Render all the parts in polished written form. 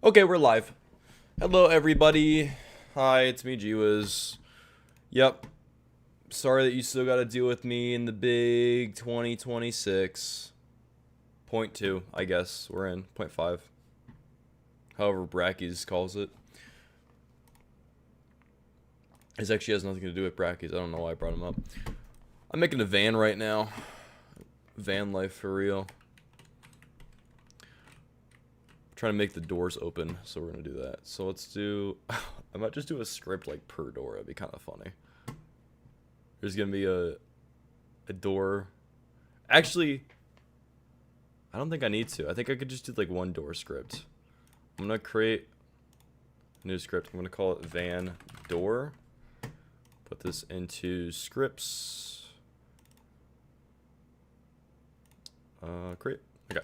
Okay, we're live. Hello, everybody. Hi, it's me, G-Wiz. Yep. Sorry that you still got to deal with me in the big 2026. Point two, I guess. We're in. Point five. However, Brackies calls it. This actually has nothing to do with Brackies. I don't know why I brought him up. I'm making a van right now. Van life for real. Trying to make the doors open, so we're gonna do that. So let's do I might just do a script like per door. It'd be kind of funny. There's gonna be a door. Actually, I don't think I need to. I think I could just do like one door script. I'm gonna create a new script. I'm gonna call it van door. Put this into scripts. Create. Okay.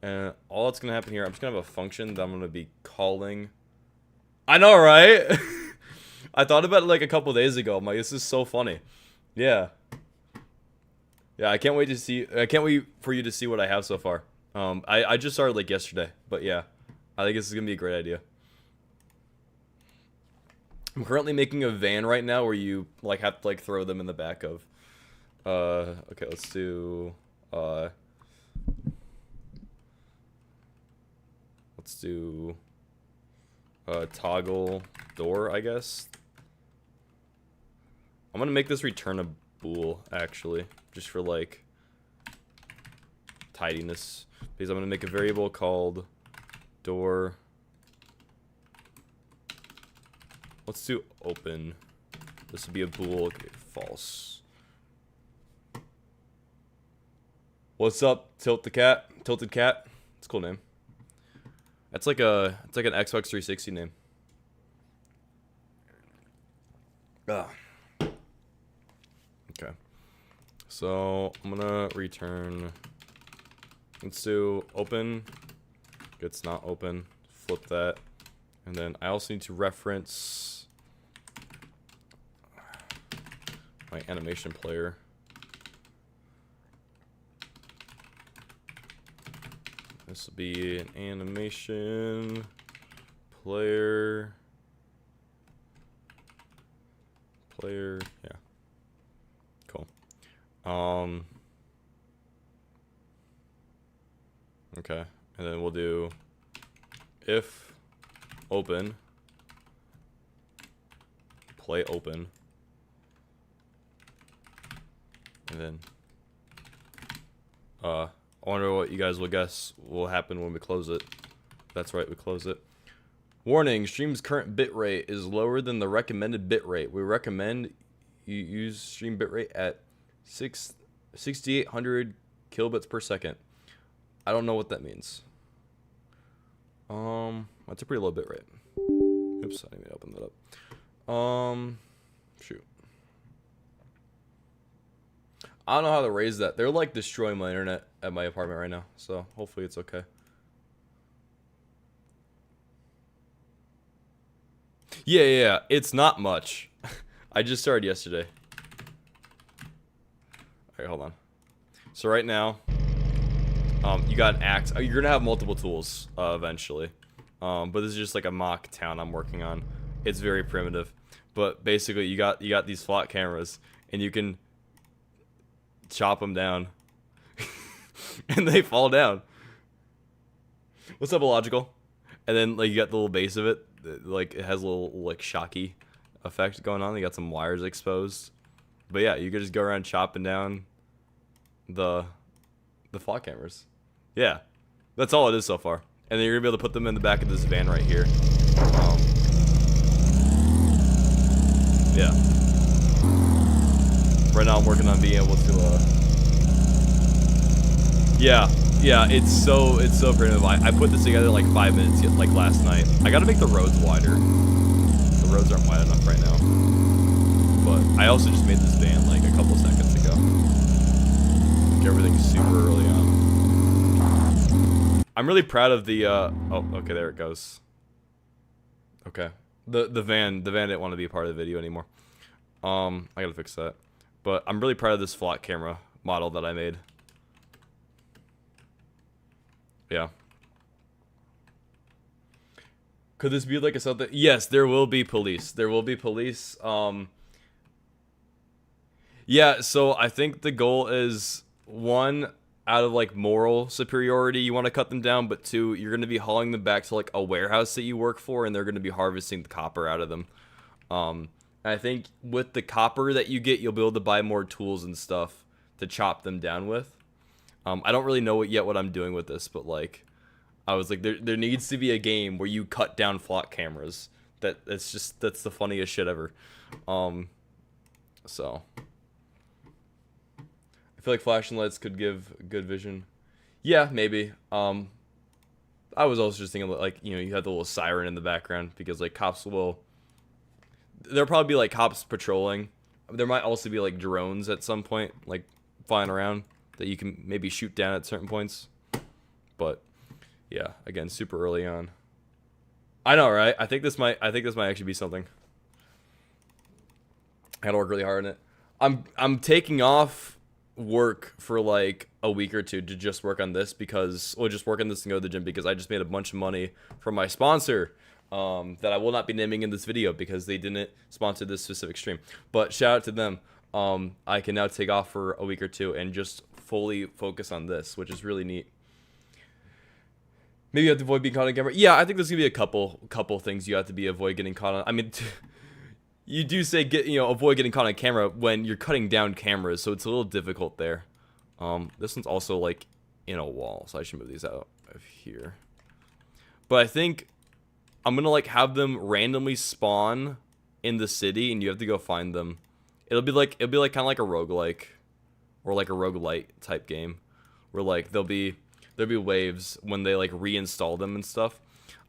And all that's gonna happen here, I'm just gonna have a function that I'm gonna be calling. I know, right? I thought about it like a couple days ago. I'm like, this is so funny. Yeah. Yeah, I can't wait to see. I can't wait for you to see what I have so far. I just started like yesterday, but yeah, I think this is gonna be a great idea. I'm currently making a van right now where you like have to like throw them in the back of. Okay, let's do. Let's do toggle door, I guess. I'm gonna make this return a bool, actually, just for like tidiness, because I'm gonna make a variable called door. Let's do open. This would be a bool. Okay, false. What's up, Tilted Cat? It's a cool name. It's like an Xbox 360 name. Ah. Okay. So I'm gonna return. Let's do open. It's not open. Flip that. And then I also need to reference my animation player. This will be an animation player. Yeah. Cool. Okay. And then we'll do if open play open. And then I wonder what you guys will guess will happen when we close it. That's right, we close it. Warning, stream's current bitrate is lower than the recommended bitrate. We recommend you use stream bitrate at 6,800 kilobits per second. I don't know what that means. That's a pretty low bitrate. Oops, I didn't even open that up. Shoot. I don't know how to raise that. They're like destroying my internet at my apartment right now, so hopefully it's okay. Yeah. It's not much. I just started yesterday. Alright, hold on. So right now, you got an axe. You're gonna have multiple tools eventually. But this is just like a mock town I'm working on. It's very primitive. But basically you got these flat cameras and you can chop them down. And they fall down. What's up, Illogical? And then like you got the little base of it, like it has a little like shocky effect going on. You got some wires exposed. But yeah, you could just go around chopping down the flat cameras. Yeah, that's all it is so far. And then you're gonna be able to put them in the back of this van right here. Yeah. Right now I'm working on being able to yeah, it's so primitive. I put this together in like 5 minutes like last night. I gotta make the roads wider. The roads aren't wide enough right now. But I also just made this van like a couple seconds ago. Like everything's super early on. I'm really proud of the oh, okay, there it goes. Okay. The van didn't want to be a part of the video anymore. I gotta fix that. But I'm really proud of this flat camera model that I made. Yeah. Could this be like a something? Yes, there will be police. There will be police. Yeah, so I think the goal is one, out of like moral superiority, you want to cut them down, but two, you're going to be hauling them back to like a warehouse that you work for, and they're going to be harvesting the copper out of them. And I think with the copper that you get, you'll be able to buy more tools and stuff to chop them down with. I don't really know what I'm doing with this, but like, I was like, there needs to be a game where you cut down flock cameras. That's the funniest shit ever. So I feel like flashing lights could give good vision. Yeah, maybe. I was also just thinking like, you know, you have the little siren in the background because like there'll probably be like cops patrolling. There might also be like drones at some point, like flying around that you can maybe shoot down at certain points. But yeah, again, super early on. I know, right? I think this might actually be something. I gotta work really hard on it. I'm taking off work for like a week or two to just work on this just work on this and go to the gym because I just made a bunch of money from my sponsor that I will not be naming in this video because they didn't sponsor this specific stream. But shout out to them. I can now take off for a week or two and just fully focus on this, which is really neat. Maybe you have to avoid being caught on camera. Yeah, I think there's gonna be a couple things you have to avoid getting caught on. I mean, you do say avoid getting caught on camera when you're cutting down cameras, so it's a little difficult there. This one's also like in a wall, so I should move these out of here. But I think I'm gonna like have them randomly spawn in the city, and you have to go find them. It'll be like kind of like a roguelike or like a roguelite type game, where like there'll be waves when they like reinstall them and stuff.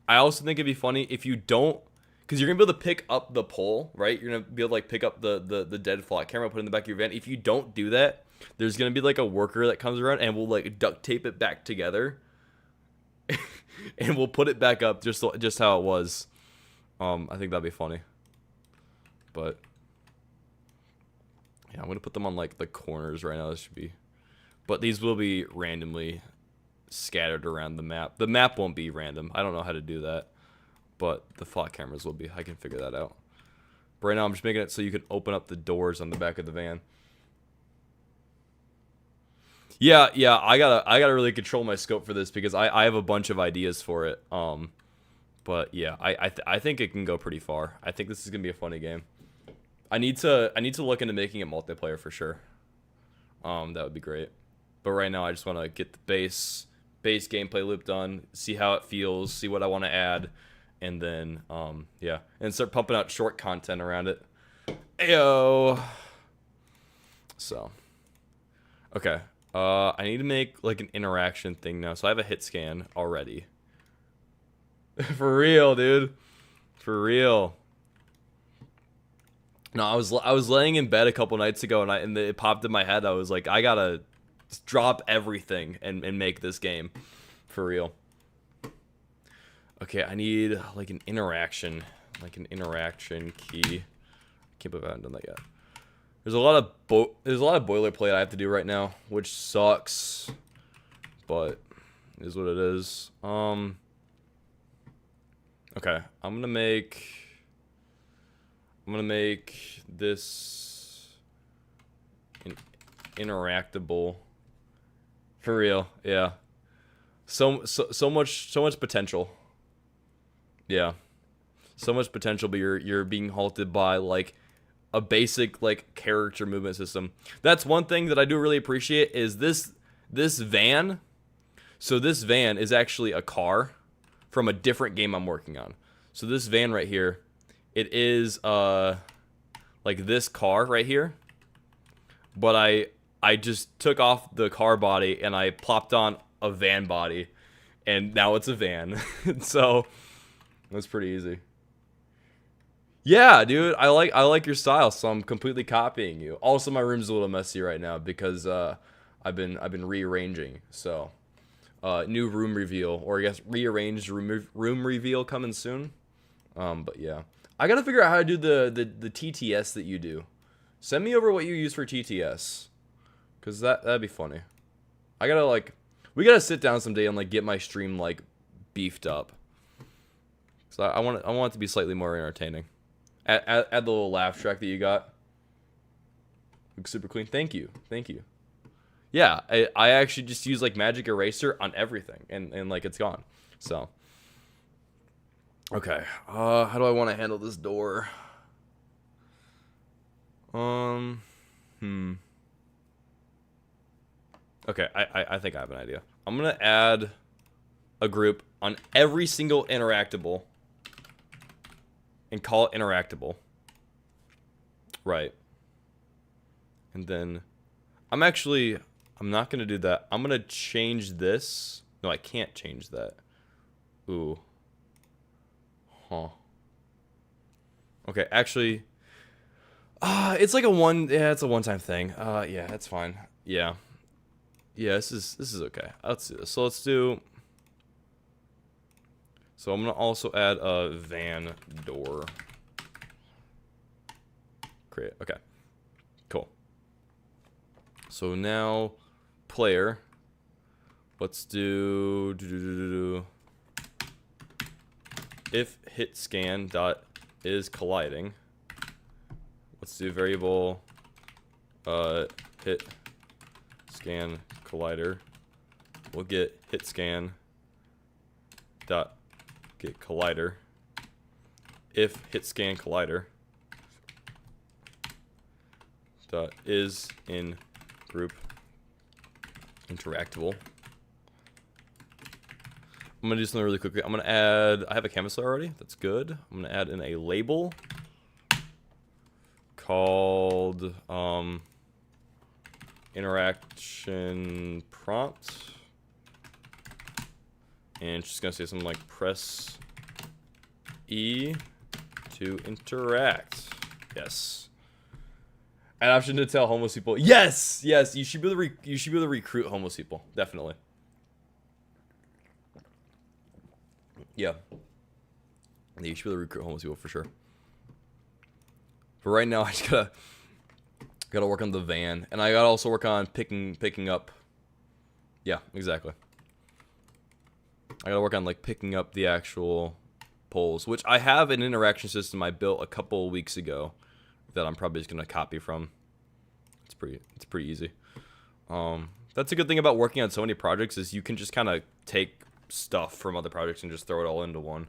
I also think it'd be funny if you don't, because you're gonna be able to pick up the pole, right? You're gonna be able to like pick up the dead flock camera, put it in the back of your van. If you don't do that, there's gonna be like a worker that comes around and will like duct tape it back together, and we'll put it back up just how it was. I think that'd be funny. But yeah, I'm gonna put them on like the corners right now. This should be, but these will be randomly scattered around the map. The map won't be random. I don't know how to do that, but the flock cameras will be. I can figure that out. But right now I'm just making it so you can open up the doors on the back of the van. Yeah, I gotta really control my scope for this because I have a bunch of ideas for it. But yeah, I think it can go pretty far. I think this is gonna be a funny game. I need to look into making it multiplayer for sure. That would be great. But right now I just want to get the base gameplay loop done, see how it feels, see what I want to add, and then yeah, and start pumping out short content around it. Ayo. So okay, I need to make like an interaction thing now. So I have a hit scan already. For real, dude. For real. No, I was laying in bed a couple nights ago, and it popped in my head. I was like, I gotta drop everything and make this game for real. Okay, I need like an interaction key. Can't believe I haven't done that yet. There's a lot of boilerplate I have to do right now, which sucks, but it is what it is. Okay, I'm gonna make this an interactable. For real, yeah. So much potential. Yeah, so much potential, but you're being halted by like a basic like character movement system. That's one thing that I do really appreciate is this van. So this van is actually a car from a different game I'm working on. So this van right here, it is like this car right here, but I just took off the car body and I plopped on a van body, and now it's a van. So that's pretty easy. Yeah, dude, I like your style, so I'm completely copying you. Also, my room's a little messy right now because I've been rearranging. So new room reveal, or I guess rearranged room reveal coming soon. But yeah, I gotta figure out how to do the TTS that you do. Send me over what you use for TTS, cause that'd be funny. I gotta we gotta sit down someday and like get my stream like beefed up. So I want it to be slightly more entertaining. Add the little laugh track that you got. Looks super clean. Thank you. Yeah, I actually just use like magic eraser on everything, and like it's gone. So okay, how do I want to handle this door? Okay, I think I have an idea. I'm gonna add a group on every single interactable and call it interactable. Right. And then I'm not gonna do that. I'm gonna change this. No, I can't change that. Ooh. Huh. Okay, actually, it's like it's a one-time thing. Yeah, that's fine. Yeah, this is okay. Let's do this. So So I'm gonna also add a van door. Create. Okay. Cool. So now, player. Let's do if hit scan dot is colliding. Let's do variable hit scan collider. We'll get hit scan dot get collider. If hit scan collider dot is in group interactable. I'm gonna do something really quickly. I'm gonna add, I have a canvas already, that's good. I'm gonna add in a label called interaction prompt. And it's just gonna say something like press E to interact. Yes. An option to tell homeless people. Yes, you should be able to recruit homeless people. Definitely. Yeah. You should be able to recruit homeless people for sure. But right now I just gotta work on the van, and I gotta also work on picking up. Yeah, exactly. I gotta work on like picking up the actual poles, which I have an interaction system I built a couple weeks ago that I'm probably just gonna copy from. It's pretty easy. That's a good thing about working on so many projects is you can just kind of take stuff from other projects and just throw it all into one.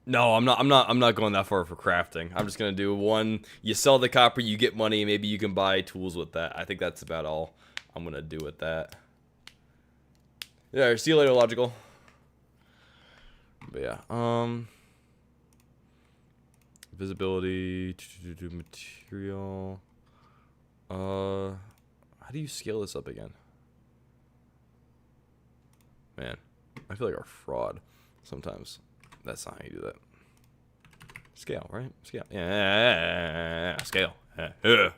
No, I'm not going that far for crafting. I'm just gonna do one. You sell the copper, you get money. Maybe you can buy tools with that. I think that's about all I'm gonna do with that. Yeah, see you later, Logical. But yeah, visibility, material. How do you scale this up again? Man, I feel like a fraud sometimes. That's not how you do that. Scale, right? Scale. Yeah, scale. It's a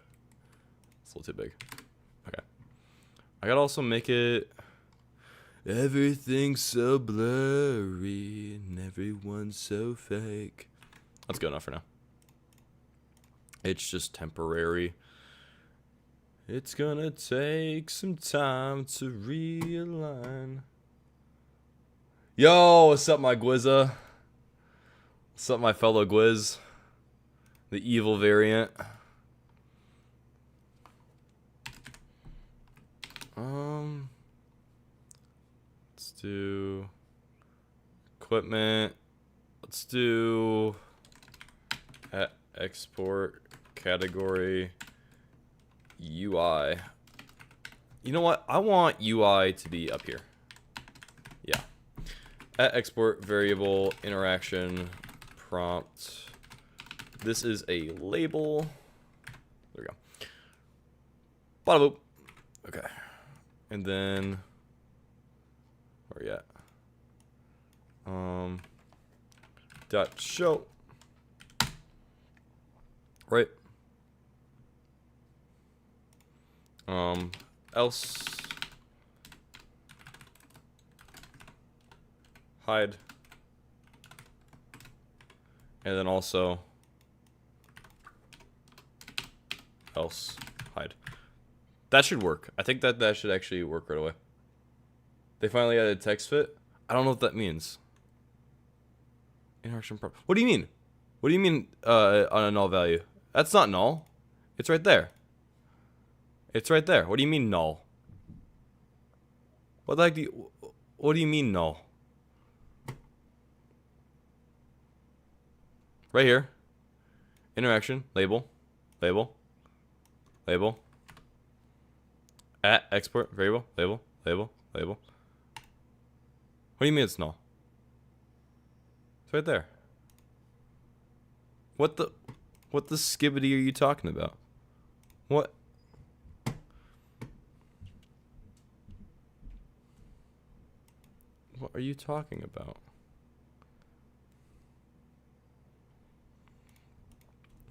little too big. Okay. I gotta also make it. Everything's so blurry and everyone's so fake. That's good enough for now. It's just temporary. It's gonna take some time to realign. Yo, what's up, my Gwizza? What's up, my fellow Gwiz? The evil variant. Let's do equipment. Let's do export category UI. You know what? I want UI to be up here. Yeah. Export variable interaction prompt. This is a label. There we go. Bada boop. Okay. And then where are you at? Dot show. Right. Else hide. And then also else hide. That should work. I think that should actually work right away. They finally added text fit. I don't know what that means. Interaction prompt. What do you mean? What do you mean on a null value? That's not null. It's right there. It's right there. What do you mean null? What do you mean null? Right here. Interaction. Label. Label. Label. At export. Variable. Label. Label. Label. What do you mean it's null? It's right there. What the skibbity are you talking about? What? What are you talking about?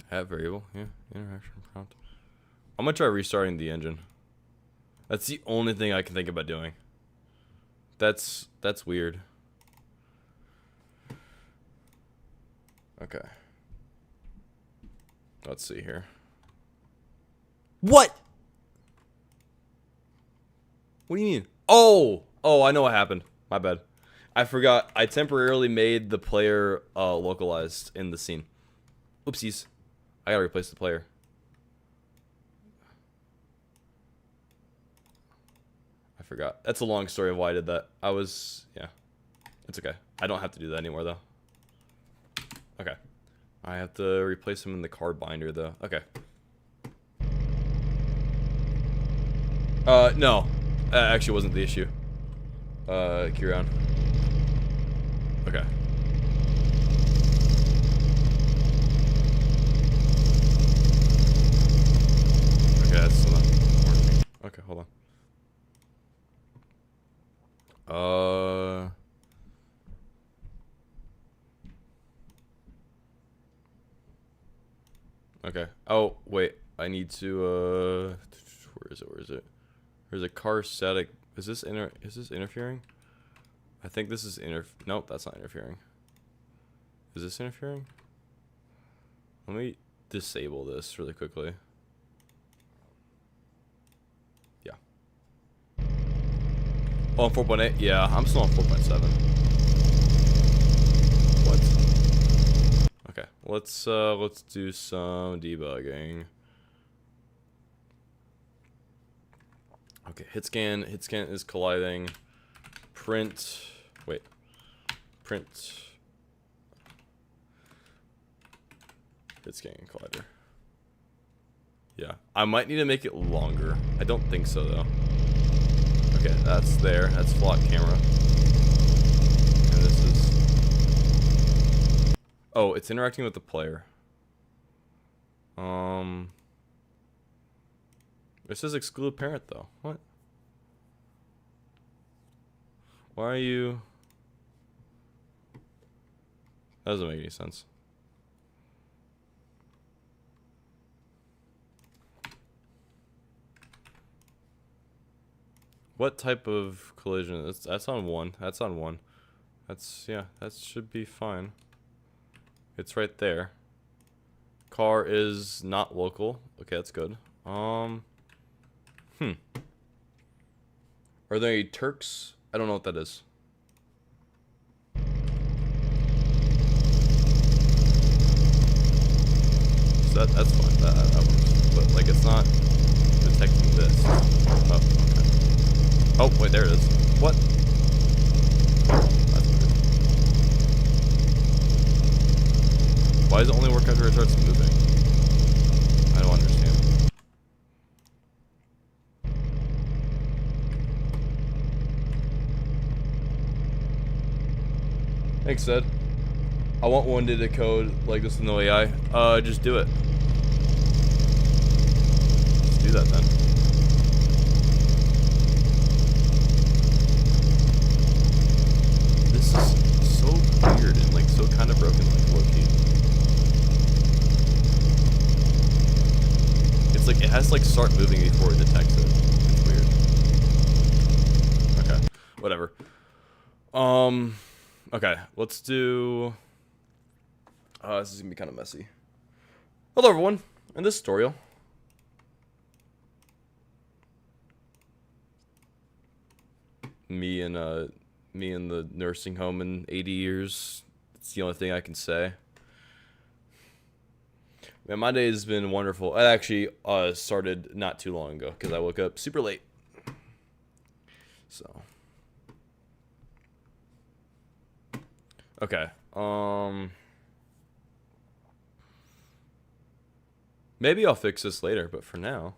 At variable, yeah, interaction prompt. I'm gonna try restarting the engine. That's the only thing I can think about doing. That's weird. Okay. Let's see here. What? What do you mean? Oh, I know what happened. My bad. I forgot. I temporarily made the player localized in the scene. Oopsies. I gotta replace the player. I forgot. That's a long story of why I did that. Yeah. It's okay. I don't have to do that anymore, though. Okay. I have to replace him in the card binder, though. Okay. No. That actually wasn't the issue. Kieran. Okay. Okay, that's still not working. Okay, hold on. Okay. Oh, wait. I need to, where is it? There's a car static. Is this interfering? I think this is nope, that's not interfering. Is this interfering? Let me disable this really quickly. Yeah. Oh, on 4.8? Yeah, I'm still on 4.7. What? Okay, let's do some debugging. Okay, hit scan is colliding. Print hit scan collider. Yeah, I might need to make it longer. I don't think so though. Okay, that's there. That's flock camera. And this is, oh, it's interacting with the player. It says exclude parent though. What? Why are you? That doesn't make any sense. What type of collision? That's on one. That's on one. Yeah, that should be fine. It's right there. Car is not local. Okay, that's good. Are there any Turks? I don't know what that is. So that's fine. That works. But like, it's not detecting this. Oh, okay. Oh, wait, there it is. What? That's weird. Why does it only work after it starts moving? I don't understand. Thanks, Ed. I want one to decode like this with no AI. Just do it. Just do that then. This is so weird and like so kind of broken, like low-key. It's like it has to like start moving before it detects it. It's weird. Okay, whatever. Okay, let's do. This is gonna be kind of messy. Hello, everyone. In this tutorial, me in the nursing home in 80 years, It's the only thing I can say. Man, my day has been wonderful. I actually started not too long ago because I woke up super late. So. Okay. Maybe I'll fix this later, but for now,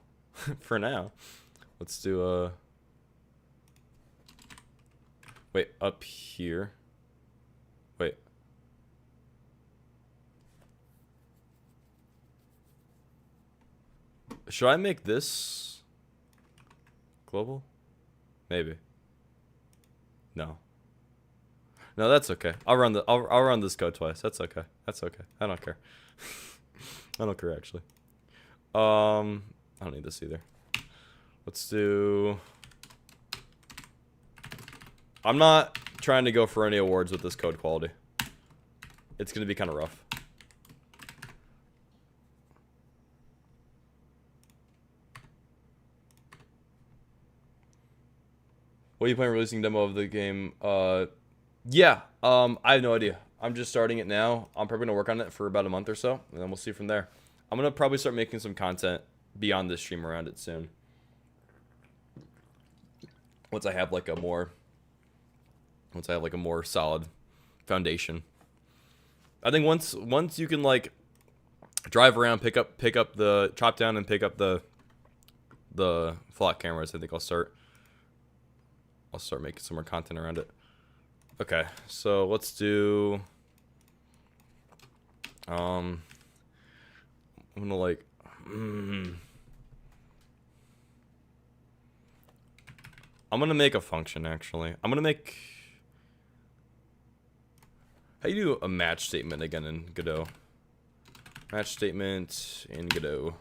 let's do wait, up here. Wait. Should I make this global? Maybe. No. No, that's okay. I'll run this code twice. That's okay. That's okay. I don't care. I don't care actually. I don't need this either. Let's do. I'm not trying to go for any awards with this code quality. It's gonna be kind of rough. What are you planning releasing demo of the game? Yeah. I have no idea. I'm just starting it now. I'm probably gonna work on it for about a month or so, and then we'll see from there. I'm gonna probably start making some content beyond this stream around it soon. Once I have like a more solid foundation. I think once you can like drive around, pick up the chop down and pick up the flock cameras, I think I'll start making some more content around it. Okay, so let's do I'm gonna like I'm gonna make a function actually. I'm gonna make how you do a match statement again in Godot. Match statement in Godot.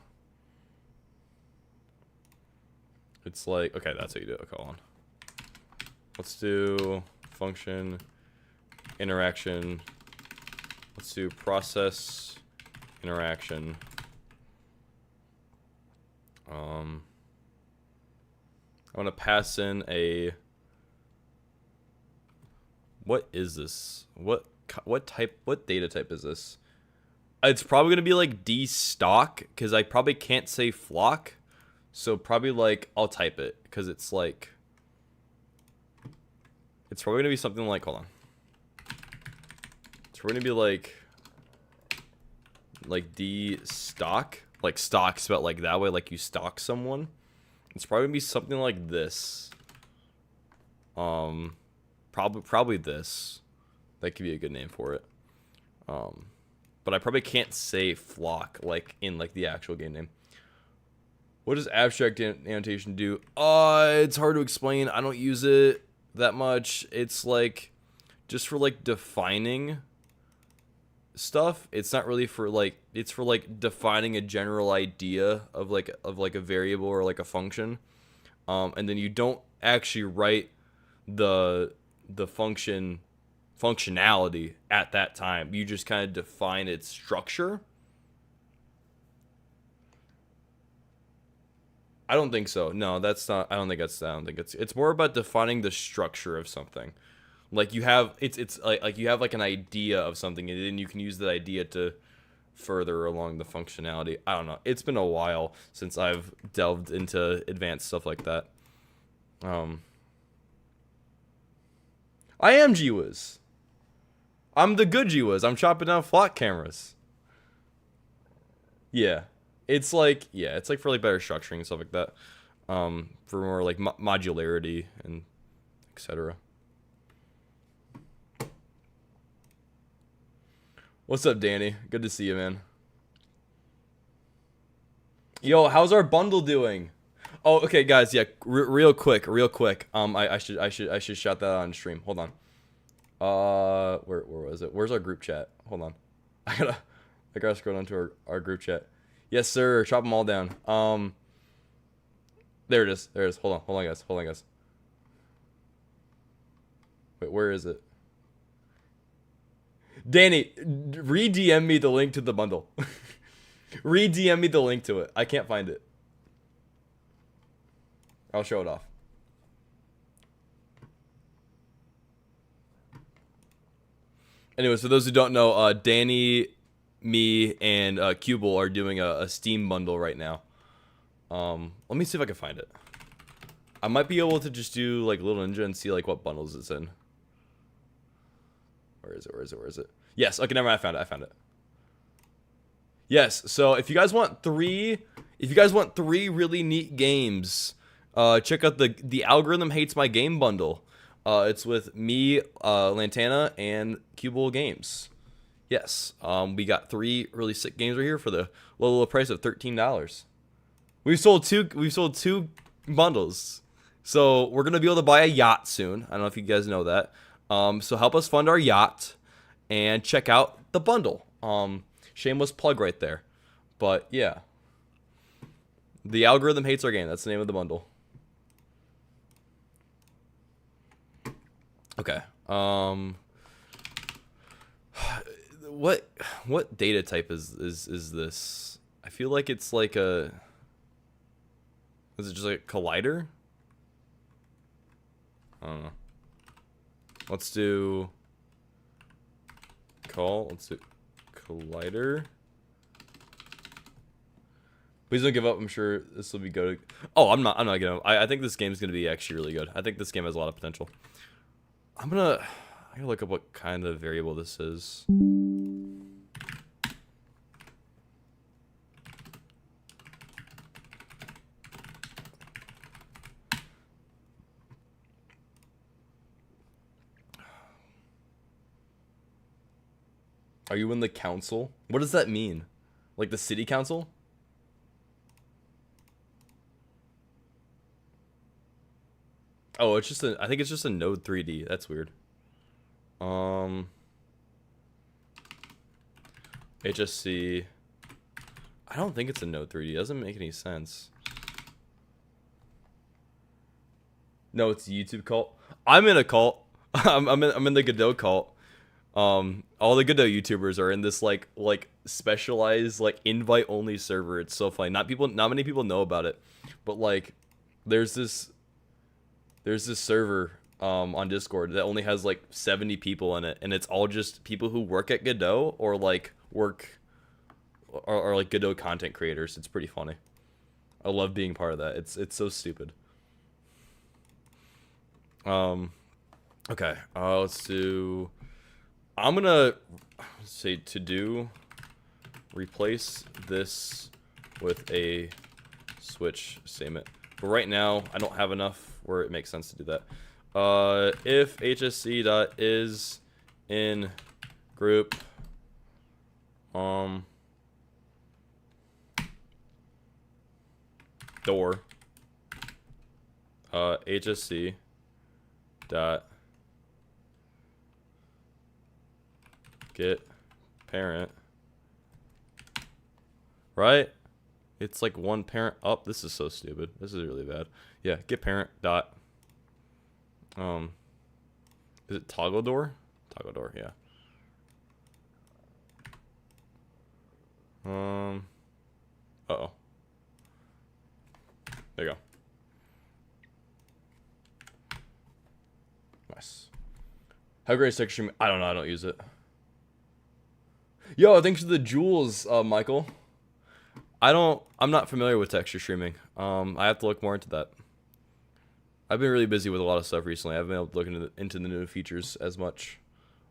It's like okay, that's how you do it. Okay, hold on. Let's do function interaction. Let's do process interaction. I'm gonna pass in a. What is this? What data type is this? It's probably gonna be like dstock because I probably can't say flock, so probably like I'll type it because it's like. It's probably gonna be something like, hold on. It's probably gonna be like dstock, like stock spelled like that way, like you stalk someone. It's probably gonna be something like this. Probably this. That could be a good name for it. But I probably can't say flock like in like the actual game name. What does abstract annotation do? It's hard to explain. I don't use it that much. It's like just for like defining stuff. It's not really for like it's for like defining a general idea of like a variable or like a function. And then you don't actually write the functionality at that time. You just kind of define its structure. I don't think so. No, that's not. I don't think it's more about defining the structure of something. Like you have it's like you have like an idea of something, and then you can use that idea to further along the functionality. I don't know. It's been a while since I've delved into advanced stuff like that. I am GWiz. I'm the good GWiz. I'm chopping down flock cameras. Yeah. It's like for like better structuring and stuff like that. For more like modularity and etc. What's up, Danny? Good to see you, man. Yo, how's our bundle doing? Oh, okay, guys. Yeah, real quick. I should shout that out on stream. Hold on. Where was it? Where's our group chat? Hold on. I gotta scroll down to our group chat. Yes, sir. Chop them all down. There it is. Hold on, guys. Wait, where is it? Danny, re-DM me the link to the bundle. Re-DM me the link to it. I can't find it. I'll show it off. Anyway, so those who don't know, Danny, me, and Cubel are doing a Steam bundle right now. Let me see if I can find it. I might be able to just do like Little Ninja and see like what bundles it's in. Where is it? Where is it? Where is it? Yes. Okay, never mind. I found it. I found it. Yes. So if you guys want three really neat games, check out the Algorithm Hates My Game bundle. It's with me, Lantana, and Cubel Games. Yes. We got 3 really sick games right here for the low price of $13. We've sold two bundles. So we're gonna be able to buy a yacht soon. I don't know if you guys know that. So help us fund our yacht and check out the bundle. Shameless plug right there. But yeah. The Algorithm Hates Our Game. That's the name of the bundle. Okay. What data type is this? I feel like it's like a... Is it just like a collider? I don't know. Let's do call. Let's do collider. Please don't give up. I'm sure this will be good. Oh, I'm not gonna. I think this game's gonna be actually really good. I think this game has a lot of potential. I gotta look up what kind of variable this is. Are you in the council? What does that mean? Like the city council? Oh, it's just I think it's just a Node 3D. That's weird. HSC. I don't think it's a Node 3D. It doesn't make any sense. No, it's a YouTube cult. I'm in a cult. I'm in the Godot cult. All the Godot YouTubers are in this like specialized like invite only server. It's so funny. Not many people know about it, but like there's this server on Discord that only has like 70 people in it, and it's all just people who work at Godot or like work or like Godot content creators. It's pretty funny. I love being part of that. It's so stupid. Okay. Let's do. I'm gonna say to do replace this with a switch statement. But right now, I don't have enough where it makes sense to do that. If hsc.is in group door hsc dot get parent, right? It's like one parent up. This is so stupid. This is really bad. Yeah, get parent dot is it toggle door? Toggle door, yeah. Uh-oh. There you go. Nice. How great is text stream? I don't know, I don't use it. Yo, thanks for the jewels, Michael. I'm not familiar with texture streaming. I have to look more into that. I've been really busy with a lot of stuff recently. I haven't been able to look into the new features as much.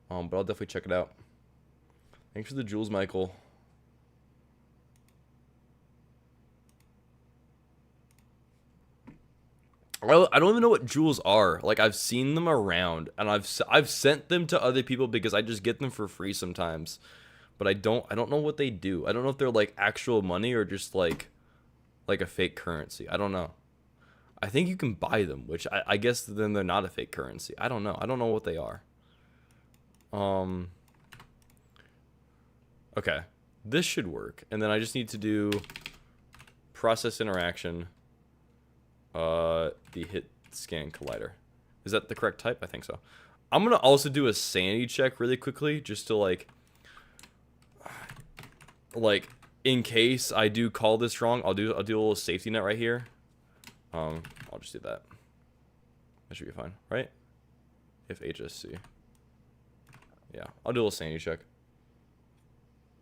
But I'll definitely check it out. Thanks for the jewels, Michael. I don't even know what jewels are. Like, I've seen them around, and I've sent them to other people because I just get them for free sometimes. But I don't know what they do. I don't know if they're like actual money or just like a fake currency. I don't know. I think you can buy them, which I guess then they're not a fake currency. I don't know. I don't know what they are. Okay. This should work. And then I just need to do process interaction, the hit scan collider. Is that the correct type? I think so. I'm going to also do a sanity check really quickly just to like in case I do call this wrong, I'll do a little safety net right here. I'll just do that. That should be fine, right? If HSC. Yeah, I'll do a little sanity check.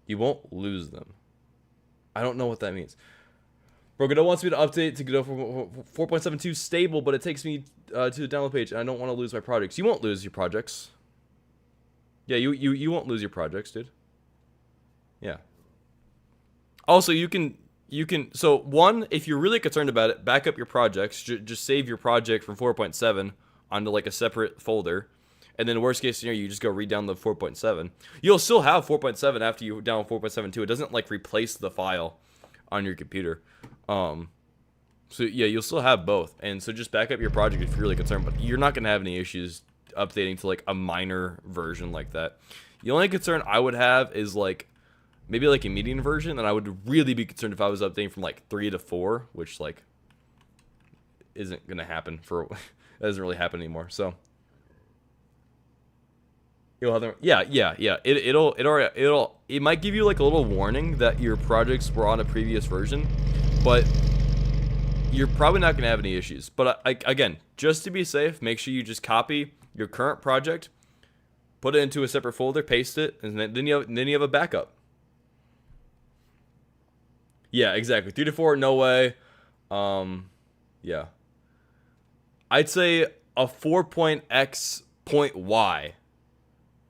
You won't lose them. I don't know what that means. Bro, Godot wants me to update to Godot 4.72 stable, but it takes me to the download page, and I don't want to lose my projects. You won't lose your projects. Yeah, you won't lose your projects, dude. Yeah. Also, you can so one, if you're really concerned about it, back up your projects. Just save your project from 4.7 onto like a separate folder, and then worst case scenario, you just go re-download 4.7. You'll still have 4.7 after you download 4.72. It doesn't like replace the file on your computer. So yeah, you'll still have both, and so just back up your project if you're really concerned. But you're not gonna have any issues updating to like a minor version like that. The only concern I would have is like maybe like a median version, and I would really be concerned if I was updating from like 3 to 4, which like isn't gonna happen for that doesn't really happen anymore. So you'll have yeah. It might give you like a little warning that your projects were on a previous version, but you're probably not gonna have any issues. But again, just to be safe, make sure you just copy your current project, put it into a separate folder, paste it, and then you have a backup. Yeah, exactly. 3 to 4, no way. Yeah. I'd say a 4.x.y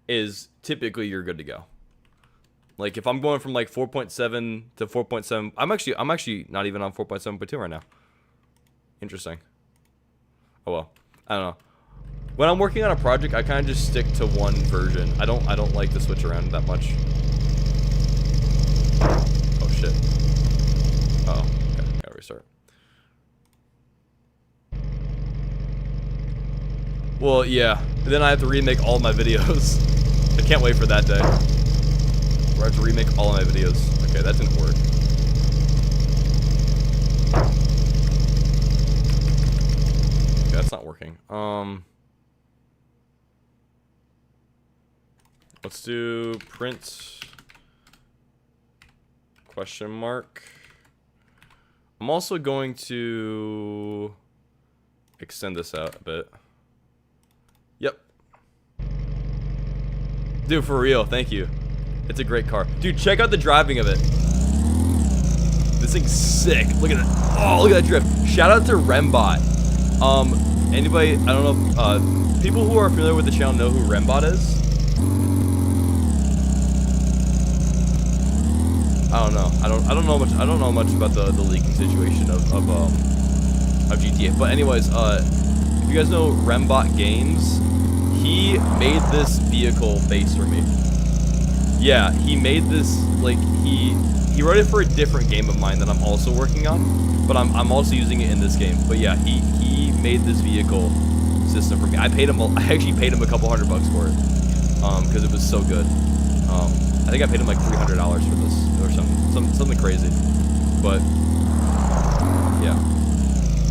is typically you're good to go. Like if I'm going from like 4.7 to 4.7, I'm actually not even on 4.7.2 right now. Interesting. Oh well, I don't know. When I'm working on a project, I kind of just stick to one version. I don't like to switch around that much. Oh shit. Uh oh. Okay, gotta restart. Well, yeah. Then I have to remake all my videos. I can't wait for that day. Where I have to remake all of my videos. Okay, that didn't work. Okay, that's not working. Let's do print question mark. I'm also going to extend this out a bit. Yep. Dude, for real, thank you. It's a great car. Dude, check out the driving of it. This thing's sick. Look at it. Oh, look at that drift. Shout out to Rembot. Anybody, I don't know, people who are familiar with the channel know who Rembot is? I don't know. I don't know much. I don't know much about the leaking situation of GTA. But anyways, if you guys know Rembot Games, he made this vehicle base for me. Yeah, he made this like he wrote it for a different game of mine that I'm also working on, but I'm also using it in this game. But yeah, he made this vehicle system for me. I actually paid him a couple $100 for it, because it was so good. I think I paid him like $300 for this or something crazy. But yeah,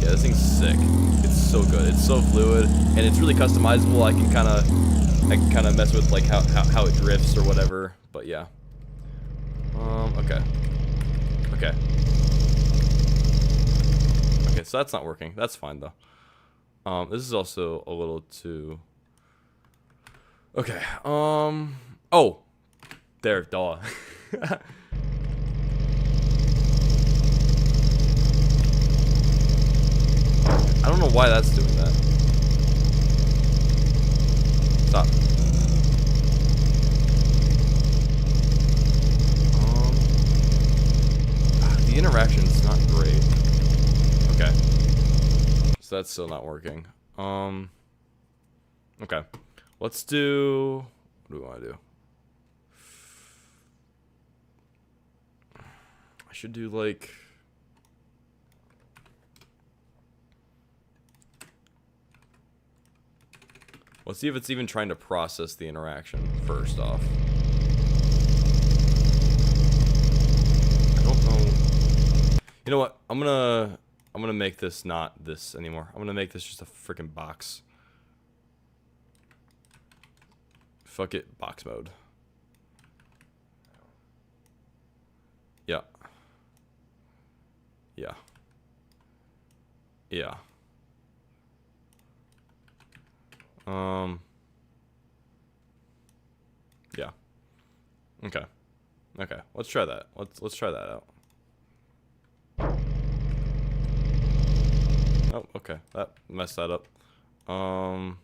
this thing's sick. It's so good. It's so fluid and it's really customizable. I can kind of mess with like how it drifts or whatever. But yeah. Okay. Okay. Okay, so that's not working. That's fine though. This is also a little too. Okay. Oh. There, duh. I don't know why that's doing that. Stop. The interaction's not great. Okay. So that's still not working. Okay. Let's do... What do we want to do? I should do like... Let's see if it's even trying to process the interaction first off. I don't know. You know what? I'm gonna make this not this anymore. I'm gonna make this just a freaking box. Fuck it, box mode. Yeah. Yeah. Yeah. Okay. Okay. Let's try that. Let's try that out. Oh, okay. That messed that up. Okay.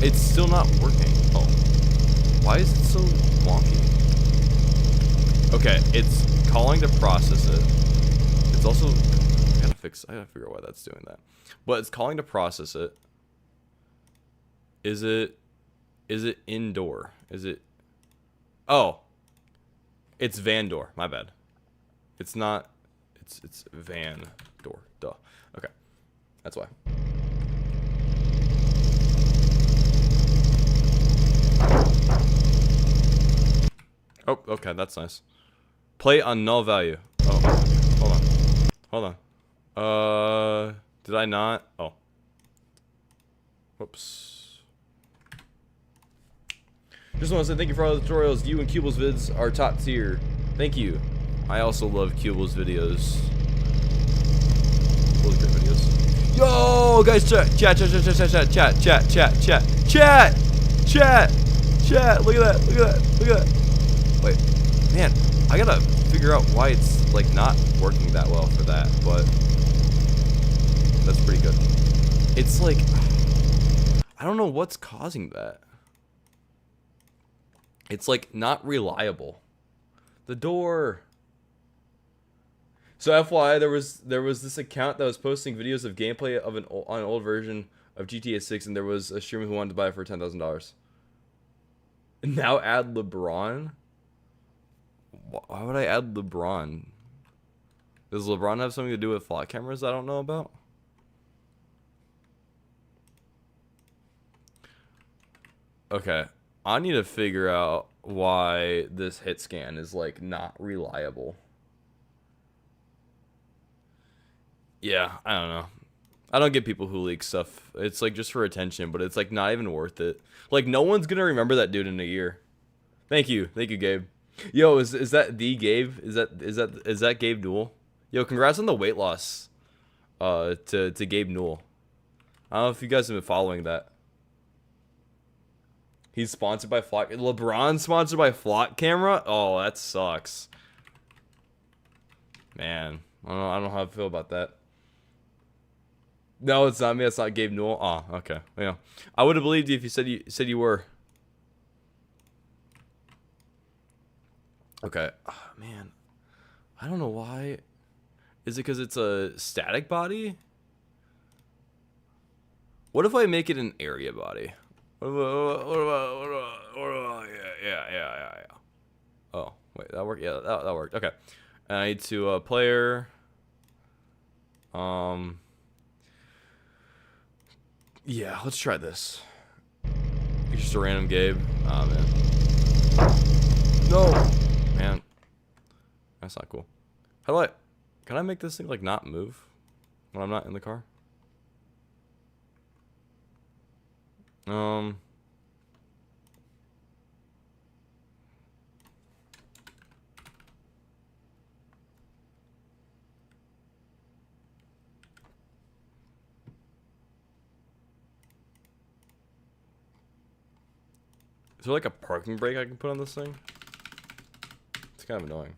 It's still not working. Oh. Why is it so wonky? Okay, it's calling to process it. It's also I gotta figure out why that's doing that. But it's calling to process it. Is it indoor? Is it Oh. It's van door. My bad. It's not it's van door. Duh. Okay. That's why. Oh, okay, that's nice. Play on null value. Oh, hold on. Hold on. Did I not? Oh. Whoops. Just want to say thank you for all the tutorials. You and Cubal's vids are top tier. Thank you. I also love Cubal's videos. Really great videos. Yo, guys, chat. Look at that. Wait, man, I gotta figure out why it's like not working that well for that, but that's pretty good. It's like, I don't know what's causing that. It's like not reliable. The door. So FYI, there was this account that was posting videos of gameplay of on an old version of GTA 6, and there was a streamer who wanted to buy it for $10,000. Now add LeBron. Why would I add LeBron? Does LeBron have something to do with flock cameras I don't know about? Okay, I need to figure out why this hit scan is like not reliable. Yeah, I don't know. I don't get people who leak stuff. It's like just for attention, but it's like not even worth it. Like no one's gonna remember that dude in a year. Thank you, Gabe. Yo, is that the Gabe? Is that Gabe Newell? Yo, congrats on the weight loss. To Gabe Newell. I don't know if you guys have been following that. He's sponsored by Flock. LeBron sponsored by Flock Camera? Oh, that sucks. Man, I don't know how I feel about that. No, it's not me. It's not Gabe Newell. Oh, okay. Yeah, I would have believed you if you said you were. Okay. Oh, man, I don't know why. Is it because it's a static body? What if I make it an area body? What about yeah. Oh, wait, that worked? Yeah, that worked. Okay. And I need to player. Yeah, let's try this. You're just a random Gabe. Ah, man. No, man. That's not cool. How do can I make this thing like not move when I'm not in the car? Is there like a parking brake I can put on this thing? It's kind of annoying.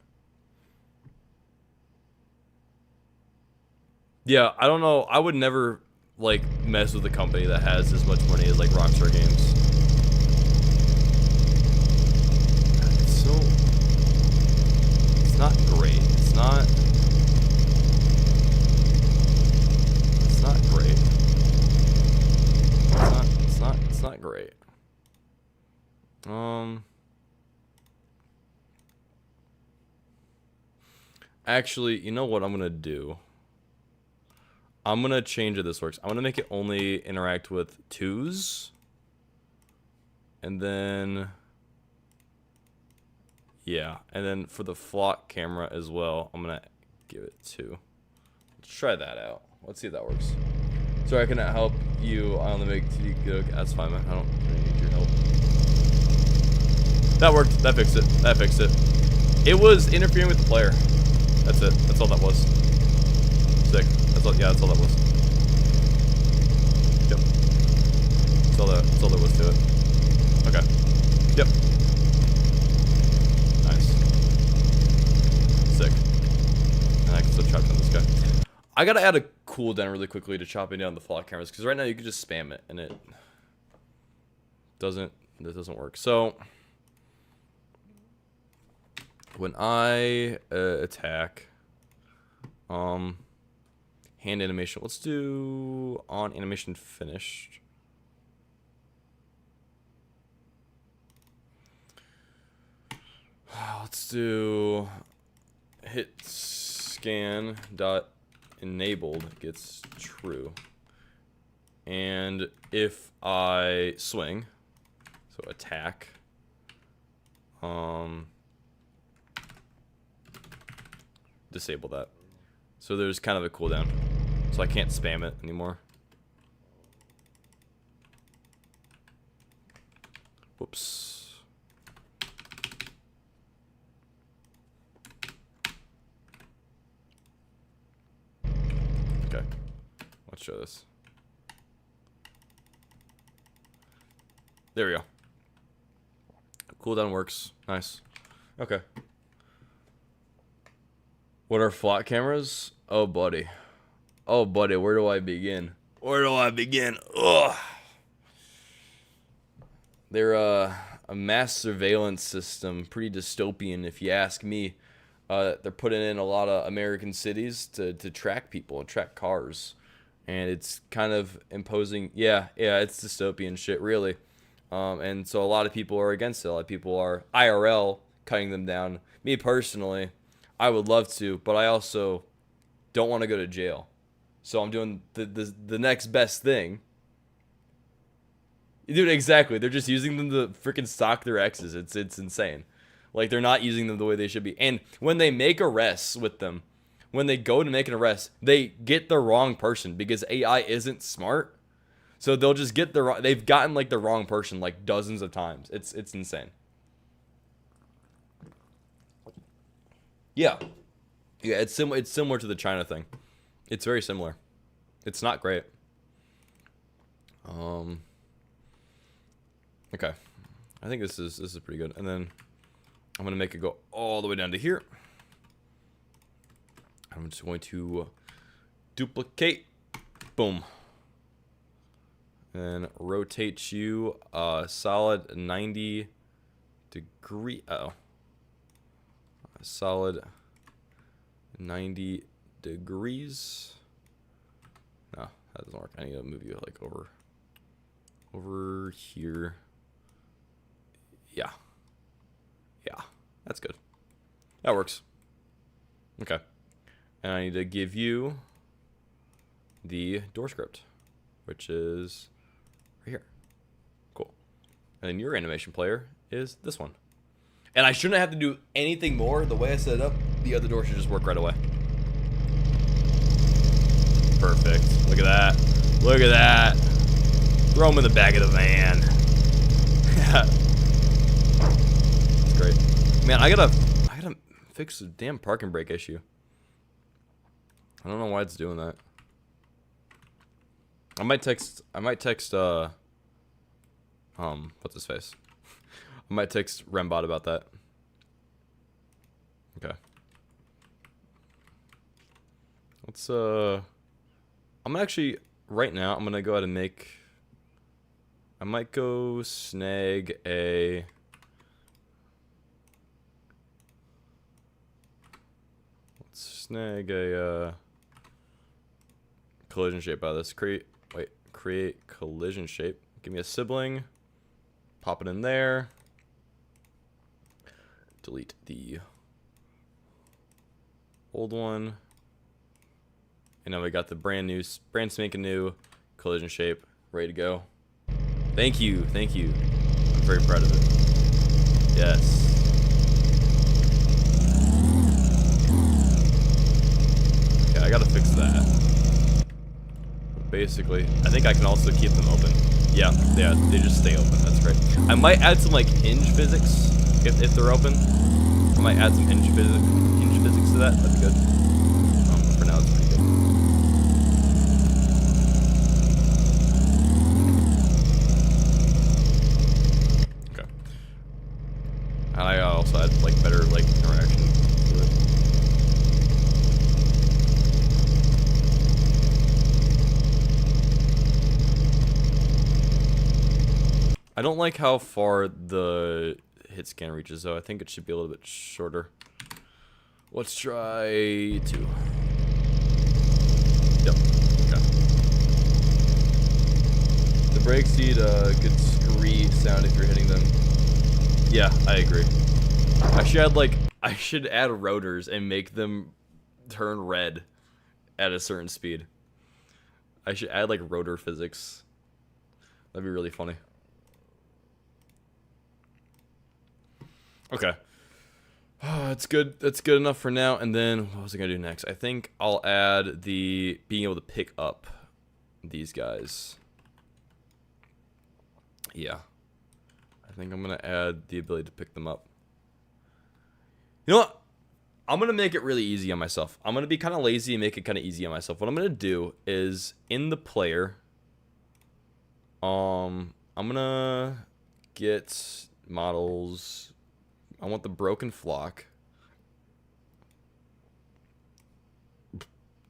Yeah, I don't know. I would never like mess with a company that has as much money as like Rockstar Games. It's not great. It's not great. It's not great. Actually, you know what I'm gonna do? I'm gonna change it. This works. I'm gonna make it only interact with 2s, and then yeah, and then for the flock camera as well, I'm gonna give it 2. Let's try that out. Let's see if that works. Sorry, I cannot help you. I only make 2D go. That's fine, man. I don't need your help. That worked. That fixed it. That fixed it. It was interfering with the player. That's it. That's all that was. Sick. That's all. Yeah, that's all that was. Yep. That's all there was to it. Okay. Yep. Nice. Sick. And I can still chop down this guy. I gotta add a cooldown really quickly to chopping down the flock cameras, because right now you can just spam it and it doesn't work. So when I attack, hand animation. Let's do on animation finished. Let's do hit scan dot enabled gets true. And if I swing, so attack, disable that. So there's kind of a cooldown. So I can't spam it anymore. Whoops. Okay. Let's show this. There we go. Cooldown works. Nice. Okay. What are flock cameras? Oh, buddy. Oh, buddy, where do I begin? Where do I begin? Ugh. They're a mass surveillance system. Pretty dystopian, if you ask me. They're putting in a lot of American cities to track people and track cars. And it's kind of imposing... Yeah, it's dystopian shit, really. And so a lot of people are against it. A lot of people are IRL cutting them down. Me personally, I would love to, but I also don't want to go to jail. So I'm doing the next best thing. Dude, exactly. They're just using them to freaking stalk their exes. It's insane. Like, they're not using them the way they should be. And when they make arrests with them, when they go to make an arrest, they get the wrong person because AI isn't smart. So they'll just get they've gotten like the wrong person like dozens of times. It's insane. Yeah. Yeah, it's similar to the China thing. It's very similar. It's not great. Okay. I think this is pretty good. And then I'm gonna make it go all the way down to here. I'm just going to duplicate. Boom. And rotate you a solid 90 degree. A solid 90 degrees. No, that doesn't work. I need to move you like over here. Yeah. Yeah, that's good. That works. Okay. And I need to give you the door script, which is right here. Cool. And then your animation player is this one. And I shouldn't have to do anything more. The way I set it up, the other door should just work right away. Perfect. Look at that. Look at that. Throw them in the back of the van. That's great. Man, I gotta fix the damn parking brake issue. I don't know why it's doing that. I might text what's his face? I might text Rembot about that. Okay. Let's I'm actually right now I'm gonna go ahead and make I might go snag a collision shape out of this. Create collision shape. Give me a sibling. Pop it in there. Delete the old one. And now we got the brand spanking new collision shape ready to go. Thank you. I'm very proud of it. Yes. I gotta fix that. Basically, I think I can also keep them open. Yeah, they just stay open. That's great. I might add some like hinge physics if they're open. I might add some hinge physics to that. That'd be good. For now, it's pretty good. don't like how far the hit scan reaches, though. I think it should be a little bit shorter. Let's try 2. Yep. Okay. The brakes need a good scree sound if you're hitting them. Yeah, I agree. I should add rotors and make them turn red at a certain speed. I should add like rotor physics. That'd be really funny. Okay. Oh, that's good. That's good enough for now. And then what was I gonna do next? I think I'll add the being able to pick up these guys. Yeah. I think I'm gonna add the ability to pick them up. You know what? I'm going to make it really easy on myself. I'm going to be kind of lazy and make it kind of easy on myself. What I'm going to do is in the player, I'm going to get models. I want the broken flock.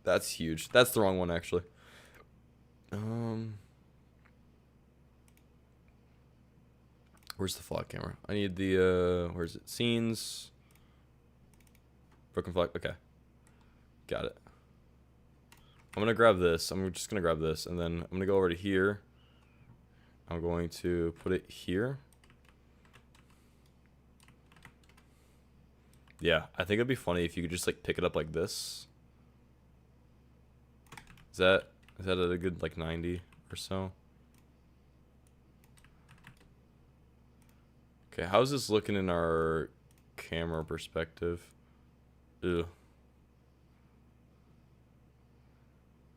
That's huge. That's the wrong one, actually. Where's the flock camera? I need the, where's it? Scenes. Broken flag. Okay. Got it. I'm going to grab this. I'm just going to grab this. And then I'm going to go over to here. I'm going to put it here. Yeah. I think it'd be funny if you could just like pick it up like this. Is that at a good like 90 or so? Okay. How's this looking in our camera perspective? Ew.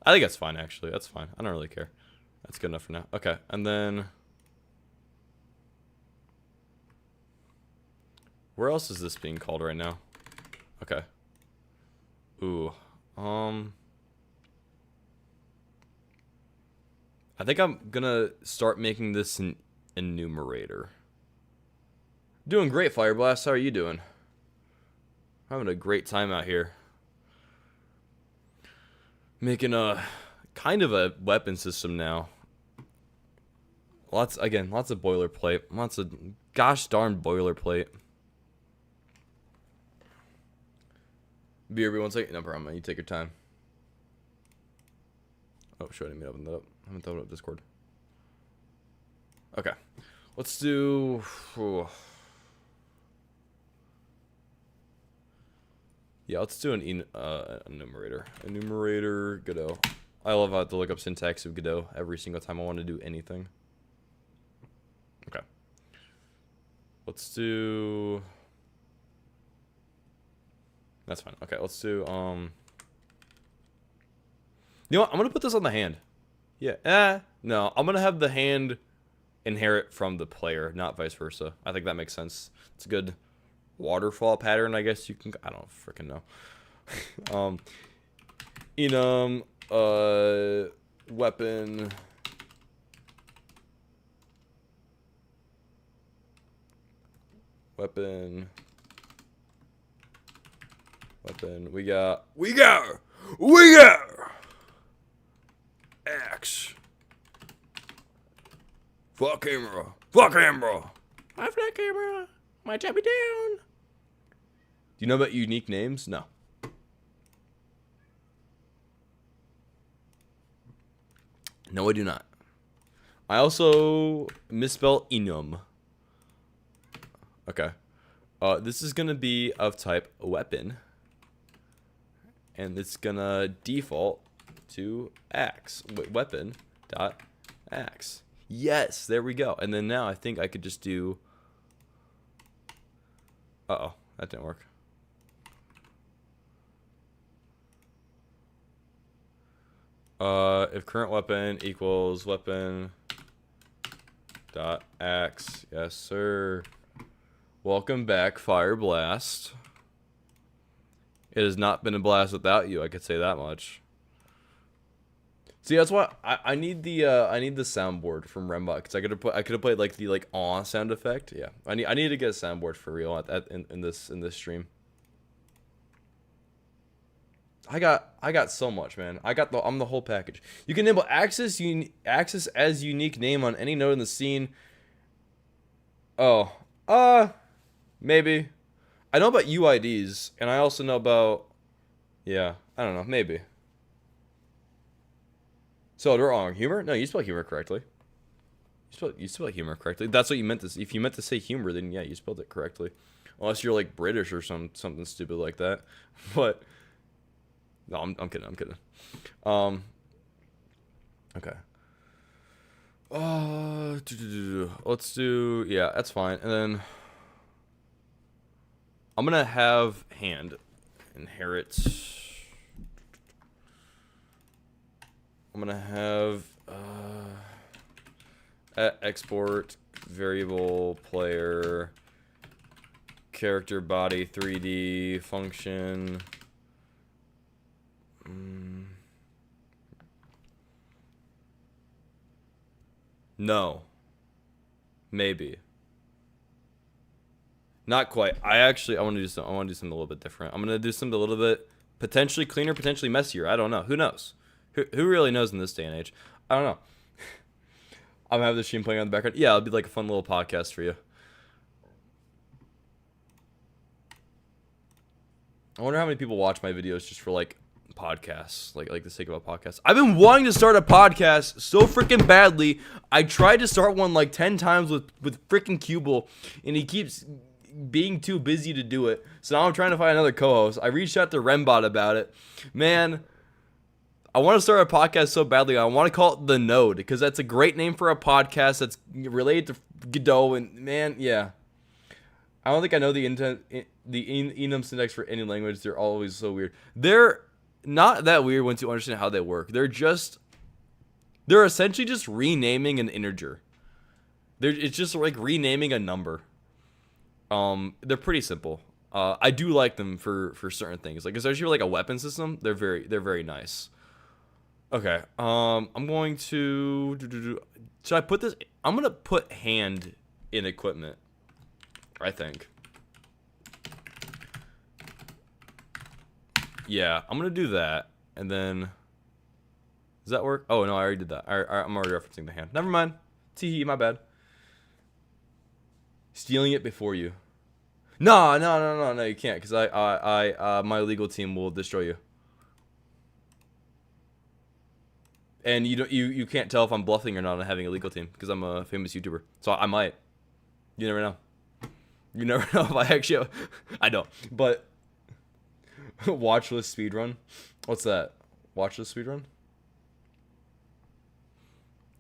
I think that's fine, actually. That's fine. I don't really care. That's good enough for now. Okay, and then where else is this being called right now? Okay. Ooh. I think I'm gonna start making this an enumerator. Doing great, Fireblast. How are you doing? Having a great time out here. Making a kind of a weapon system now. Lots of boilerplate. Lots of gosh darn boilerplate. BRB, 1 second. No problem. You take your time. Oh, sure. I didn't mean to open that up. I haven't opened up Discord. Okay. Let's do. Yeah, let's do an enumerator. Enumerator, Godot. I love how to look up syntax of Godot every single time I want to do anything. Okay. Let's do... That's fine. Okay, let's do... You know what? I'm going to put this on the hand. Yeah. No, I'm going to have the hand inherit from the player, not vice versa. I think that makes sense. It's a good waterfall pattern, I guess you can... I don't freaking know. Enum, weapon... Weapon... We got axe. Fuck camera. My flat camera. My tap me down. Do you know about unique names? No. No, I do not. I also misspelled enum. Okay. This is gonna be of type weapon. And it's gonna default to axe. Weapon dot axe. Yes, there we go. And then now I think I could just do... Uh-oh, that didn't work. If current weapon equals weapon dot axe. Yes, sir. Welcome back, Fire Blast. It has not been a blast without you, I could say that much. See, that's why I need the soundboard from Rembot, because I could have played like the aw sound effect. Yeah, I need to get a soundboard for real in this stream. I got so much, man. I'm the whole package. You can enable access as unique name on any node in the scene. Oh, maybe. I know about UIDs, and I also know about, yeah, I don't know, maybe. So they're wrong. Humor? No, you spell humor correctly. You spell humor correctly. That's what you meant to say. If you meant to say humor, then yeah, you spelled it correctly. Unless you're like British or something stupid like that. But no, I'm kidding. I'm kidding. Um. Okay. Let's do, yeah, that's fine. And then I'm gonna have hand inherit. I'm gonna have export variable player character body 3D function. No. Maybe. Not quite. I want to do something. I want to do something a little bit different. I'm gonna do something a little bit potentially cleaner, potentially messier. I don't know. Who knows? Who really knows in this day and age? I don't know. I'm gonna have the stream playing on the background. Yeah, it'll be like a fun little podcast for you. I wonder how many people watch my videos just for like podcasts, like the sake of a podcast. I've been wanting to start a podcast so freaking badly. I tried to start one like 10 times with freaking Cubel, and he keeps being too busy to do it. So now I'm trying to find another co-host. I reached out to Rembot about it. Man, I want to start a podcast so badly. I want to call it The Node because that's a great name for a podcast that's related to Godot. And man, yeah. I don't think I know the enum syntax for any language. They're always so weird. They're not that weird once you understand how they work. They're essentially just renaming an integer. It's just like renaming a number. They're pretty simple. I do like them for certain things. Like especially for like a weapon system, they're very nice. Okay. I'm going to should I put this? I'm gonna put hand in equipment. I think. Yeah, I'm gonna do that, and then does that work? Oh no, I already did that. I'm already referencing the hand. Never mind. Tee, my bad. Stealing it before you. No, you can't, because my legal team will destroy you. And you can't tell if I'm bluffing or not on having a legal team, because I'm a famous YouTuber. So I might. You never know. You never know if I actually have, I don't. But watch list speedrun. What's that? Watch list speedrun?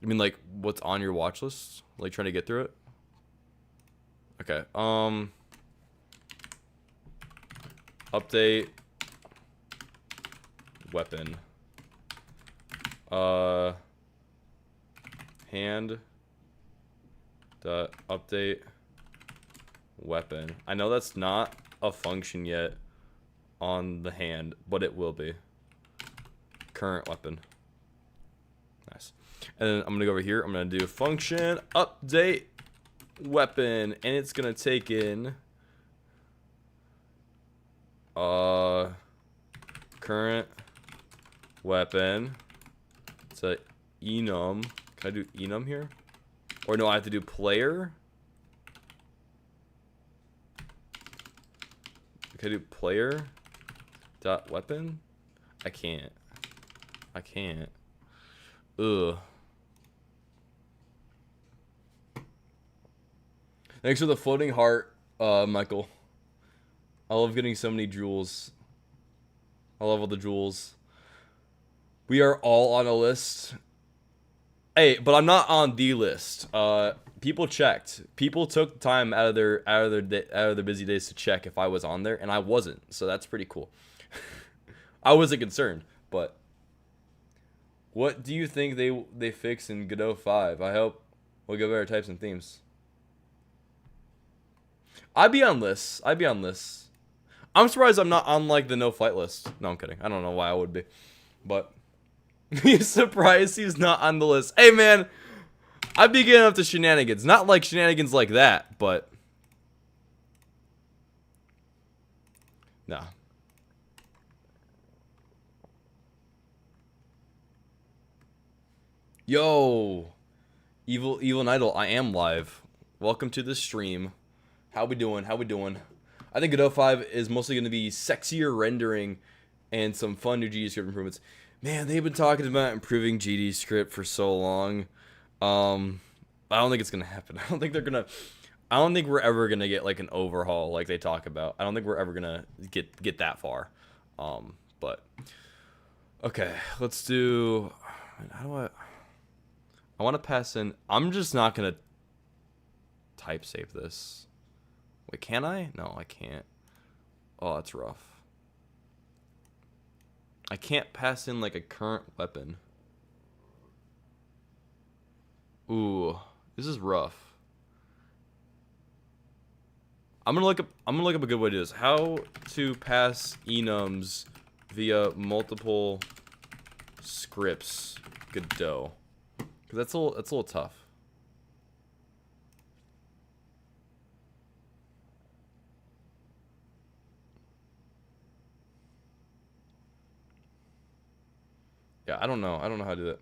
You mean like what's on your watch list? Like trying to get through it? Okay. Update weapon. Hand dot update weapon. I know that's not a function yet on the hand, but it will be. Current weapon. Nice. And then I'm gonna go over here. I'm gonna do function update weapon, and it's gonna take in current weapon. It's a enum. Can I do enum here? Or no, I have to do player. Can I do player dot weapon? I can't. Ugh. Thanks for the floating heart, Michael. I love getting so many jewels. I love all the jewels. We are all on a list. Hey, but I'm not on the list. People checked. People took time out of their busy days to check if I was on there, and I wasn't. So that's pretty cool. I wasn't concerned, but what do you think they fix in Godot 5? I hope we'll get better types and themes. I'd be on lists. I'm surprised I'm not on like the no fight list. No, I'm kidding. I don't know why I would be, but he's surprised he's not on the list. Hey man, I'd be getting up to shenanigans. Not like shenanigans like that, but no. Yo, Evil Idol, I am live. Welcome to the stream. How we doing? How we doing? I think Godot 5 is mostly going to be sexier rendering and some fun new GD script improvements. Man, they've been talking about improving GD script for so long. I don't think it's going to happen. I don't think we're ever going to get like an overhaul like they talk about. I don't think we're ever going to get that far. But okay, let's do, how do I want to pass in, I'm just not going to type save this. Wait, can I? No, I can't. Oh, that's rough. I can't pass in like a current weapon. Ooh, this is rough. I'm gonna look up a good way to do this. How to pass enums via multiple scripts Godot. Cause that's a little tough. Yeah, I don't know how to do that.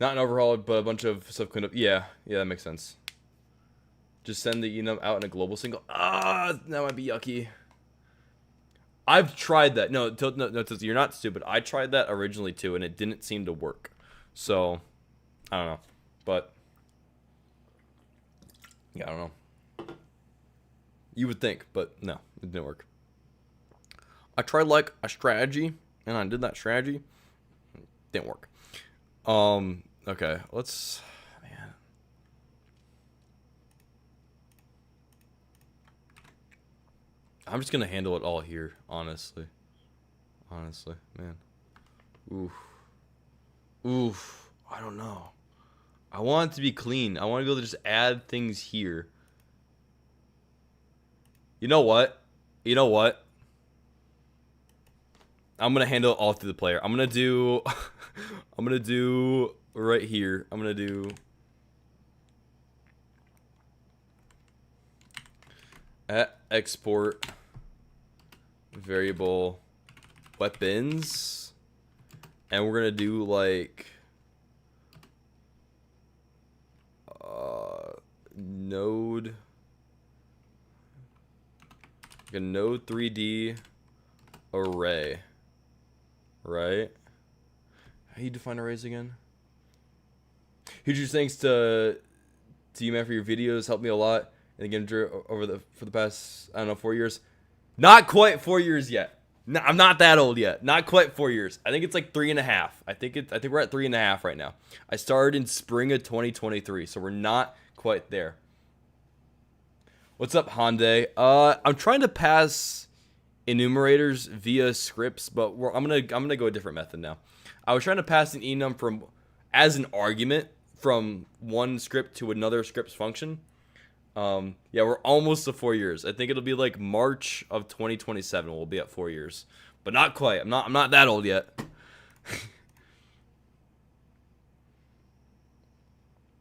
Not an overhaul, but a bunch of stuff cleaned up. Yeah, that makes sense. Just send the enum out in a global single. Ah, that might be yucky. I've tried that. No, you're not stupid. I tried that originally too, and it didn't seem to work. So, I don't know. But, yeah, I don't know. You would think, but no, it didn't work. I tried like a strategy, and I did that strategy. Didn't work. Okay, let's, man. I'm just gonna handle it all here, honestly. Honestly, man. Oof. I don't know. I want it to be clean. I want to be able to just add things here. You know what? I'm gonna handle it all through the player. I'm gonna do right here. I'm gonna do at export variable weapons, and we're gonna do like node, like a node 3D array. Right? How do you define arrays again? Huge thanks to you, man, for your videos. Helped me a lot in the game for the past, I don't know, 4 years. Not quite 4 years yet. No, I'm not that old yet. Not quite 4 years. I think it's like 3.5. I think we're at 3.5 right now. I started in spring of 2023, so we're not quite there. What's up, Hyundai? I'm trying to pass enumerators via scripts, but I'm gonna go a different method now. I was trying to pass an enum as an argument from one script to another script's function. Yeah, we're almost to 4 years. I think it'll be like March of 2027. We'll be at 4 years, but not quite. I'm not that old yet.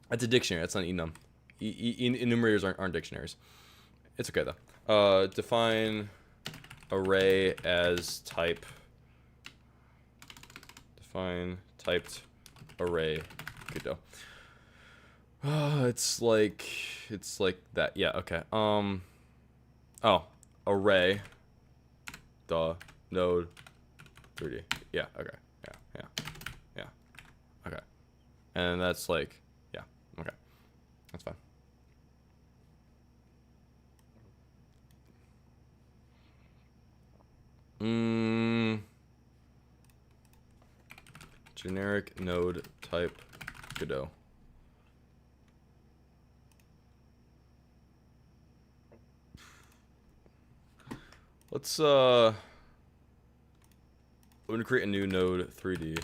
That's a dictionary. That's not enum. Enumerators aren't dictionaries. It's okay though. Define array as type. Define typed array. Good though. It's like that. Yeah, okay. Oh, array the node 3D. Yeah, okay. Yeah. Okay. And that's like, yeah, okay. That's fine. Generic node type Godot. Let's I'm gonna create a new node 3D.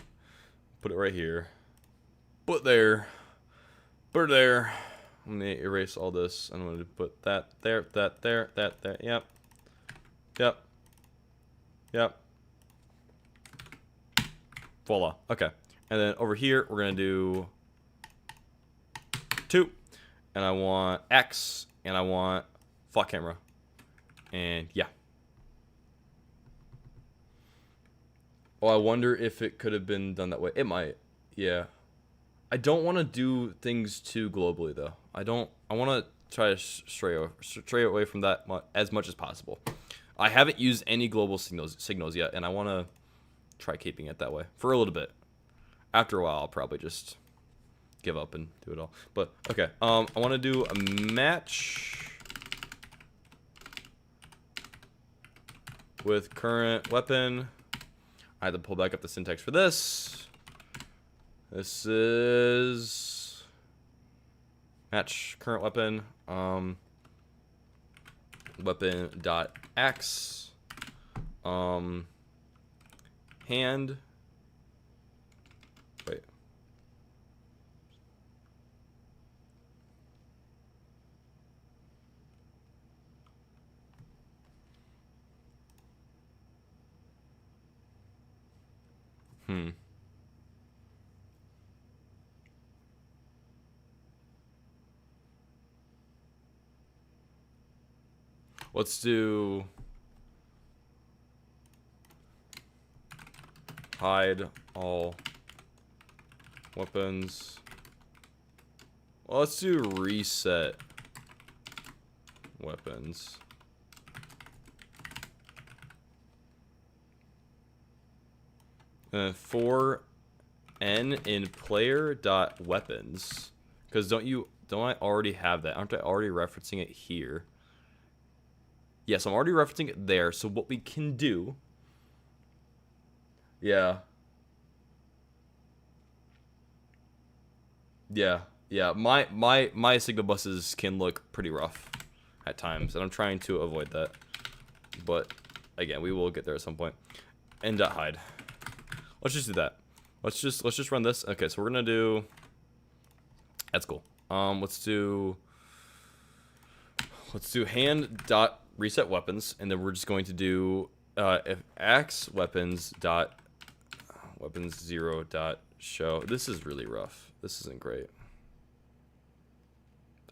Put it right here. Put it there. Put it there. I'm gonna erase all this. I'm gonna put that there, that there, that there. Yep. Voila. Okay. And then over here, we're gonna do 2. And I want X. And I want flock camera. And yeah. Oh, I wonder if it could have been done that way. It might. Yeah. I don't want to do things too globally though. I want try to stray away from that as much as possible. I haven't used any global signals yet, and I want to try keeping it that way for a little bit. After a while, I'll probably just give up and do it all. But okay, I want to do a match with current weapon. I had to pull back up the syntax for this. This is match current weapon. Weapon dot x. Hand. Wait. Let's do hide all weapons. Well, let's do reset weapons. For n in player dot weapons, because don't I already have that? Aren't I already referencing it here? Yes, I'm already referencing it there. So what we can do, yeah, my signal buses can look pretty rough at times, and I'm trying to avoid that. But again, we will get there at some point. N.hide. Let's just do that. Let's just run this. Okay, so we're gonna do. That's cool. Let's do hand dot reset weapons, and then we're just going to do if x weapons dot weapons 0 dot show. This is really rough. This isn't great.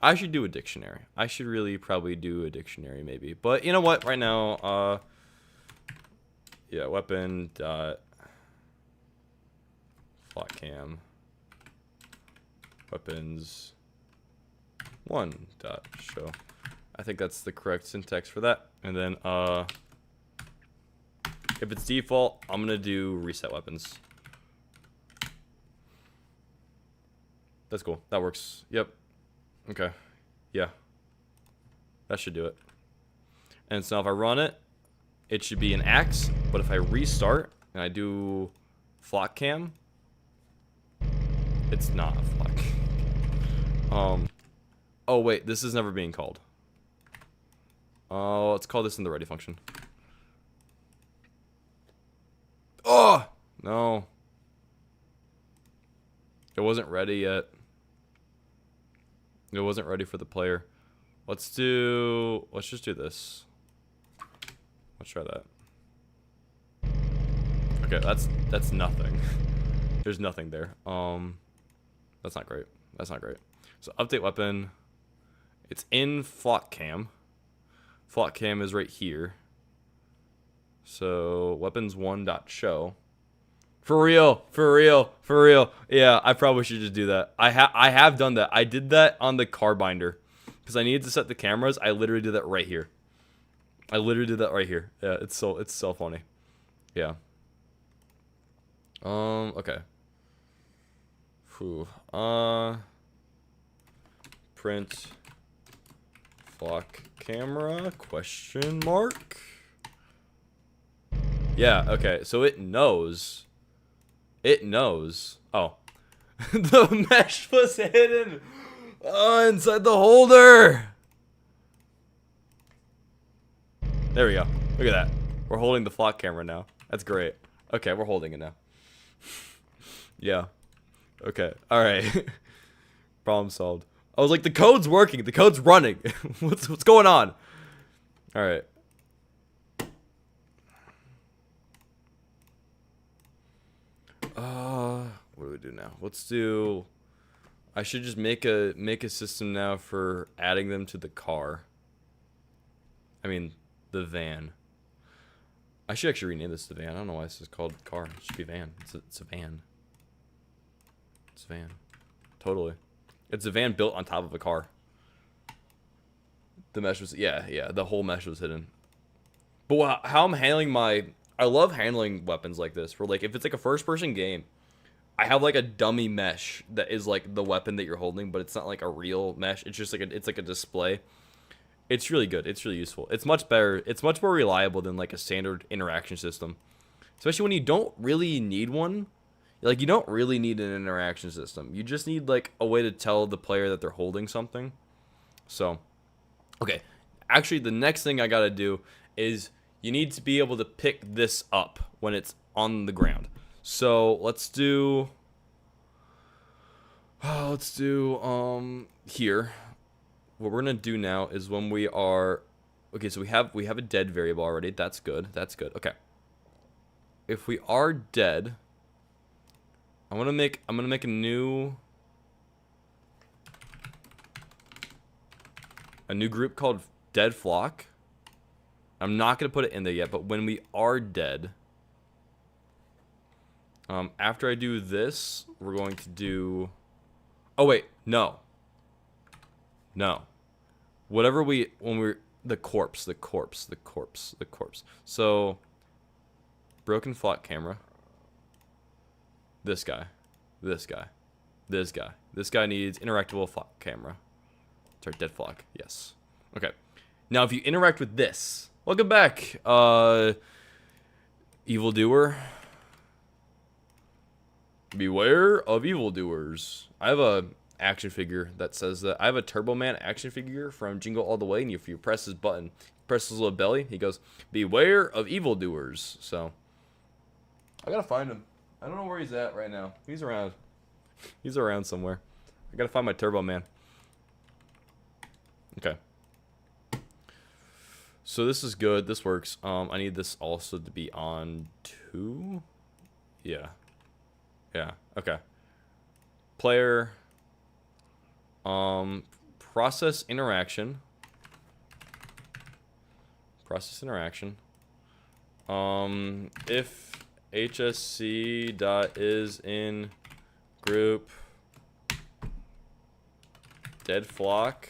I should do a dictionary. I should really probably do a dictionary maybe. But you know what? Right now, yeah, weapon dot float cam weapons 1 dot show. I think that's the correct syntax for that. And then if it's default, I'm gonna do reset weapons. That's cool. That works. Yep. Okay. Yeah. That should do it. And so if I run it, it should be an axe. But if I restart and I do float cam, it's not a float cam. Oh wait, this is never being called. Oh, let's call this in the ready function. Oh no, it wasn't ready yet. It wasn't ready for the player. Let's just do this. Let's try that. Okay, that's nothing. There's nothing there. That's not great. That's not great. So update weapon. It's in float cam. Float cam is right here. So weapons 1 dot show. For real, for real, for real. Yeah, I probably should just do that. I have done that. I did that on the car binder because I needed to set the cameras. I literally did that right here. I literally did that right here. Yeah, it's so funny. Yeah. Okay. Whew. Print flock camera question mark. Yeah, okay. So it knows. It knows. Oh. The mesh was hidden inside the holder. There we go. Look at that. We're holding the flock camera now. That's great. Okay, we're holding it now. Yeah. Okay. All right. Problem solved. I was like, the code's working. The code's running. What's going on? All right. What do we do now? Let's do. I should just make a system now for adding them to the car. I mean, the van. I should actually rename this the van. I don't know why this is called car. It should be van. It's a van. It's a van. Totally. It's a van built on top of a car. The mesh was, yeah, the whole mesh was hidden. But how I'm handling I love handling weapons like this. Where like if it's like a first-person game, I have like a dummy mesh that is like the weapon that you're holding, but it's not like a real mesh. It's just like it's like a display. It's really good. It's really useful. It's much better. It's much more reliable than like a standard interaction system, especially when you don't really need one. Like you don't really need an interaction system. You just need like a way to tell the player that they're holding something. So, okay. Actually, the next thing I gotta do is you need to be able to pick this up when it's on the ground. So let's do here. What we're gonna do now is when we are okay. So we have a dead variable already. That's good. That's good. Okay. If we are dead, I'm gonna make a new group called dead flock. I'm not gonna put it in there yet, but when we are dead, after I do this, we're going to do. Oh wait, no. Whatever when we're the corpse. So, broken flock camera. This guy needs interactable flock camera. Sorry, dead flock. Yes. Okay. Now, if you interact with this, welcome back, evildoer. Beware of evildoers. I have a action figure that says that. I have a Turbo Man action figure from Jingle All the Way, and if you press his button, press his little belly, he goes, "Beware of evildoers." So, I gotta find him. I don't know where he's at right now. He's around. He's around somewhere. I gotta find my Turbo Man. Okay. So this is good. This works. I need this also to be on 2. Yeah. Yeah. Okay. Player. Process interaction. If HSC dot is in group dead flock.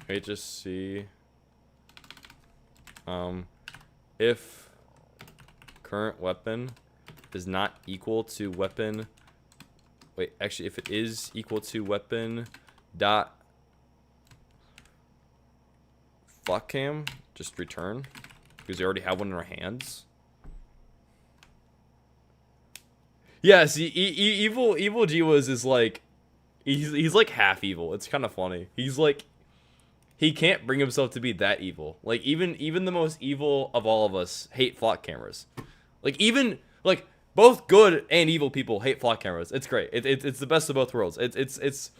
HSC. If current weapon is not equal to weapon. Wait, actually, if it is equal to weapon dot flock cam, just return because we already have one in our hands. Yeah, see, evil Jiwas is like, he's like half evil. It's kind of funny. He's like, he can't bring himself to be that evil. Like even the most evil of all of us hate flock cameras. Like even like both good and evil people hate flock cameras. It's great. It's the best of both worlds. It's.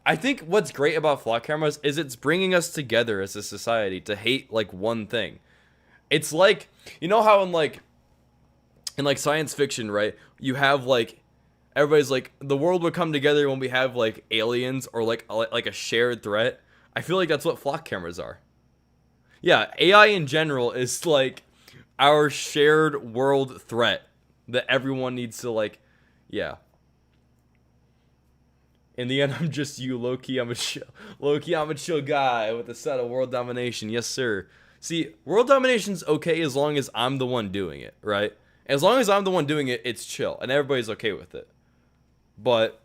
I think what's great about flock cameras is it's bringing us together as a society to hate like one thing. It's like, you know how in like science fiction, right? You have like everybody's like the world would come together when we have like aliens or like a shared threat. I feel like that's what flock cameras are. Yeah, AI in general is like our shared world threat that everyone needs to like, yeah. In the end, I'm just you, low-key. I'm a chill guy with a set of world domination. Yes, sir. See, world domination's okay as long as I'm the one doing it, right? As long as I'm the one doing it, it's chill, and everybody's okay with it. But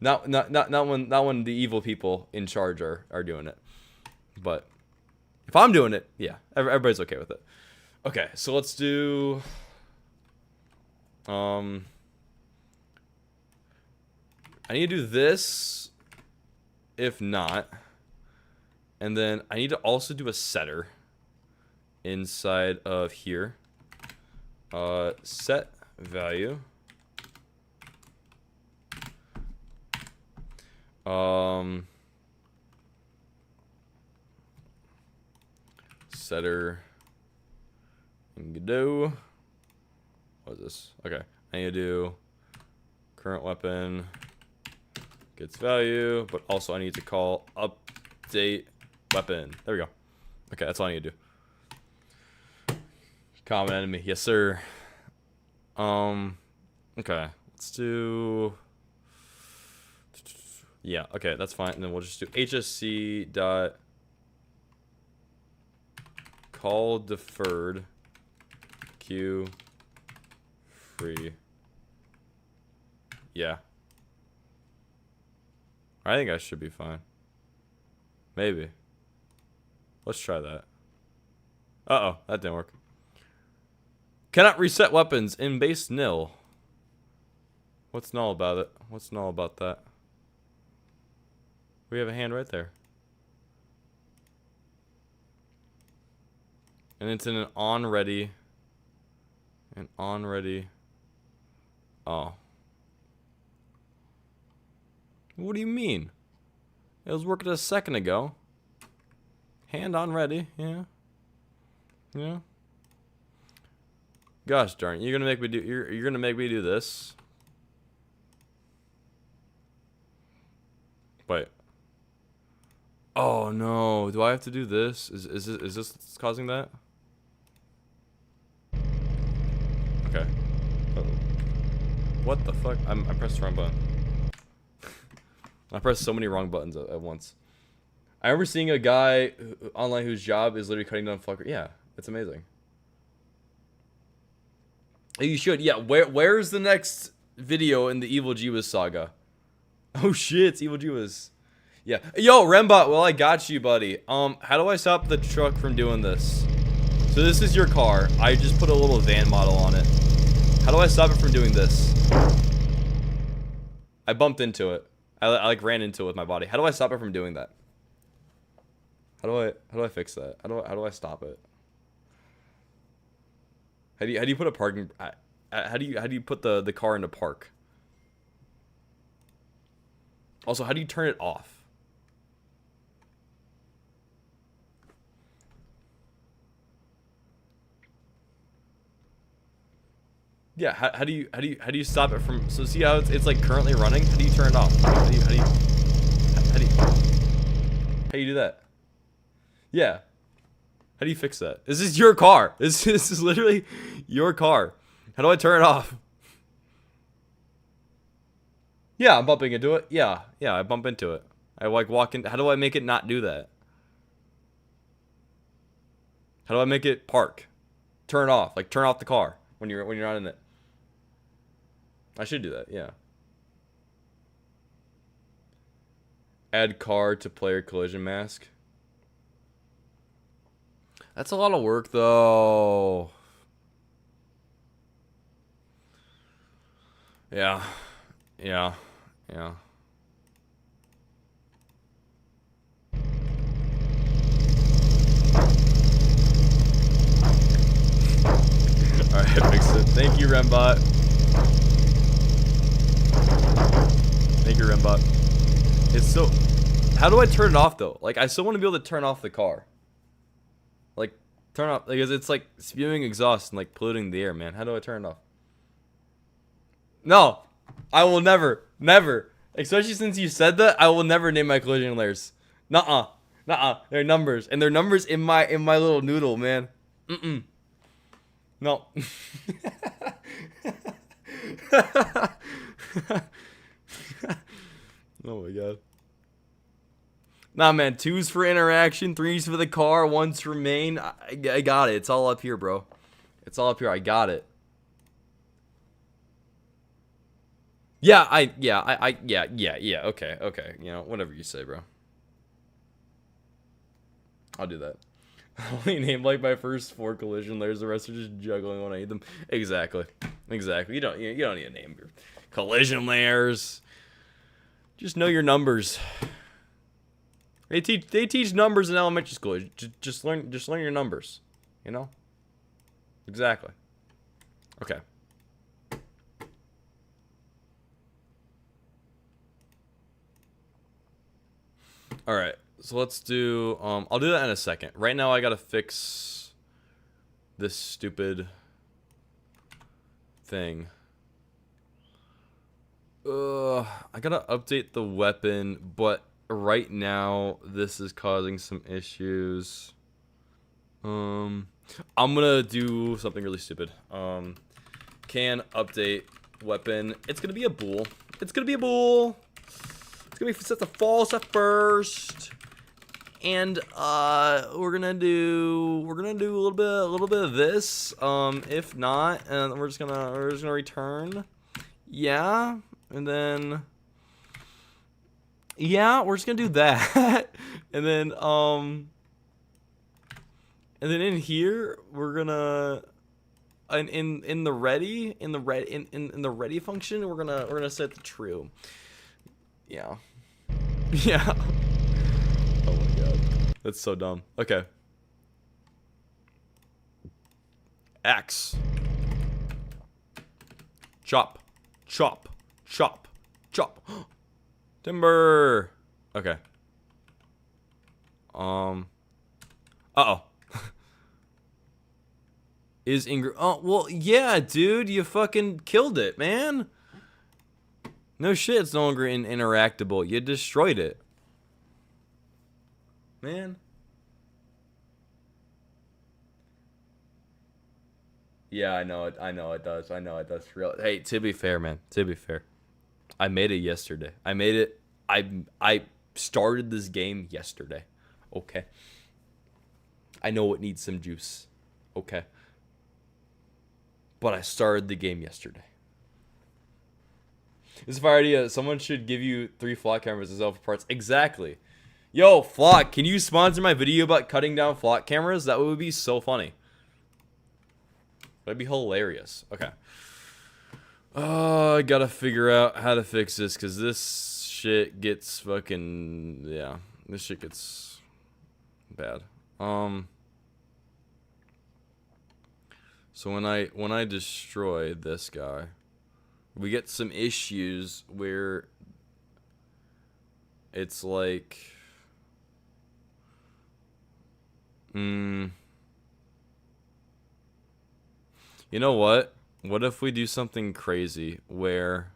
not when the evil people in charge are doing it. But if I'm doing it, yeah, everybody's okay with it. Okay, so let's do. I need to do this. If not, and then I need to also do a setter inside of here. Set value. Setter. Go. What is this? Okay, I need to do current weapon gets value, but also I need to call update weapon. There we go. Okay, that's all I need to do. Common enemy, yes sir. Okay, let's do Yeah, okay, that's fine. And then we'll just do HSC dot call deferred queue free. Yeah. I think I should be fine. Maybe. Let's try that. Uh-oh, that didn't work. Cannot reset weapons in base nil. What's null about it? What's null about that? We have a hand right there. And it's in an on ready. An on ready. Oh. What do you mean? It was working a second ago. Hand on ready, yeah. Yeah. Gosh darn, you're gonna make me do you're gonna make me do this. Wait. Oh no, do I have to do this? Is this causing that? Okay. What the fuck? I pressed the wrong button. I pressed so many wrong buttons at once. I remember seeing a guy online whose job is literally cutting down fucker. Yeah, it's amazing. You should. Yeah, where's the next video in the Evil Jeebus saga? Oh shit, it's Evil Jeebus. Yeah. Yo, Rembot, well I got you, buddy. How do I stop the truck from doing this? So this is your car. I just put a little van model on it. How do I stop it from doing this? I bumped into it. I like ran into it with my body. How do I stop it from doing that? How do I fix that? How do I stop it? How do you put a parking? How do you put the car into park? Also, how do you turn it off? Yeah, how do you stop it from? So see how it's like currently running. How do you turn it off? How do you do that? Yeah. How do you fix that? This is your car. This is literally your car. How do I turn it off? Yeah, I'm bumping into it. Yeah, I bump into it. I like walk in. How do I make it not do that? How do I make it park? Turn it off. Like turn off the car when you're not in it. I should do that. Yeah. Add car to player collision mask. That's a lot of work, though. Yeah. Yeah. Yeah. Alright, fix it. Thank you, Rembot. Thank you, Rembot. It's so... How do I turn it off, though? Like, I still want to be able to turn off the car. Like, turn off... Because it's, like, spewing exhaust and, like, polluting the air, man. How do I turn it off? No! I will never, never. Especially since you said that, I will never name my collision layers. Nuh-uh. Nuh-uh. They're numbers. And they're numbers in my little noodle, man. Mm-mm. No. Oh my god. Nah, man. 2's for interaction, 3's for the car, 1's for main. I got it. It's all up here, bro. It's all up here. I got it. Yeah, yeah. Okay. You know, whatever you say, bro. I'll do that. I only name like my first 4 collision layers. The rest are just juggling when I need them. Exactly. You don't need to name your collision layers. Just know your numbers. They teach numbers in elementary school. Just learn your numbers. You know. Exactly. Okay. All right. So let's do, I'll do that in a second. Right now I gotta fix this stupid thing. I gotta update the weapon, but right now this is causing some issues. I'm gonna do something really stupid. Can update weapon. It's gonna be a bool. It's gonna be a bool. gonna be set to false at first. And we're gonna do a little bit of this. If not, and we're just gonna return. Yeah, and then yeah, we're just gonna do that. And then in here we're gonna in the ready function we're gonna set the true. Yeah. Yeah. Oh my god. That's so dumb. Okay. Axe. Chop. Chop. Chop. Chop. Timber. Okay. Uh-oh. Is Ingrid... Oh, well, yeah, dude. You fucking killed it, man. No shit, it's no longer interactable. You destroyed it. Man. Yeah, I know it. I know it does. I know it does. Real. Hey, to be fair, man. To be fair, I made it yesterday. I made it. I started this game yesterday. Okay. I know it needs some juice. Okay. But I started the game yesterday. This is a fire idea. Someone should give you 3 flock cameras as well for parts. Exactly. Yo, Flock, can you sponsor my video about cutting down flock cameras? That would be so funny. That'd be hilarious. Okay. I gotta figure out how to fix this, because this shit gets fucking... Yeah. This shit gets... bad. So when I destroy this guy, we get some issues where it's like... You know what? What if we do something crazy where...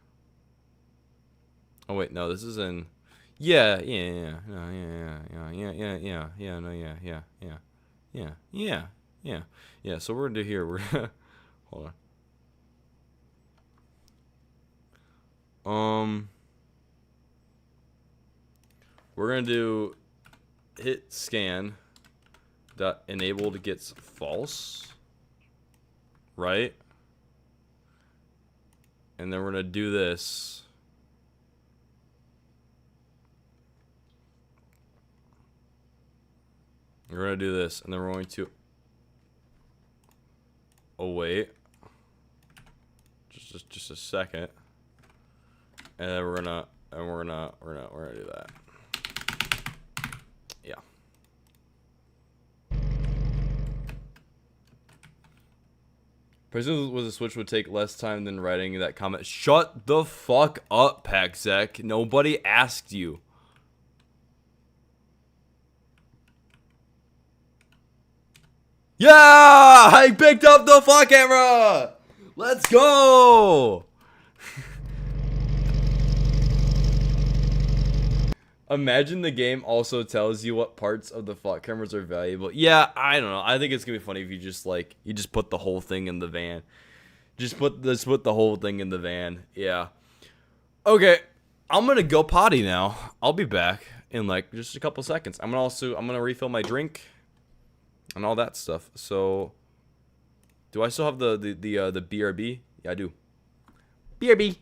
Oh wait, no, this is in... Yeah, yeah, no, yeah. So we're gonna do here. We're gonna... Hold on. We're gonna do hit scan dot enabled gets false. Right? And then we're gonna do this. We're gonna do this, and then we're going to... Oh wait, just a second, and then we're gonna do that. Yeah. Presume with a switch would take less time than writing that comment. Shut the fuck up, Paxek. Nobody asked you. Yeah! I picked up the flock camera! Let's go! Imagine the game also tells you what parts of the flock cameras are valuable. Yeah, I don't know. I think it's gonna be funny if you just put the whole thing in the van. Just put the whole thing in the van. Yeah. Okay, I'm gonna go potty now. I'll be back in like just a couple seconds. I'm gonna refill my drink and all that stuff. So, do I still have the BRB? Yeah, I do. BRB.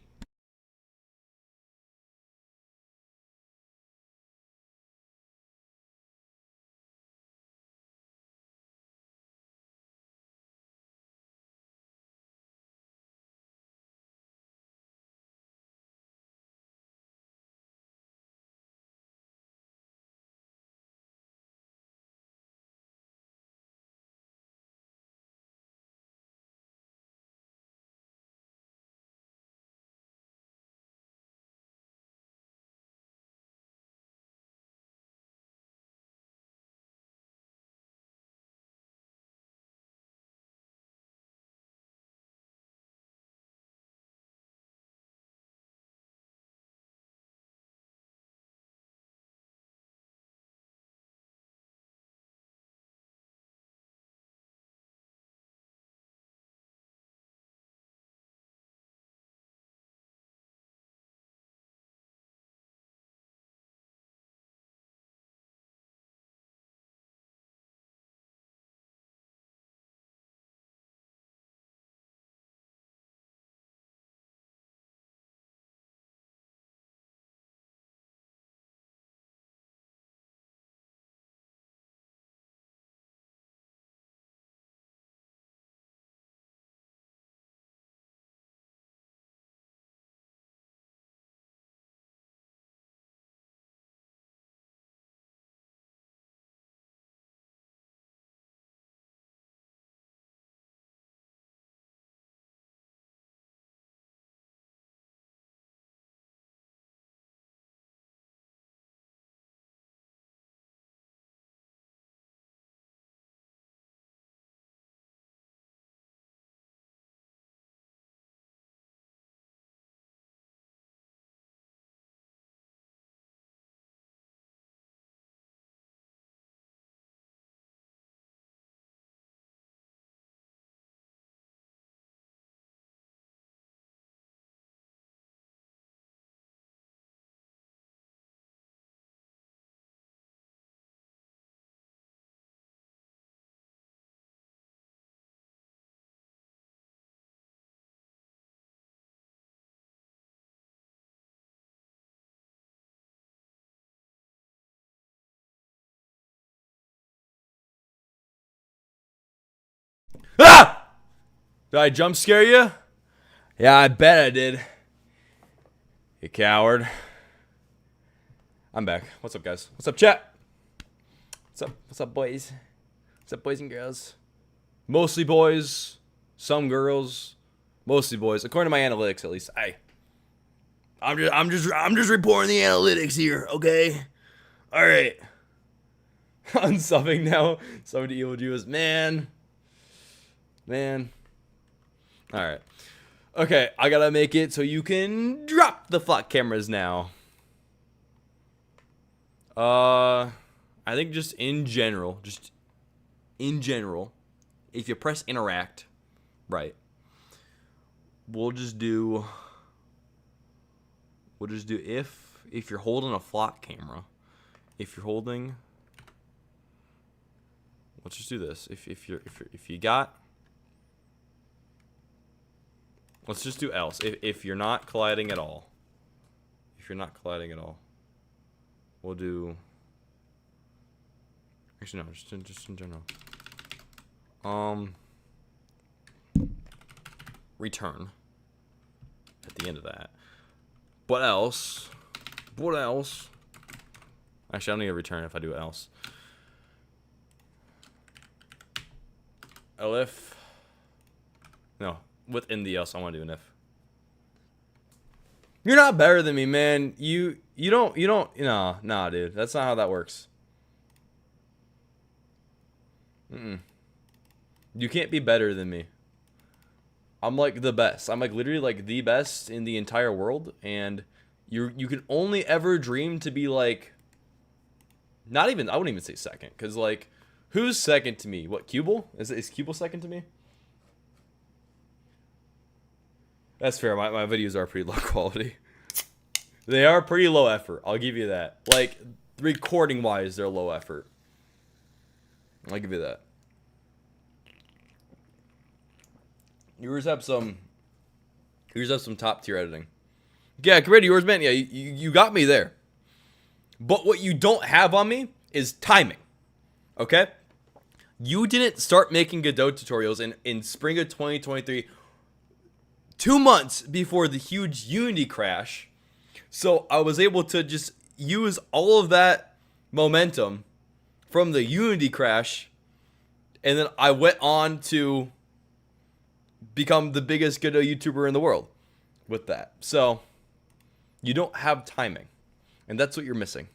Ah! Did I jump scare you? Yeah, I bet I did. You coward. I'm back. What's up, guys? What's up, chat? What's up? What's up, boys? What's up, boys and girls? Mostly boys, some girls, mostly boys. According to my analytics, at least. I'm just reporting the analytics here, okay? All right. Unsubbing now. Subbing to Evil Jews. Man. All right. Okay, I gotta make it so you can drop the flock cameras now. I think just in general, if you press interact, right, we'll just do if you're holding a flock camera, if you're holding, let's just do this. If you got, let's just do else. If you're not colliding at all, we'll do. Actually, no, just in general. Return at the end of that. What else? Actually, I don't need a return if I do else. If. No, within the else, I want to do an if. You're not better than me, man. You don't. Nah, dude. That's not how that works. You can't be better than me. I'm like the best. I'm like literally like the best in the entire world, and you can only ever dream to be like. Not even. I wouldn't even say second, because like, who's second to me? What, Cubel? Is Cubel second to me? That's fair. My videos are pretty low quality. They are pretty low effort. I'll give you that. Like, recording wise, they're low effort. I'll give you that. Yours have some top tier editing. Yeah, compared to yours, man. Yeah, you got me there. But what you don't have on me is timing. Okay? You didn't start making Godot tutorials in spring of 2023, 2 months before the huge Unity crash. So I was able to just use all of that momentum from the Unity crash, and then I went on to become the biggest Godot YouTuber in the world with that. So you don't have timing, and that's what you're missing.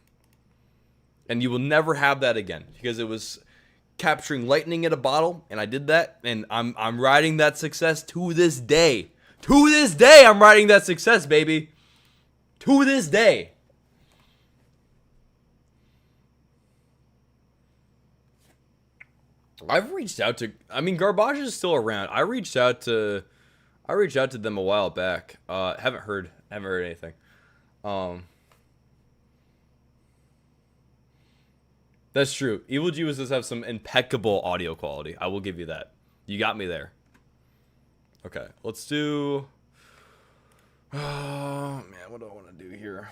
And you will never have that again, because it was capturing lightning in a bottle, and I did that, and I'm riding that success to this day. To this day, I'm riding that success, baby. To this day. I've reached out to, I mean, Garbage is still around. I reached out to them a while back. Haven't heard anything. That's true. Evil Genius does have some impeccable audio quality. I will give you that. You got me there. Okay, let's do. Oh man, what do I want to do here?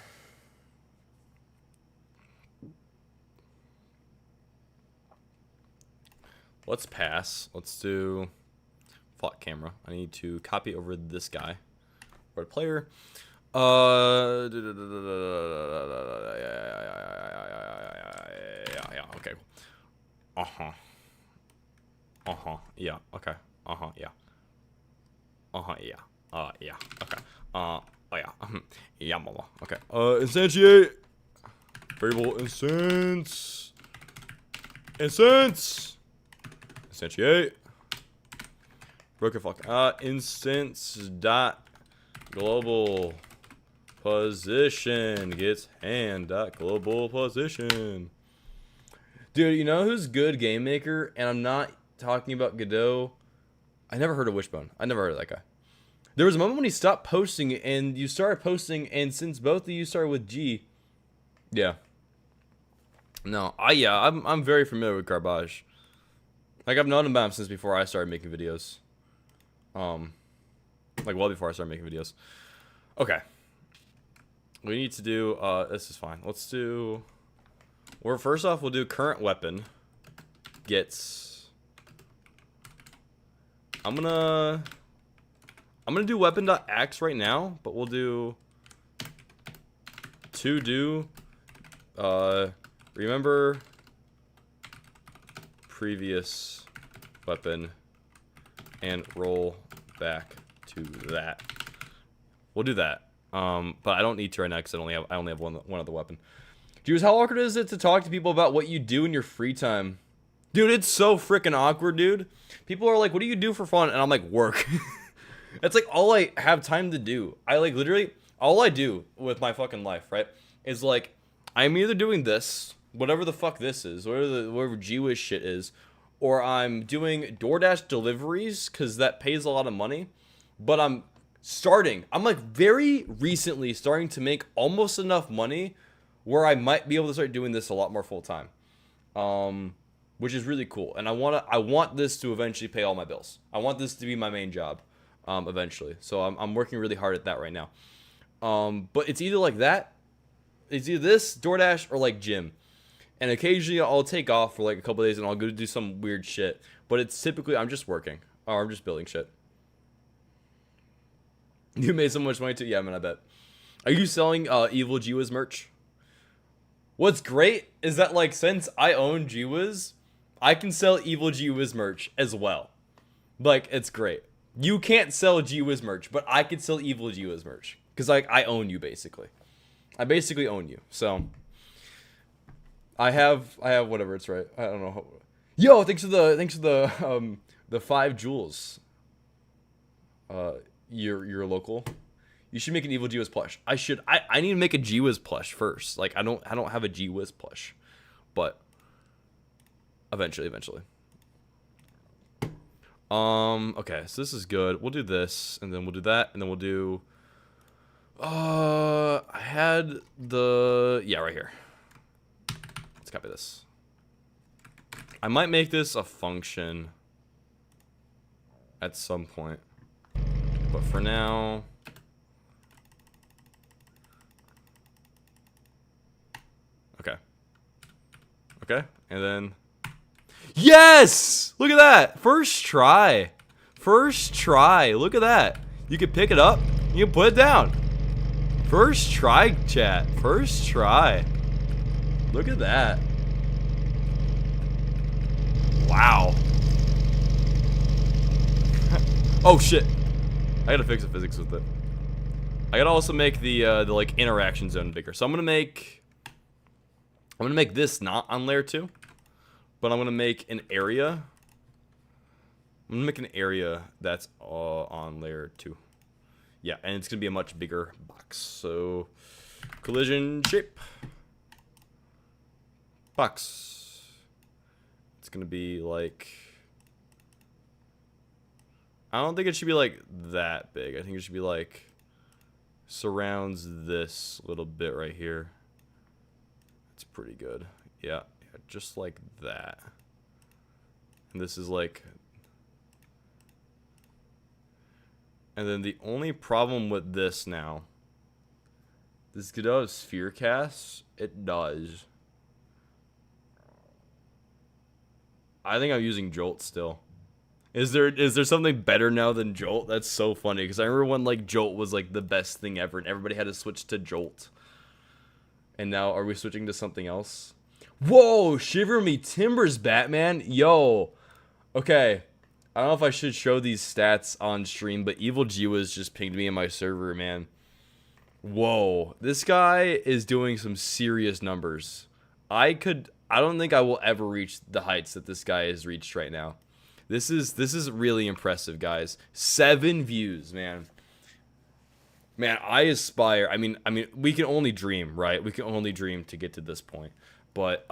Let's pass. Let's do flock camera. I need to copy over this guy. Or player. Yeah, okay. Yeah, okay. Yeah. Yeah. Yeah. Okay. Oh yeah. Yeah, mama. Okay. Instantiate. Variable instance. Instantiate. Broken fuck. Instance dot global position gets hand dot global position. Dude, you know who's good game maker? And I'm not talking about Godot. I never heard of Wishbone. I never heard of that guy. There was a moment when he stopped posting and you started posting, and since both of you started with G, yeah. No, I'm very familiar with Garbage. Like, I've known about him since before I started making videos. Like, well before I started making videos. Okay. We need to do, this is fine. Let's do, well, first off, we'll do current weapon gets I'm gonna do weapon.axe right now, but we'll do to do remember previous weapon and roll back to that. We'll do that. But I don't need to right now because I only have one other weapon. Dude, how awkward is it to talk to people about what you do in your free time? Dude, it's so freaking awkward, dude. People are like, what do you do for fun? And I'm like, work. That's like all I have time to do. I like literally, all I do with my fucking life, right, is like, I'm either doing this, whatever the fuck this is, whatever G-Wiz shit is, or I'm doing DoorDash deliveries, because that pays a lot of money, but I'm like very recently starting to make almost enough money where I might be able to start doing this a lot more full time. Which is really cool. And I want this to eventually pay all my bills. I want this to be my main job, eventually. So I'm working really hard at that right now. But it's either like that, it's either this, DoorDash, or like gym. And occasionally I'll take off for like a couple days and I'll go do some weird shit. But it's typically, I'm just working, or I'm just building shit. You made so much money too? Yeah, man, I bet. Are you selling Evil G-Wiz merch? What's great is that, like, since I own G-Wiz, I can sell Evil G-Wiz merch as well. Like, it's great. You can't sell G-Wiz merch, but I can sell Evil G-Wiz merch. Because, like, I own you, basically. I basically own you. So, I have whatever, it's right. I don't know. Yo, thanks for the 5 jewels. You're local. You should make an Evil G-Wiz plush. I need to make a G-Wiz plush first. Like, I don't have a G-Wiz plush. But eventually. Okay, so this is good. We'll do this, and then we'll do that, and then we'll do I had the right here. Let's copy this. I might make this a function at some point. But for now, okay, and then, yes! Look at that! First try! Look at that! You can pick it up, you can put it down. First try, chat. First try. Look at that. Wow. Oh, shit. I gotta fix the physics with it. I gotta also make the like interaction zone bigger. So I'm gonna make this not on layer 2, but I'm gonna make an area. I'm gonna make an area that's on layer 2. Yeah, and it's gonna be a much bigger box. So collision shape box. It's gonna be like, I don't think it should be like that big. I think it should be like surrounds this little bit right here. It's pretty good. Yeah, just like that. And this is like, and then the only problem with this now, this does sphere cast. It does. I think I'm using Jolt still. Is there something better now than Jolt? That's so funny, because I remember when like Jolt was like the best thing ever and everybody had to switch to Jolt. And now are we switching to something else? Whoa, shiver me timbers, Batman. Yo. Okay. I don't know if I should show these stats on stream, but Evil G-Wiz just pinged me in my server, man. Whoa. This guy is doing some serious numbers. I don't think I will ever reach the heights that this guy has reached right now. This is really impressive, guys. 7 views, man. Man, I aspire. I mean, we can only dream, right? We can only dream to get to this point. But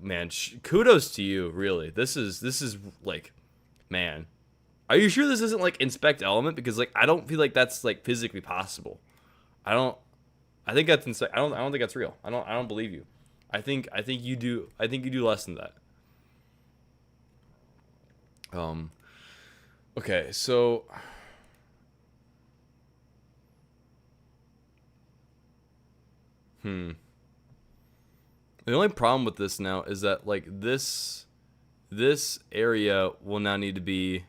man, kudos to you, really. This is like, man. Are you sure this isn't like inspect element? Because like I don't feel like that's like physically possible. I think that's I don't think that's real. I don't believe you. I think you do. I think you do less than that. Okay, so the only problem with this now is that like this area will now need to be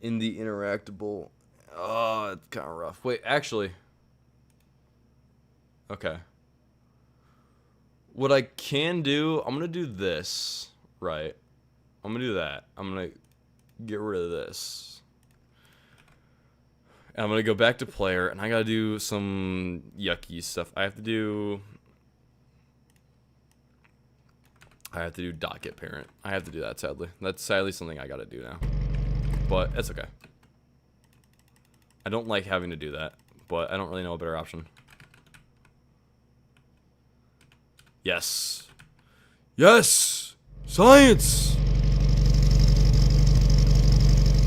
in the interactable. Oh, it's kind of rough. Wait, actually. Okay. What I can do, I'm going to do this, right? I'm going to do that. I'm going to get rid of this. And I'm going to go back to player, and I got to do some yucky stuff. I have to do docket parent. I have to do that, sadly. That's sadly something I got to do now. But it's okay. I don't like having to do that, but I don't really know a better option. Yes. Yes! Science!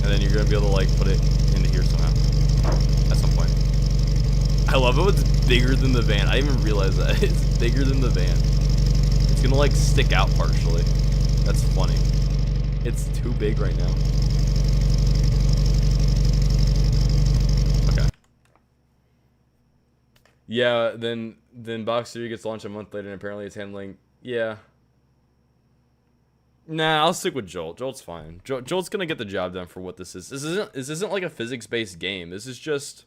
And then you're going to be able to, like, put it into here somehow. At some point. I love how it's bigger than the van. I didn't even realize that. It's bigger than the van. It's going to, like, stick out partially. That's funny. It's too big right now. Okay. Yeah, then Box 3 gets launched a month later, and apparently it's handling... Yeah. Nah, I'll stick with Jolt. Jolt's fine. Jolt's gonna get the job done for what this is. This isn't like a physics-based game. This is just...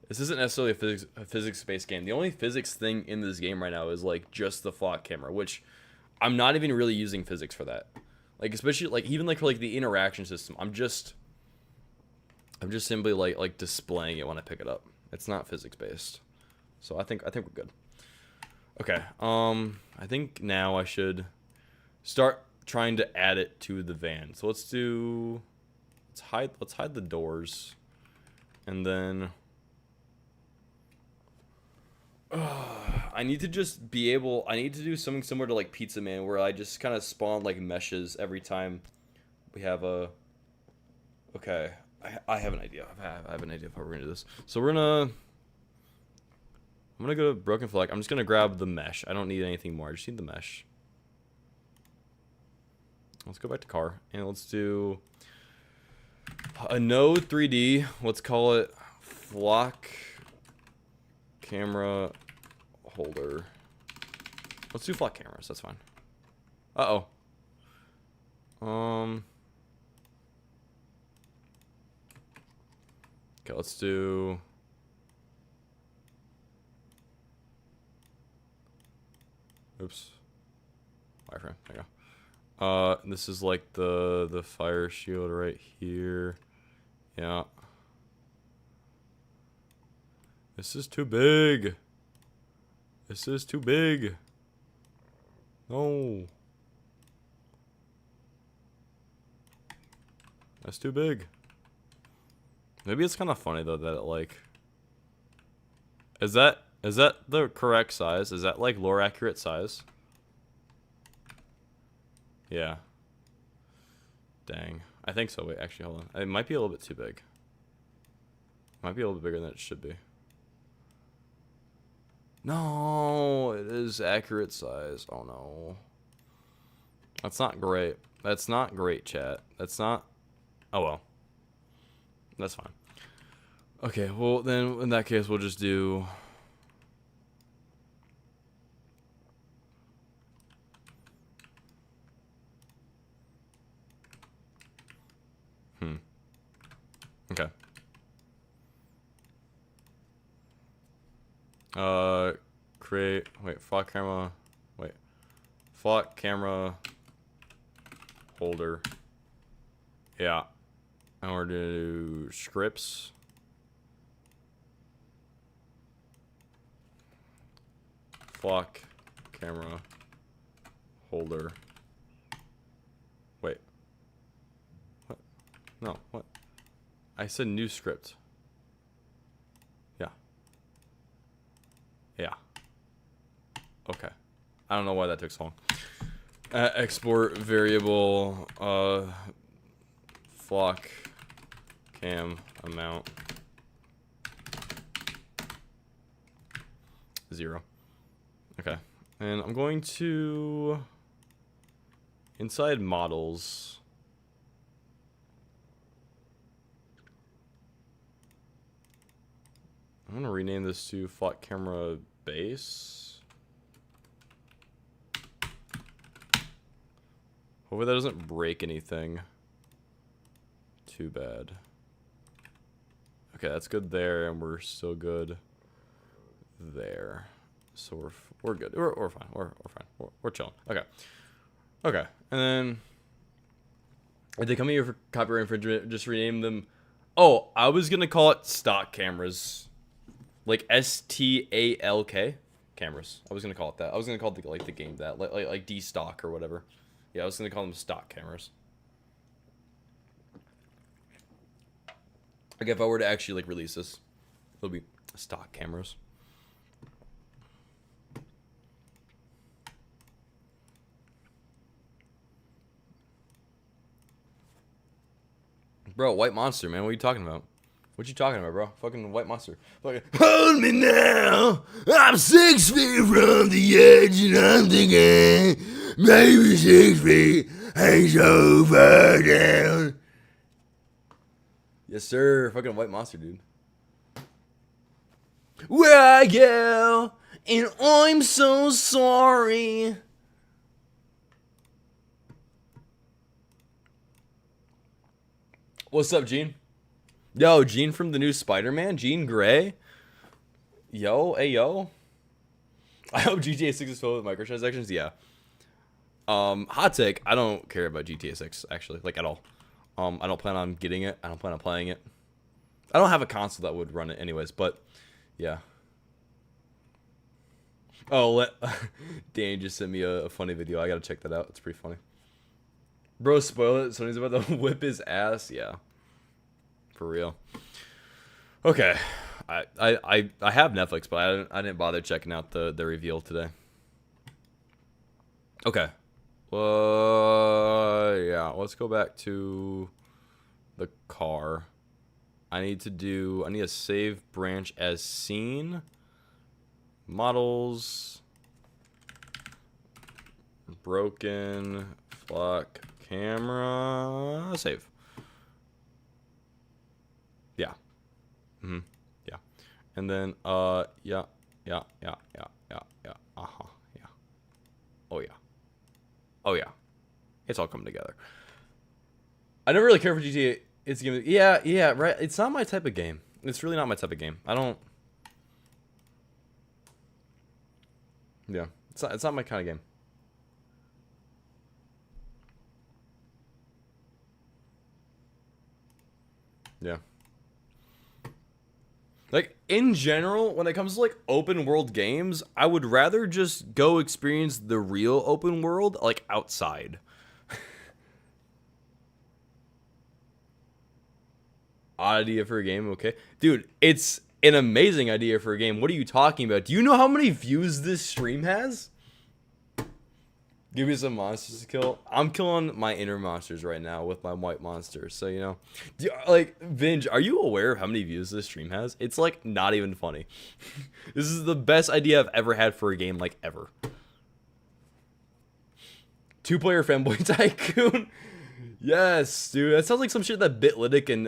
This isn't necessarily a physics-based game. The only physics thing in this game right now is, like, just the flock camera, which I'm not even really using physics for that. Like, especially, like, even, like, for, like, the interaction system, I'm just simply, like, displaying it when I pick it up. It's not physics-based. So I think we're good. Okay, I think now I should start trying to add it to the van. So let's hide the doors, and then I need to just be able. I need to do something similar to like Pizza Man, where I just kind of spawn like meshes every time we have a. Okay, I have an idea. I have an idea of how we're gonna do this. So I'm gonna go to Broken Flag. I'm just gonna grab the mesh. I don't need anything more. I just need the mesh. Let's go back to car and let's do a Node 3D. Let's call it flock camera holder. Let's do flock cameras. That's fine. Uh-oh. Okay, let's do... Oops. Wireframe. There you go. This is like the fire shield right here. Yeah. This is too big. This is too big. No. That's too big. Maybe it's kind of funny though that it like... Is that the correct size? Is that like lore accurate size? Yeah. Dang. I think so. Wait, actually, hold on. It might be a little bit too big. Might be a little bit bigger than it should be. No, it is accurate size. Oh no. That's not great. That's not great, chat. That's not... Oh well. That's fine. Okay, well then in that case we'll just do... Okay. Create, wait, flock camera, wait. Flock camera holder. Yeah. And we're gonna do scripts. Flock camera holder. Wait. What? No, what? I said new script. Yeah. Yeah. Okay. I don't know why that took so long. Export variable flock cam amount 0. Okay. And I'm going to inside models. I'm gonna rename this to flock camera base. Hopefully that doesn't break anything. too bad. Okay, that's good there, and we're still good there. So we're good. We're fine. We're fine. We're chilling. Okay. Okay. And then if they come here for copyright infringement, just rename them. Oh, I was gonna call it stock cameras, like STALK cameras. I was gonna call it that. I was gonna call it the game that like D stock or whatever. Yeah, I was gonna call them stock cameras. Like if I were to actually like release this, it'll be stock cameras. Bro, White Monster, man. What are you talking about? What you talking about, bro? Fucking White Monster. Fucking, hold me now. I'm 6 feet from the edge, and I'm thinking maybe 6 feet ain't so far down. Yes, sir. Fucking White Monster, dude. Where I go, and I'm so sorry. What's up, Gene? Yo, Gene from the new Spider-Man, Gene Gray. Yo, hey, yo. I hope GTA 6 is filled with microtransactions. Yeah. Hot take. I don't care about GTA 6 actually, like at all. I don't plan on getting it. I don't plan on playing it. I don't have a console that would run it anyways, but yeah. Oh, Dan just sent me a funny video. I gotta check that out. It's pretty funny. Bro, spoil it. Somebody's about to whip his ass. Yeah. For real. Okay. I have Netflix, but I didn't bother checking out the reveal today. Okay. Yeah. Let's go back to the car. I need a save branch as seen. Models. Broken. Flock. Camera. Save. Yeah. Yeah. And then, yeah. Yeah. Uh-huh. Yeah. Oh, yeah. Oh, yeah. It's all coming together. I never really care for GTA. It's game. Yeah, right. It's not my type of game. It's really not my type of game. I don't. Yeah. It's not my kind of game. Yeah. Like, in general, when it comes to, like, open world games, I would rather just go experience the real open world, like, outside. Odd idea for a game, okay. Dude, it's an amazing idea for a game. What are you talking about? Do you know how many views this stream has? Give me some monsters to kill. I'm killing my inner monsters right now with my white monsters. So, you know. Like, Vinge, are you aware of how many views this stream has? It's, like, not even funny. This is the best idea I've ever had for a game, like, ever. 2-player Fanboy Tycoon? Yes, dude. That sounds like some shit that Bitlytic and,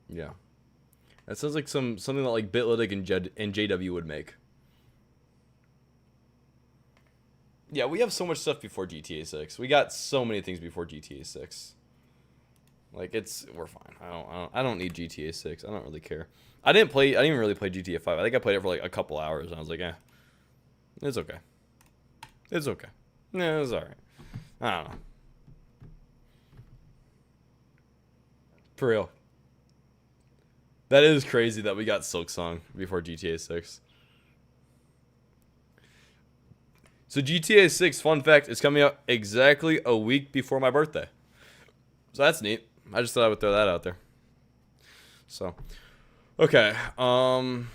yeah. That sounds like something that like Bitlytic and JW would make. Yeah, we have so much stuff before GTA 6. We got so many things before GTA 6. Like we're fine. I don't need GTA 6. I don't really care. I didn't even really play GTA 5. I think I played it for like a couple hours and I was like, it's okay. It's okay. Yeah, it's alright. I don't know. For real. That is crazy that we got Silksong before GTA 6. So GTA 6, fun fact, is coming out exactly a week before my birthday. So that's neat. I just thought I would throw that out there. So, okay. Do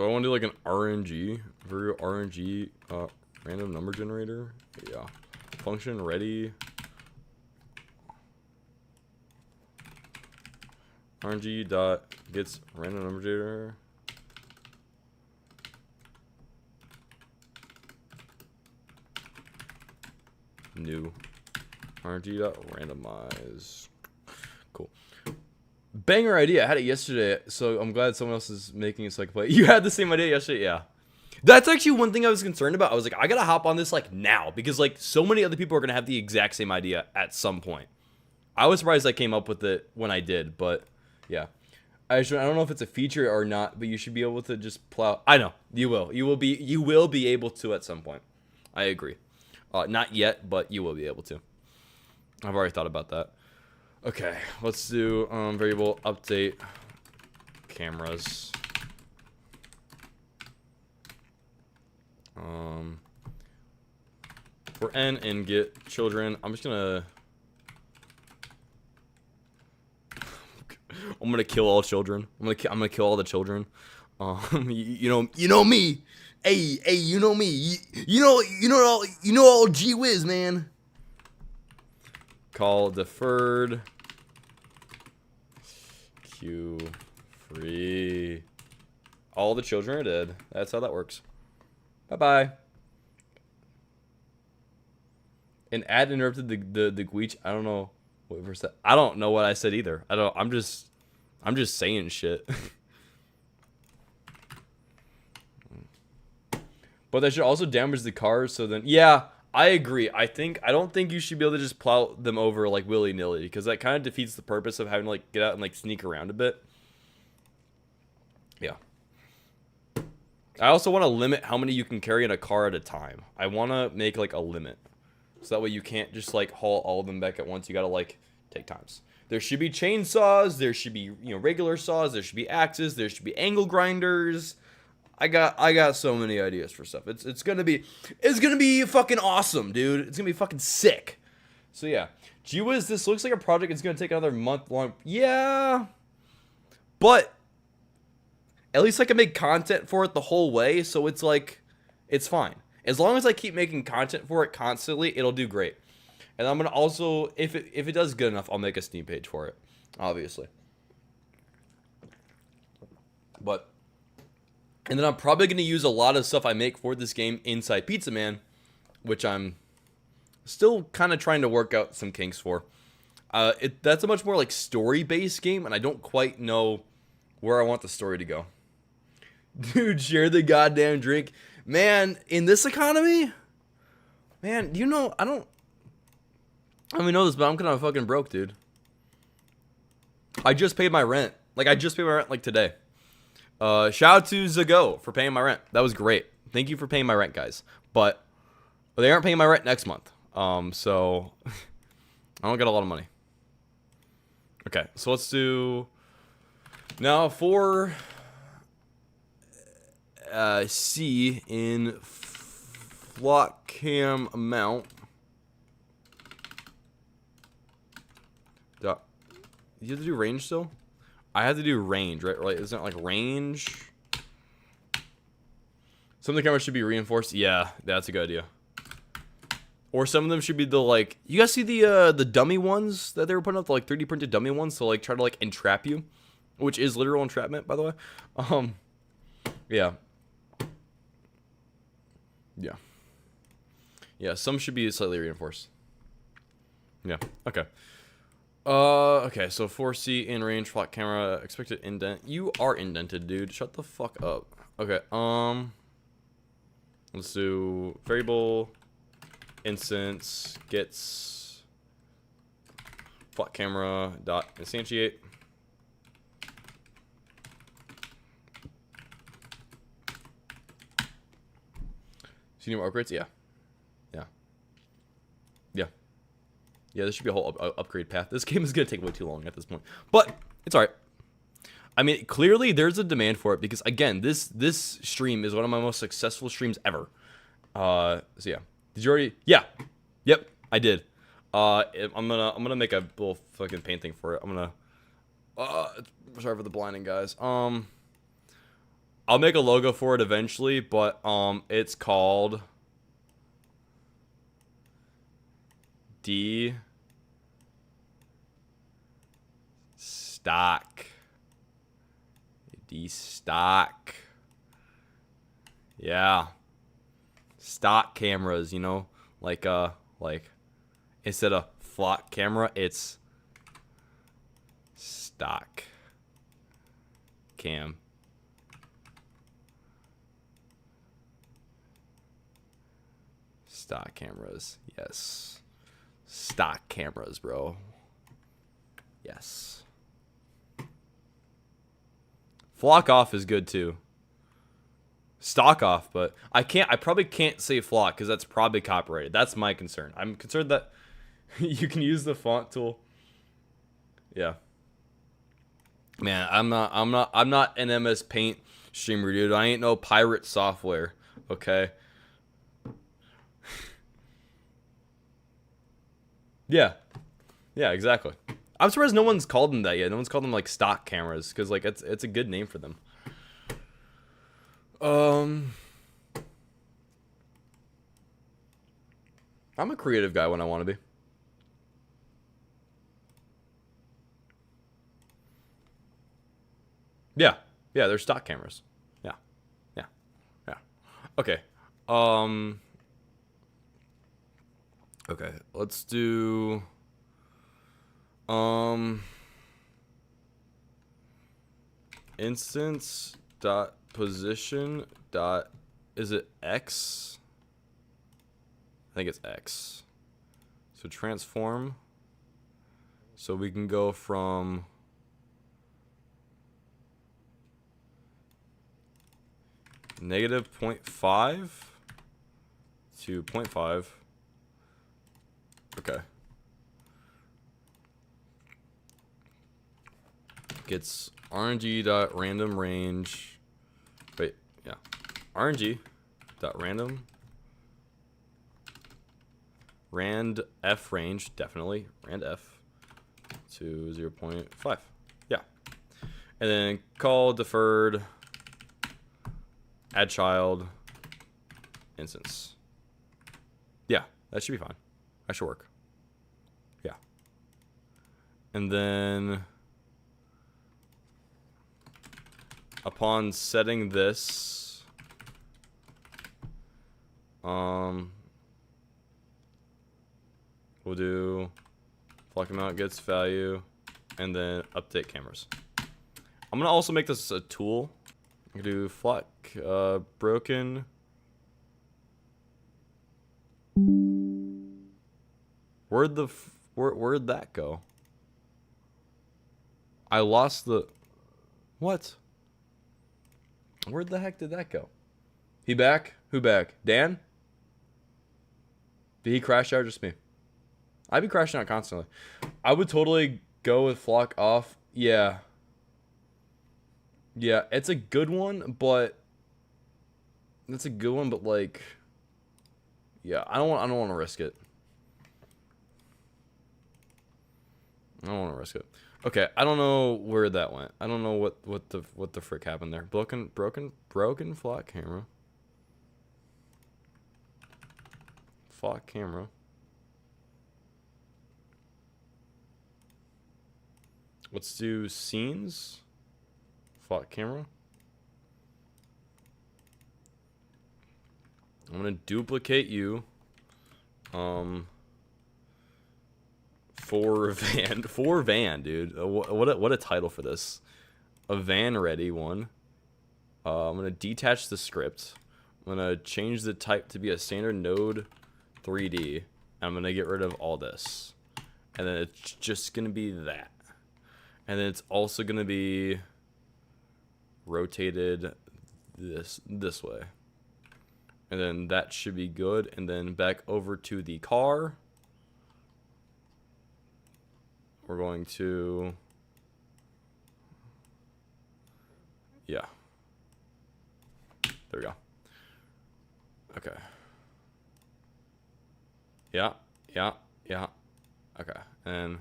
I want to do like an RNG? Very RNG random number generator? Yeah. Function ready. RNG dot gets random number generator. New RNG dot randomize. Cool. Banger idea. I had it yesterday, so I'm glad someone else is making it so I can play. You had the same idea yesterday, yeah. That's actually one thing I was concerned about. I was like, I gotta hop on this like now because like so many other people are gonna have the exact same idea at some point. I was surprised I came up with it when I did, but yeah. I don't know if it's a feature or not, but you should be able to just plow. I know you will. You will be able to at some point. I agree. Not yet, but you will be able to. I've already thought about that. Okay, let's do variable update cameras. For n and get children, I'm just gonna kill all children. I'm gonna kill all the children. You know me. Hey, you know me. You know all Gee Whiz, man. Call deferred. Q free. All the children are dead. That's how that works. Bye-bye. And add interrupted the glitch. I don't know what verse that. I don't know what I said either. I'm just saying shit. But that should also damage the cars, so then yeah, I agree. I don't think you should be able to just plow them over like willy-nilly, because that kind of defeats the purpose of having to like get out and like sneak around a bit. Yeah. I also want to limit how many you can carry in a car at a time. I want to make like a limit. So that way you can't just like haul all of them back at once. You got to like take times. There should be chainsaws, there should be, regular saws, there should be axes, there should be angle grinders. I got so many ideas for stuff. It's gonna be fucking awesome, dude. It's gonna be fucking sick. So yeah, gee whiz, this looks like a project that's gonna take another month long. Yeah, but at least I can make content for it the whole way. So it's like, it's fine as long as I keep making content for it constantly. It'll do great. And I'm gonna also, if it does good enough, I'll make a Steam page for it, obviously. And then I'm probably going to use a lot of stuff I make for this game inside Pizzaman, which I'm still kind of trying to work out some kinks for. That's a much more like story-based game, and I don't quite know where I want the story to go. Dude, share the goddamn drink. Man, in this economy? Man, I don't even know this, but I'm kind of fucking broke, dude. I just paid my rent. Like today. Shout out to Zago for paying my rent. That was great. Thank you for paying my rent, guys. But they aren't paying my rent next month. So I don't get a lot of money. Okay, so let's do now for C in flock cam amount. You have to do range still? I have to do range, right? Like, isn't it like range? Some of the cameras should be reinforced. Yeah, that's a good idea. Or some of them should be the like. You guys see the dummy ones that they were putting up, the like 3D printed dummy ones, to like try to like entrap you, which is literal entrapment, by the way. Yeah. Yeah. Yeah. Some should be slightly reinforced. Yeah. Okay. Okay, so 4C in range, flock camera, expected indent. You are indented, dude. Shut the fuck up. Okay, let's do variable instance gets flock camera dot instantiate. So you need more upgrades? Yeah. Yeah. Yeah. Yeah, this should be a whole upgrade path. This game is going to take way too long at this point. But it's all right. I mean, clearly there's a demand for it because, again, this stream is one of my most successful streams ever. So, yeah. Did you already? Yeah. Yep, I did. I'm gonna make a little fucking painting for it. I'm gonna... sorry for the blinding, guys. I'll make a logo for it eventually, but, it's called... stock. Yeah. Stock cameras, like instead of flock camera, it's stock cam. Stock cameras. Yes. Stock cameras, bro. Yes. Flock off is good too. Stock off, but I probably can't say flock because that's probably copyrighted. That's my concern. I'm concerned that you can use the font tool. Yeah. Man, I'm not an MS Paint streamer, dude. I ain't no pirate software. Okay. Yeah. Yeah, exactly. I'm surprised no one's called them that yet. No one's called them like stock cameras because like it's a good name for them. I'm a creative guy when I want to be. Yeah. Yeah, they're stock cameras. Yeah. Yeah. Yeah. Okay. Okay, let's do instance dot position dot, is it X? I think it's X. So transform. So we can go from negative 0.5 to 0.5. Okay. Gets RNG dot random range. Wait, yeah. RNG dot random rand f range, definitely rand f to 0.5. Yeah. And then call deferred add child instance. Yeah, that should be fine. That should work. Yeah. And then upon setting this, we'll do flock amount gets value, and then update cameras. I'm gonna also make this a tool. I'm gonna do flock broken. Where'd that go? I lost the what? Where the heck did that go? He back? Who back? Dan? Did he crash out or just me? I'd be crashing out constantly. I would totally go with flock off. Yeah. Yeah, it's a good one, but like, yeah, I don't want to risk it. I don't want to risk it. Okay, I don't know where that went. I don't know what the frick happened there. Broken flock camera. Flock camera. Let's do scenes. Flock camera. I'm gonna duplicate you. For van, dude. What a title for this. A van ready one. I'm gonna detach the script. I'm gonna change the type to be a standard node 3D. I'm gonna get rid of all this, and then it's just gonna be that, and then it's also gonna be rotated this way, and then that should be good. And then back over to the car. We're going to, yeah, there we go. Okay. Yeah. Okay, and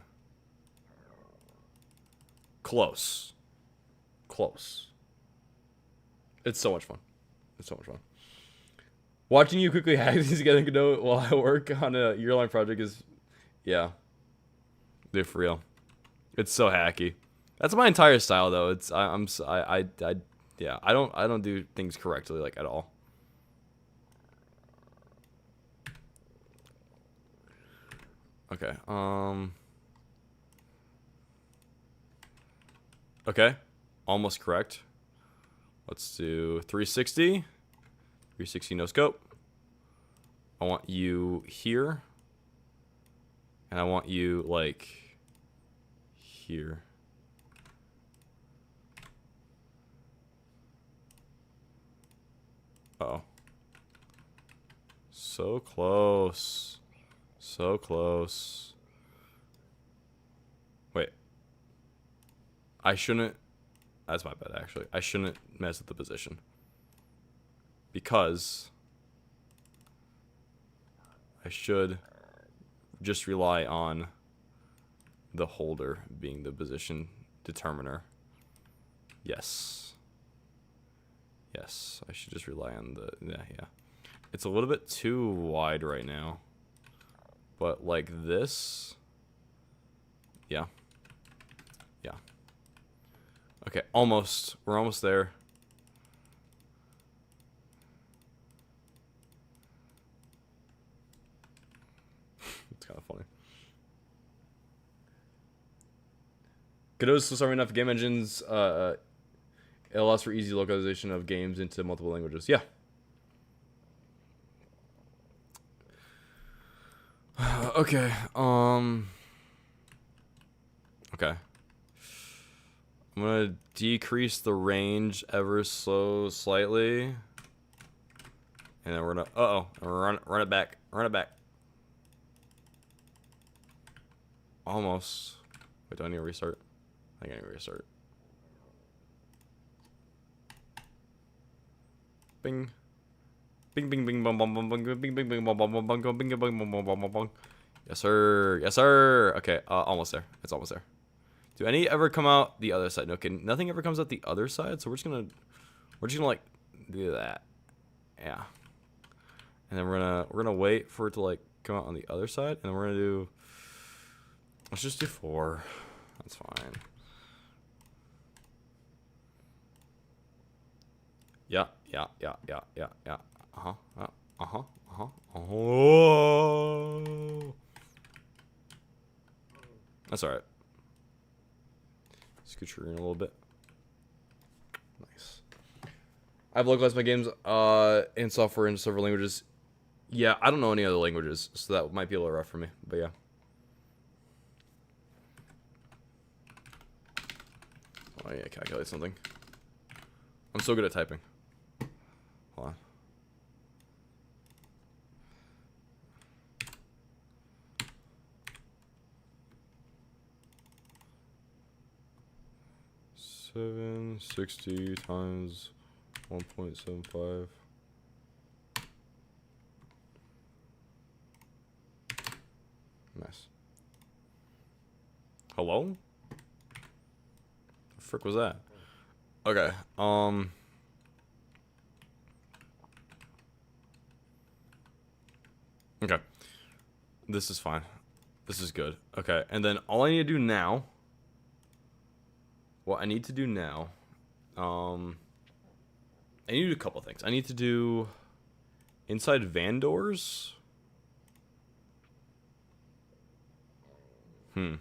close. It's so much fun. Watching you quickly hack these together while I work on a year-long project is, yeah. Dude, for real. It's so hacky. That's my entire style, though. It's yeah. I don't do things correctly like at all. Okay. Okay. Almost correct. Let's do 360. 360 no scope. I want you here. And I want you, like, here. Uh-oh. So close. So close. Wait. I shouldn't... That's my bad, actually. I shouldn't mess with the position. Because... I should just rely on the holder being the position determiner. Yes. Yes, I should just rely on the... Yeah. It's a little bit too wide right now. But like this... Yeah. Yeah. Okay, almost. We're almost there. It's kind of funny. Godot's still starting enough game engines. It allows for easy localization of games into multiple languages. Yeah. Okay. Okay. I'm gonna decrease the range ever so slightly, and then we're gonna run it back. Run it back. Almost. Wait, do I need to restart? I think I need to restart. Bing. Bing bing bing bong bong bong bong bing bing bing bong bong bong bong bing bing bong bong bong bong bong. Yes sir. Yes sir. Okay, almost there. It's almost there. Do any ever come out the other side? No, okay, nothing ever comes out the other side, so we're just gonna like do that. Yeah. And then we're gonna wait for it to like come out on the other side, and then we're gonna do, let's just do 4. That's fine. Yeah. Oh. That's alright. Scoot your in a little bit. Nice. I've localized my games in software in several languages. Yeah, I don't know any other languages, so that might be a little rough for me, but yeah. Oh yeah, calculate something. I'm so good at typing. Hold on. $760 times 1.75. Nice. Hello? The frick was that? Okay. Okay. This is fine. This is good. Okay, and then all I need to do now... What I need to do now... I need to do a couple things. I need to do... Inside van doors... I'm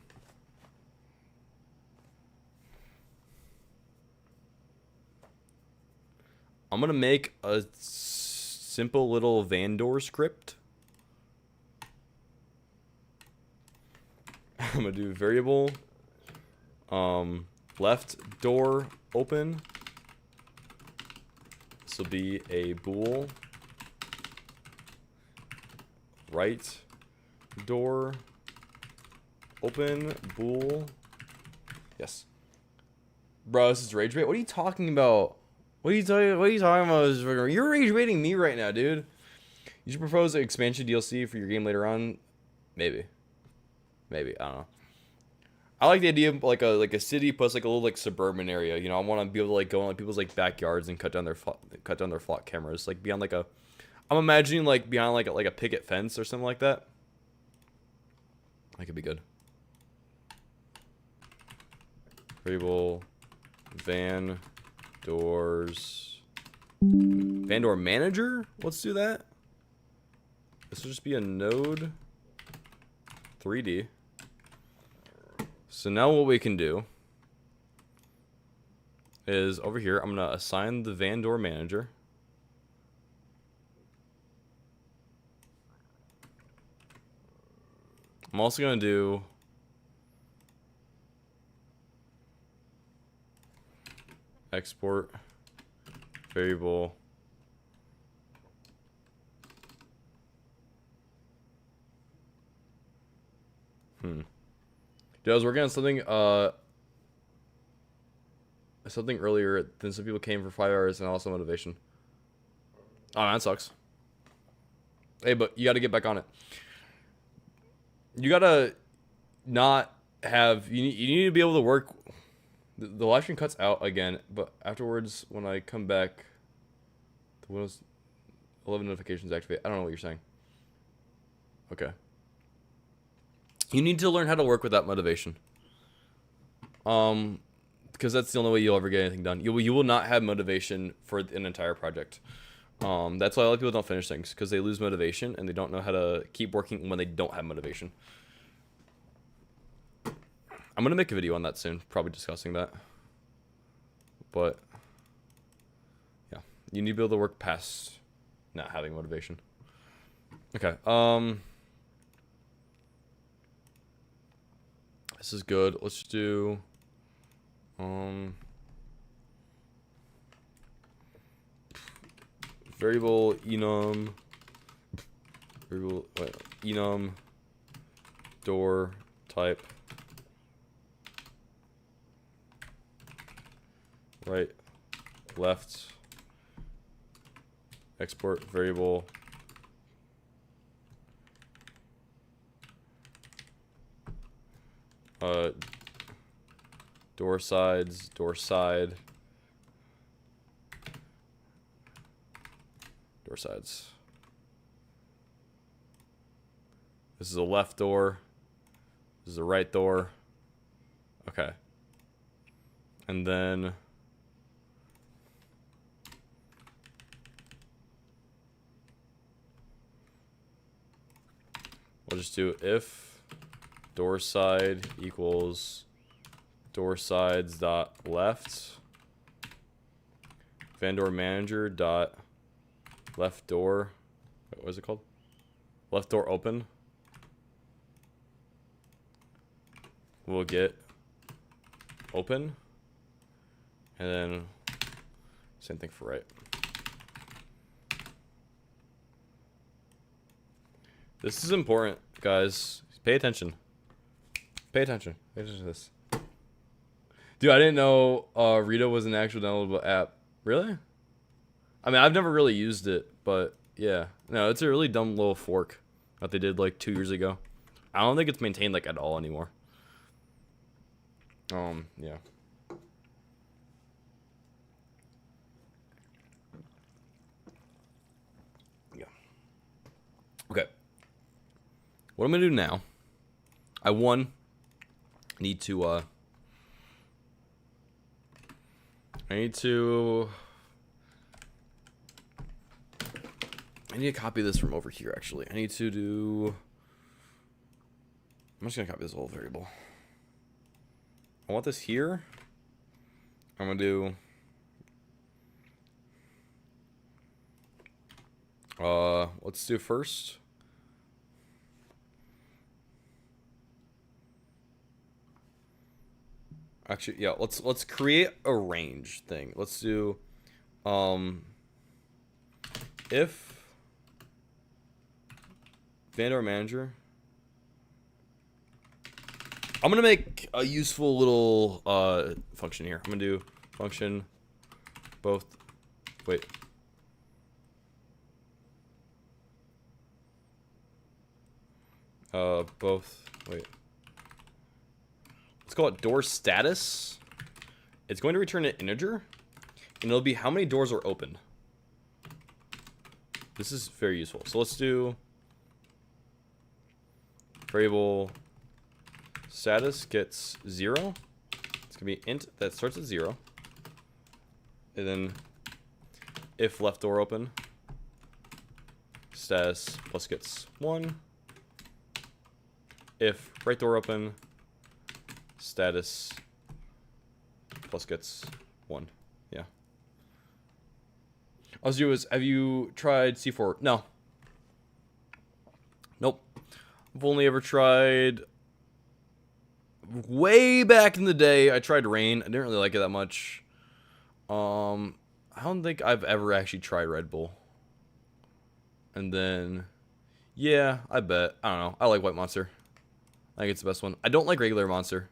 gonna make a simple little van door script. I'm gonna do variable left door open. This will be a bool. Right door open bool. Yes. Bro, this is rage bait. What are you talking about? What are you talking about? You're rage baiting me right now, dude. You should propose an expansion DLC for your game later on. Maybe. I don't know. I like the idea of like a city plus like a little like suburban area. You know, I want to be able to like go in like people's like backyards and cut down their flock cameras. Like beyond like a, I'm imagining like behind like a picket fence or something like that. That could be good. Variable van doors. Van door manager? Let's do that. This will just be a node 3D. So now what we can do is over here, I'm going to assign the van door manager. I'm also gonna do export variable Dude, I was working on something earlier, then some people came for 5 hours and also motivation. Oh, that sucks. Hey, but you gotta get back on it. You gotta not have, you need to be able to work. The live stream cuts out again, but afterwards, when I come back, the Windows 11 notifications activate. I don't know what you're saying. Okay. You need to learn how to work with that motivation. Because that's the only way you'll ever get anything done. You will not have motivation for an entire project. That's why a lot of people don't finish things, because they lose motivation and they don't know how to keep working when they don't have motivation. I'm gonna make a video on that soon, probably discussing that. But yeah, you need to be able to work past not having motivation. Okay. This is good. Let's do variable enum door type right left export variable door sides, door side, door sides. This is a left door. This is a right door. Okay. And then we'll just do if door side equals door sides dot left vendor manager dot left door, what is it called, left door open. We'll get open, and then same thing for right. This is important, guys. Pay attention. Pay attention. Pay attention to this. Dude, I didn't know Rito was an actual downloadable app. Really? I mean, I've never really used it, but yeah. No, it's a really dumb little fork that they did like 2 years ago. I don't think it's maintained like at all anymore. Yeah. Yeah. Okay. What I'm gonna do now, I need to copy this from over here, actually. I'm just gonna copy this whole variable. I want this here. I'm gonna do let's do first. Actually, yeah, let's create a range thing. Let's do if vendor manager. I'm gonna make a useful little function here. I'm gonna do function both. Wait. Both. Wait. Let's call it door status. It's going to return an integer, and it'll be how many doors are open. This is very useful. So let's do variable status gets 0. It's gonna be int that starts at 0, and then if left door open, status plus gets 1. If right door open, status plus gets 1. Yeah. I'll do is, have you tried C4? No. Nope. I've only ever tried, way back in the day, I tried Rain. I didn't really like it that much. I don't think I've ever actually tried Red Bull. And then, yeah, I bet. I don't know. I like White Monster. I think it's the best one. I don't like regular Monster.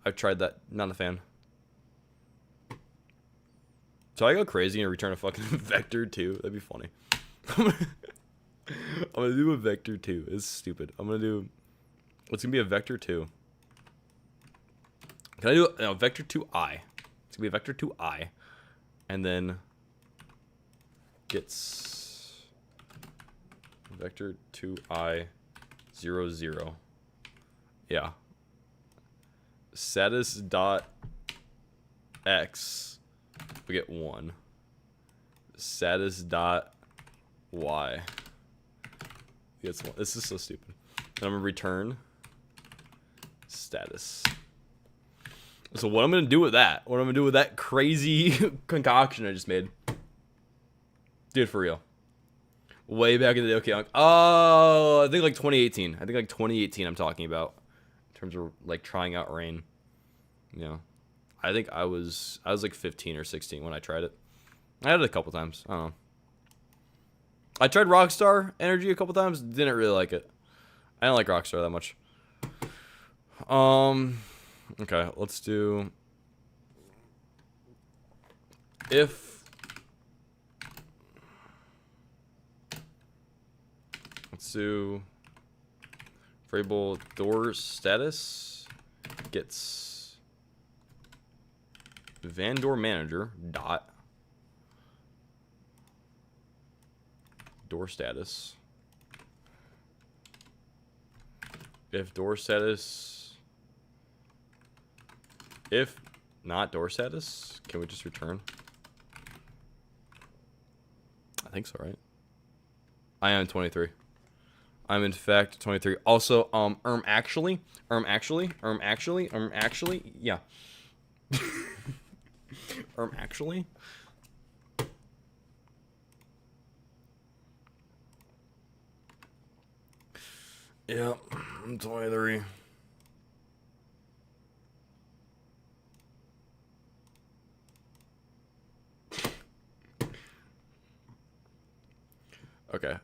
I've tried that. Not a fan. So I go crazy and return a fucking Vector 2. That'd be funny. I'm gonna do a Vector 2. It's stupid. I'm gonna do... It's gonna be a Vector 2. Can I do a Vector 2i? It's gonna be a Vector 2i. And then... Gets... Vector 2i 0, Yeah. Status dot x, we get 1. Status dot y gets 1. This is so stupid. And I'm gonna return status. So what I'm gonna do with that? What I'm gonna do with that crazy concoction I just made? Dude, for real. Way back in the day. Okay, I think like 2018. I think like 2018 I'm talking about. In terms of like trying out Rain. Yeah. I think I was like 15 or 16 when I tried it. I had it a couple times. I don't know. I tried Rockstar Energy a couple times. Didn't really like it. I didn't like Rockstar that much. Okay, let's do... If... Let's do... Variable door status gets Vandor manager dot door status. If door status, if not door status, can we just return? I think so, right? I am 23. I'm in fact 23. Also, actually, yeah. Actually. Yeah, I'm 23. Okay.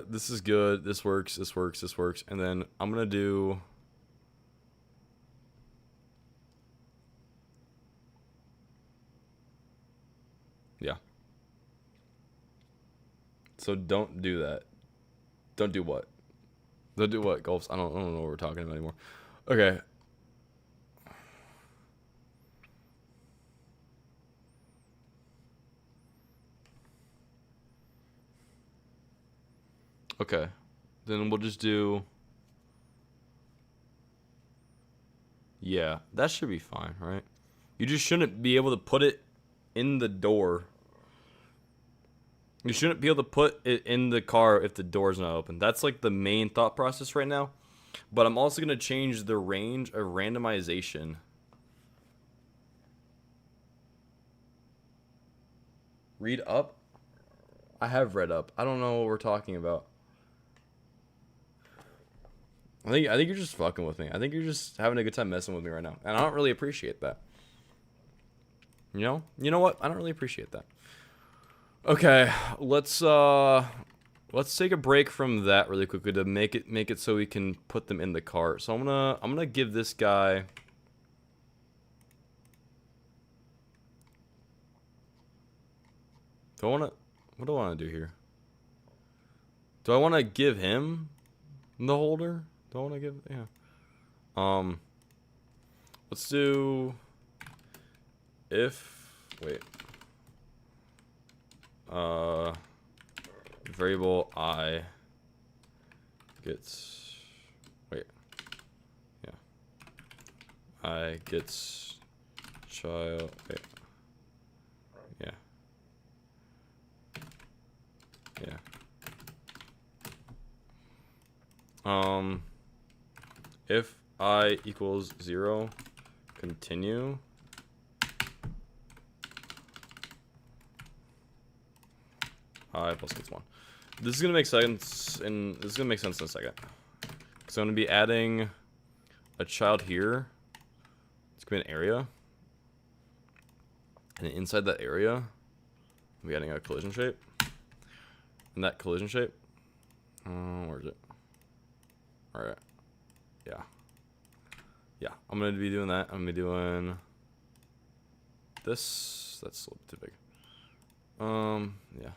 This is good. This works. This works. This works. And then I'm gonna do. Yeah. So don't do that. Don't do what? Don't do what, Gulfs? I don't know what we're talking about anymore. Okay. Okay. Then we'll just do... Yeah, that should be fine, right? You just shouldn't be able to put it in the door. You shouldn't be able to put it in the car if the door's not open. That's like the main thought process right now. But I'm also going to change the range of randomization. Read up? I have read up. I don't know what we're talking about. I think you're just fucking with me. I think you're just having a good time messing with me right now. And I don't really appreciate that. You know? You know what? I don't really appreciate that. Okay, let's take a break from that really quickly to make it so we can put them in the cart. So I'm gonna give this guy what do I want to do here? Do I want to give him the holder? Do I want to give, yeah. Let's do variable I gets, I gets child, if I equals 0, continue. I plus gets 1. This is gonna make sense, and this is gonna make sense in a second. So I'm gonna be adding a child here. It's gonna be an area, and inside that area, we're adding a collision shape. And that collision shape, where is it? All right, yeah. I'm gonna be doing that. I'm gonna be doing this. That's a little too big. Yeah.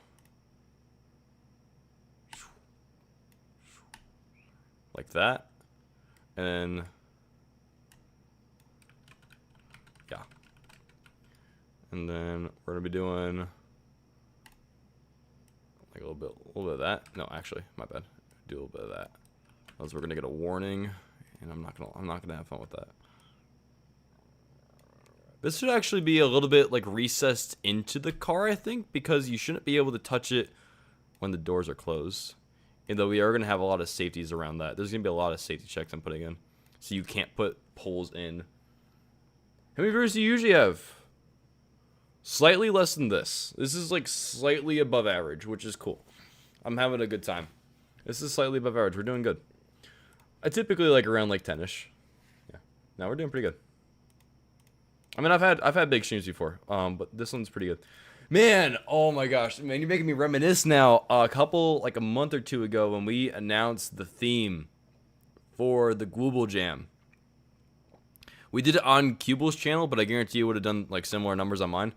Like that, and then yeah, and then we're gonna be doing like a little bit of that. No, actually, my bad. Do a little bit of that. Else we're gonna get a warning, and I'm not gonna have fun with that. This should actually be a little bit like recessed into the car, I think, because you shouldn't be able to touch it when the doors are closed. And though we are going to have a lot of safeties around that. There's going to be a lot of safety checks I'm putting in. So you can't put poles in. How many viewers do you usually have? Slightly less than this. This is like slightly above average, which is cool. I'm having a good time. This is slightly above average. We're doing good. I typically like around like 10-ish. Yeah. Now we're doing pretty good. I mean, I've had big streams before, but this one's pretty good. Man, oh my gosh, man, you're making me reminisce now. Like a month or two ago, when we announced the theme for the Global Jam, we did it on Cubal's channel, but I guarantee you would have done like similar numbers on mine.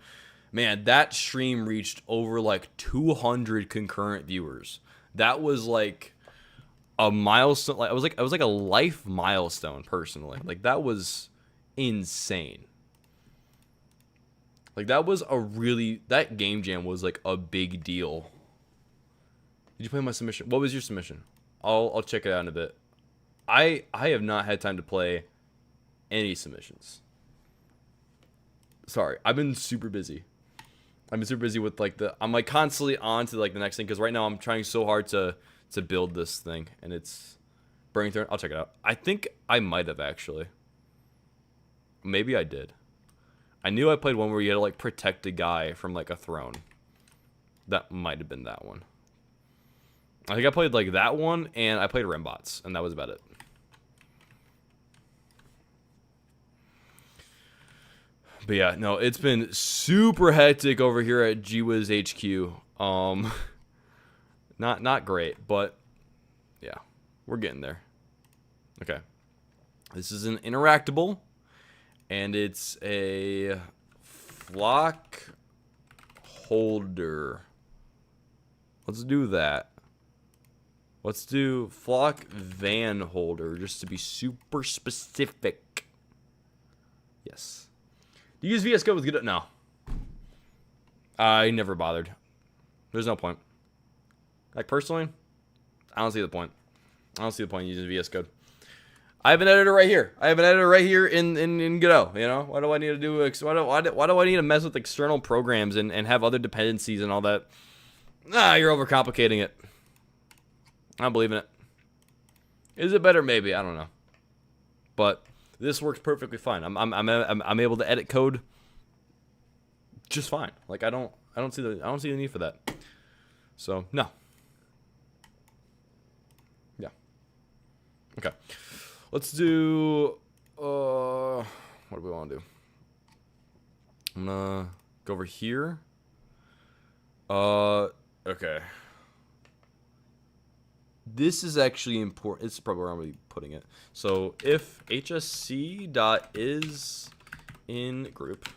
Man, that stream reached over like 200 concurrent viewers. That was like a milestone. Like I was like a life milestone personally. Like that was insane. Like that game jam was like a big deal. Did you play my submission? What was your submission? I'll check it out in a bit. I have not had time to play any submissions. Sorry, I've been super busy. I've been super busy with like I'm like constantly on to like the next thing, because right now I'm trying so hard to build this thing, and it's burning through. I'll check it out. I think I might have actually. Maybe I did. I knew I played one where you had to like protect a guy from like a throne. That might have been that one. I think I played like that one, and I played Rembots, and that was about it. But yeah, no, it's been super hectic over here at GWiz HQ. Not great, but yeah, we're getting there. Okay, this is an interactable. And it's a flock holder. Let's do that. Let's do flock van holder, just to be super specific. Yes. Do you use VS Code with good? No. I never bothered. There's no point. Like personally, I don't see the point. I don't see the point in using VS Code. I have an editor right here. I have an editor right here in Godot. You know, why do I need to do? Why do I need to mess with external programs and have other dependencies and all that? Nah, you're overcomplicating it. I don't believe in it. Is it better? Maybe, I don't know. But this works perfectly fine. I'm able to edit code just fine. Like I don't see the need for that. So no. Yeah. Okay. Let's do, what do we want to do? I'm gonna go over here. Okay. This is actually important. It's probably where I'm gonna be putting it. So if hsc.is in group,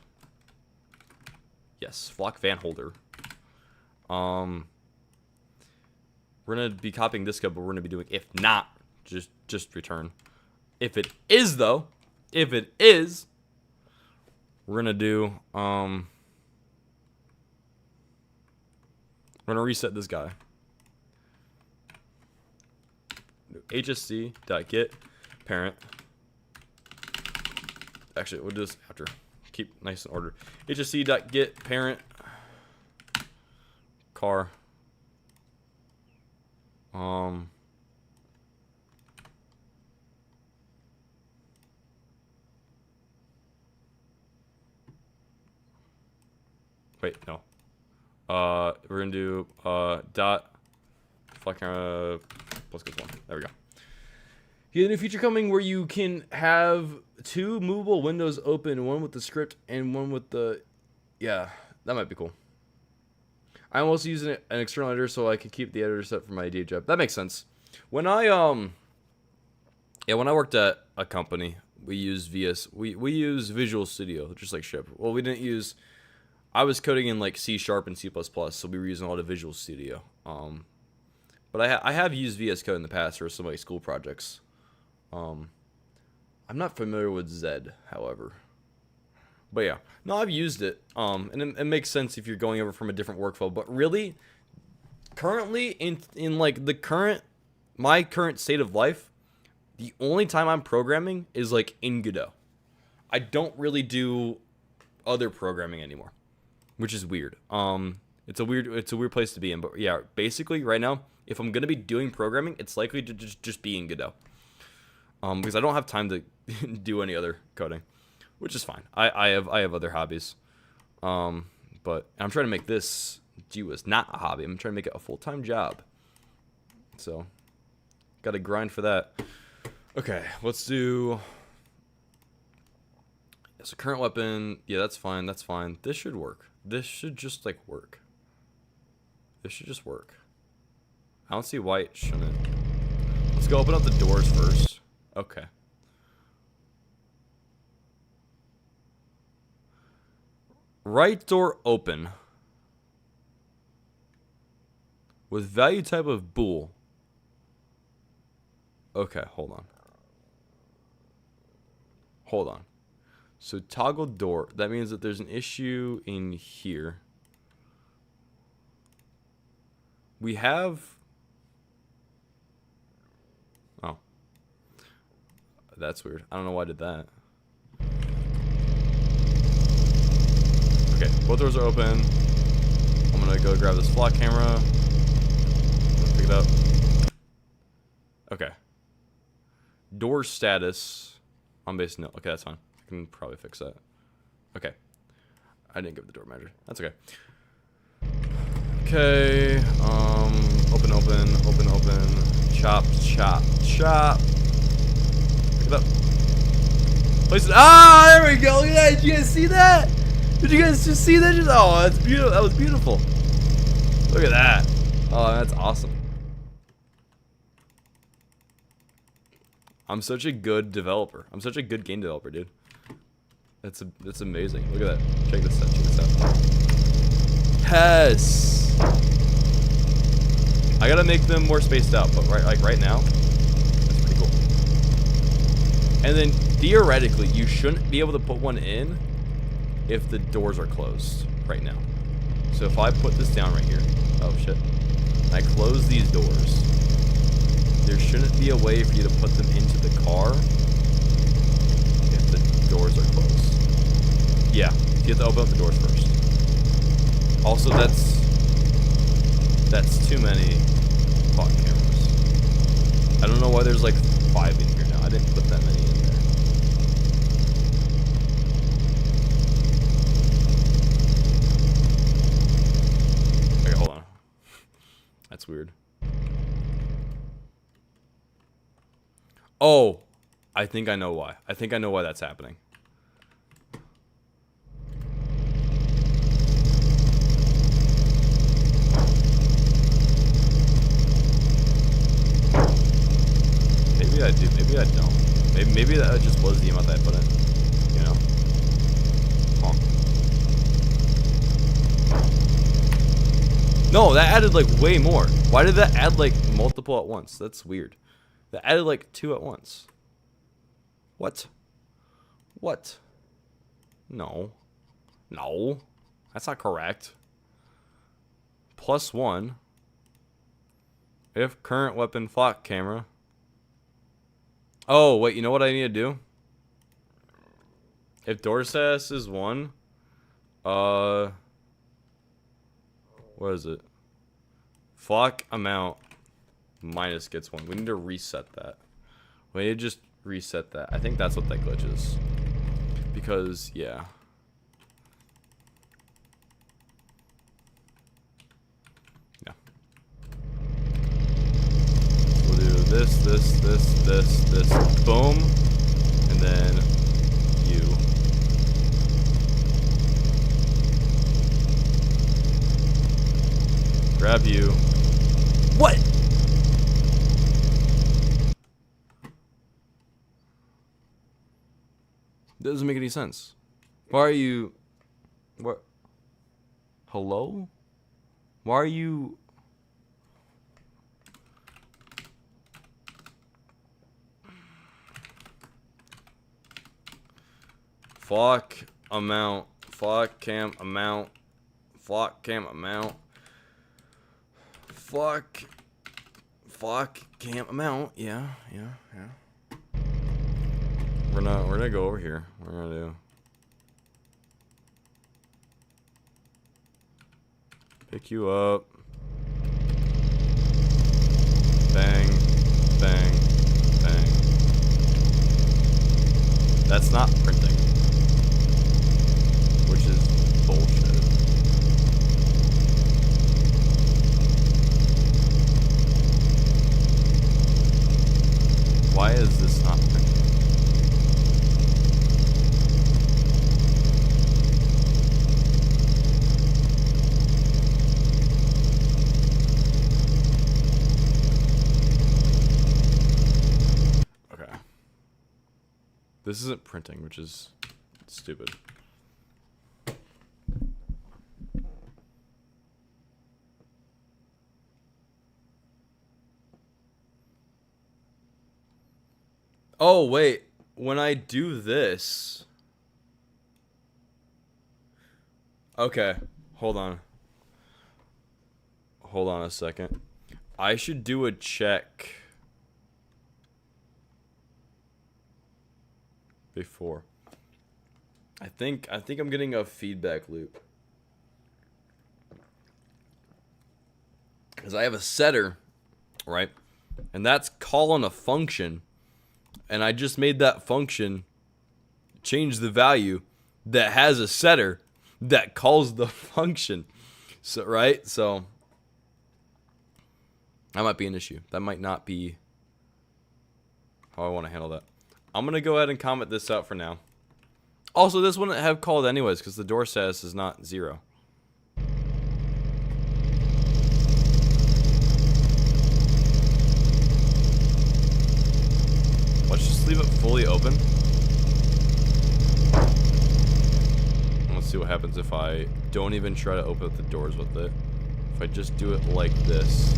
yes, flock van holder. We're gonna be copying this code, but we're gonna be doing if not, just return. If it is, though, we're gonna do, we're gonna reset this guy. hsc.get parent. Actually, we'll do this after. Keep nice and ordered. hsc.get parent car. Wait, no. We're gonna do dot flock plus +1. There we go. Yeah, a new feature coming where you can have 2 movable windows open, one with the script and one with the... Yeah, that might be cool. I'm also using an external editor so I can keep the editor set for my day job. That makes sense. When I when I worked at a company, we used we use Visual Studio, just like Ship. Well, we didn't use... I was coding in like C# and C++, so we were using a lot of Visual Studio. But I have used VS Code in the past for some of my school projects. I'm not familiar with Zed, however. But yeah, no, I've used it. And it makes sense if you're going over from a different workflow. But really, currently in like my current state of life, the only time I'm programming is like in Godot. I don't really do other programming anymore, which is weird. It's a weird place to be in. But yeah, basically right now, if I'm gonna be doing programming, it's likely to just be in Godot. Because I don't have time to do any other coding, which is fine. I have other hobbies. But I'm trying to make this GWAS not a hobby. I'm trying to make it a full-time job. So, gotta grind for that. Okay, let's do... So current weapon, yeah, that's fine, that's fine. This should work. This should just, like, work. This should just work. I don't see why it shouldn't. Let's go open up the doors first. Okay. Right door open. With value type of bool. Okay, hold on. Hold on. So toggle door. That means that there's an issue in here. We have... Oh. That's weird. I don't know why I did that. Okay, both doors are open. I'm gonna go grab this flock camera. Pick it up. Okay. Door status. On base no. Okay, that's fine. I can probably fix that. Okay. I didn't give the door measure. That's okay. Okay. Open, chop, chop, chop. Pick it up. Place it. Ah, there we go. Look at that. Did you guys see that? Did you guys just see that? Oh, that's beautiful. That was beautiful. Look at that. Oh, that's awesome. I'm such a good developer. I'm such a good game developer, dude. That's amazing. Look at that. Check this out. Check this out. Yes. I gotta make them more spaced out, but right now, that's pretty cool. And then theoretically, you shouldn't be able to put one in if the doors are closed right now. So if I put this down right here, oh shit, I close these doors. There shouldn't be a way for you to put them into the car if the doors are closed. Yeah, you have to open up the doors first. Also, that's too many clock cameras. I don't know why there's like 5 in here now. I didn't put that many in there. Okay, hold on. That's weird. Oh, I think I know why. I think I know why that's happening. Maybe I do, maybe I don't. Maybe that just was the amount that I put in. You know? Huh. No, that added like way more. Why did that add like multiple at once? That's weird. That added like 2 at once. What? What? No. No. That's not correct. +1. If current weapon flock camera. Oh, wait, you know what I need to do? If door status is 1, what is it? Flock amount minus gets 1. We need to reset that. We need to just reset that. I think that's what that glitch is. Because, yeah. Yeah. We'll do this. this. Boom. And then you. Grab you. What? That doesn't make any sense. Why are you... What? Hello? Why are you... Flock amount. Flock cam amount. Flock cam amount. Flock cam amount. Yeah. We're gonna go over here. We're gonna do... Pick you up. Bang, bang, bang. That's not printing. Which is bullshit. Why is this not printing? This isn't printing, which is stupid. Oh, wait. When I do this... Okay. Hold on. Hold on a second. I should do a check... before. I think I'm getting a feedback loop. Because I have a setter, right? And that's calling a function. And I just made that function change the value that has a setter that calls the function. So, right? So that might be an issue. That might not be how I want to handle that. I'm going to go ahead and comment this out for now. Also, this wouldn't have called anyways because the door status is not 0. Let's just leave it fully open. Let's see what happens if I don't even try to open up the doors with it. If I just do it like this.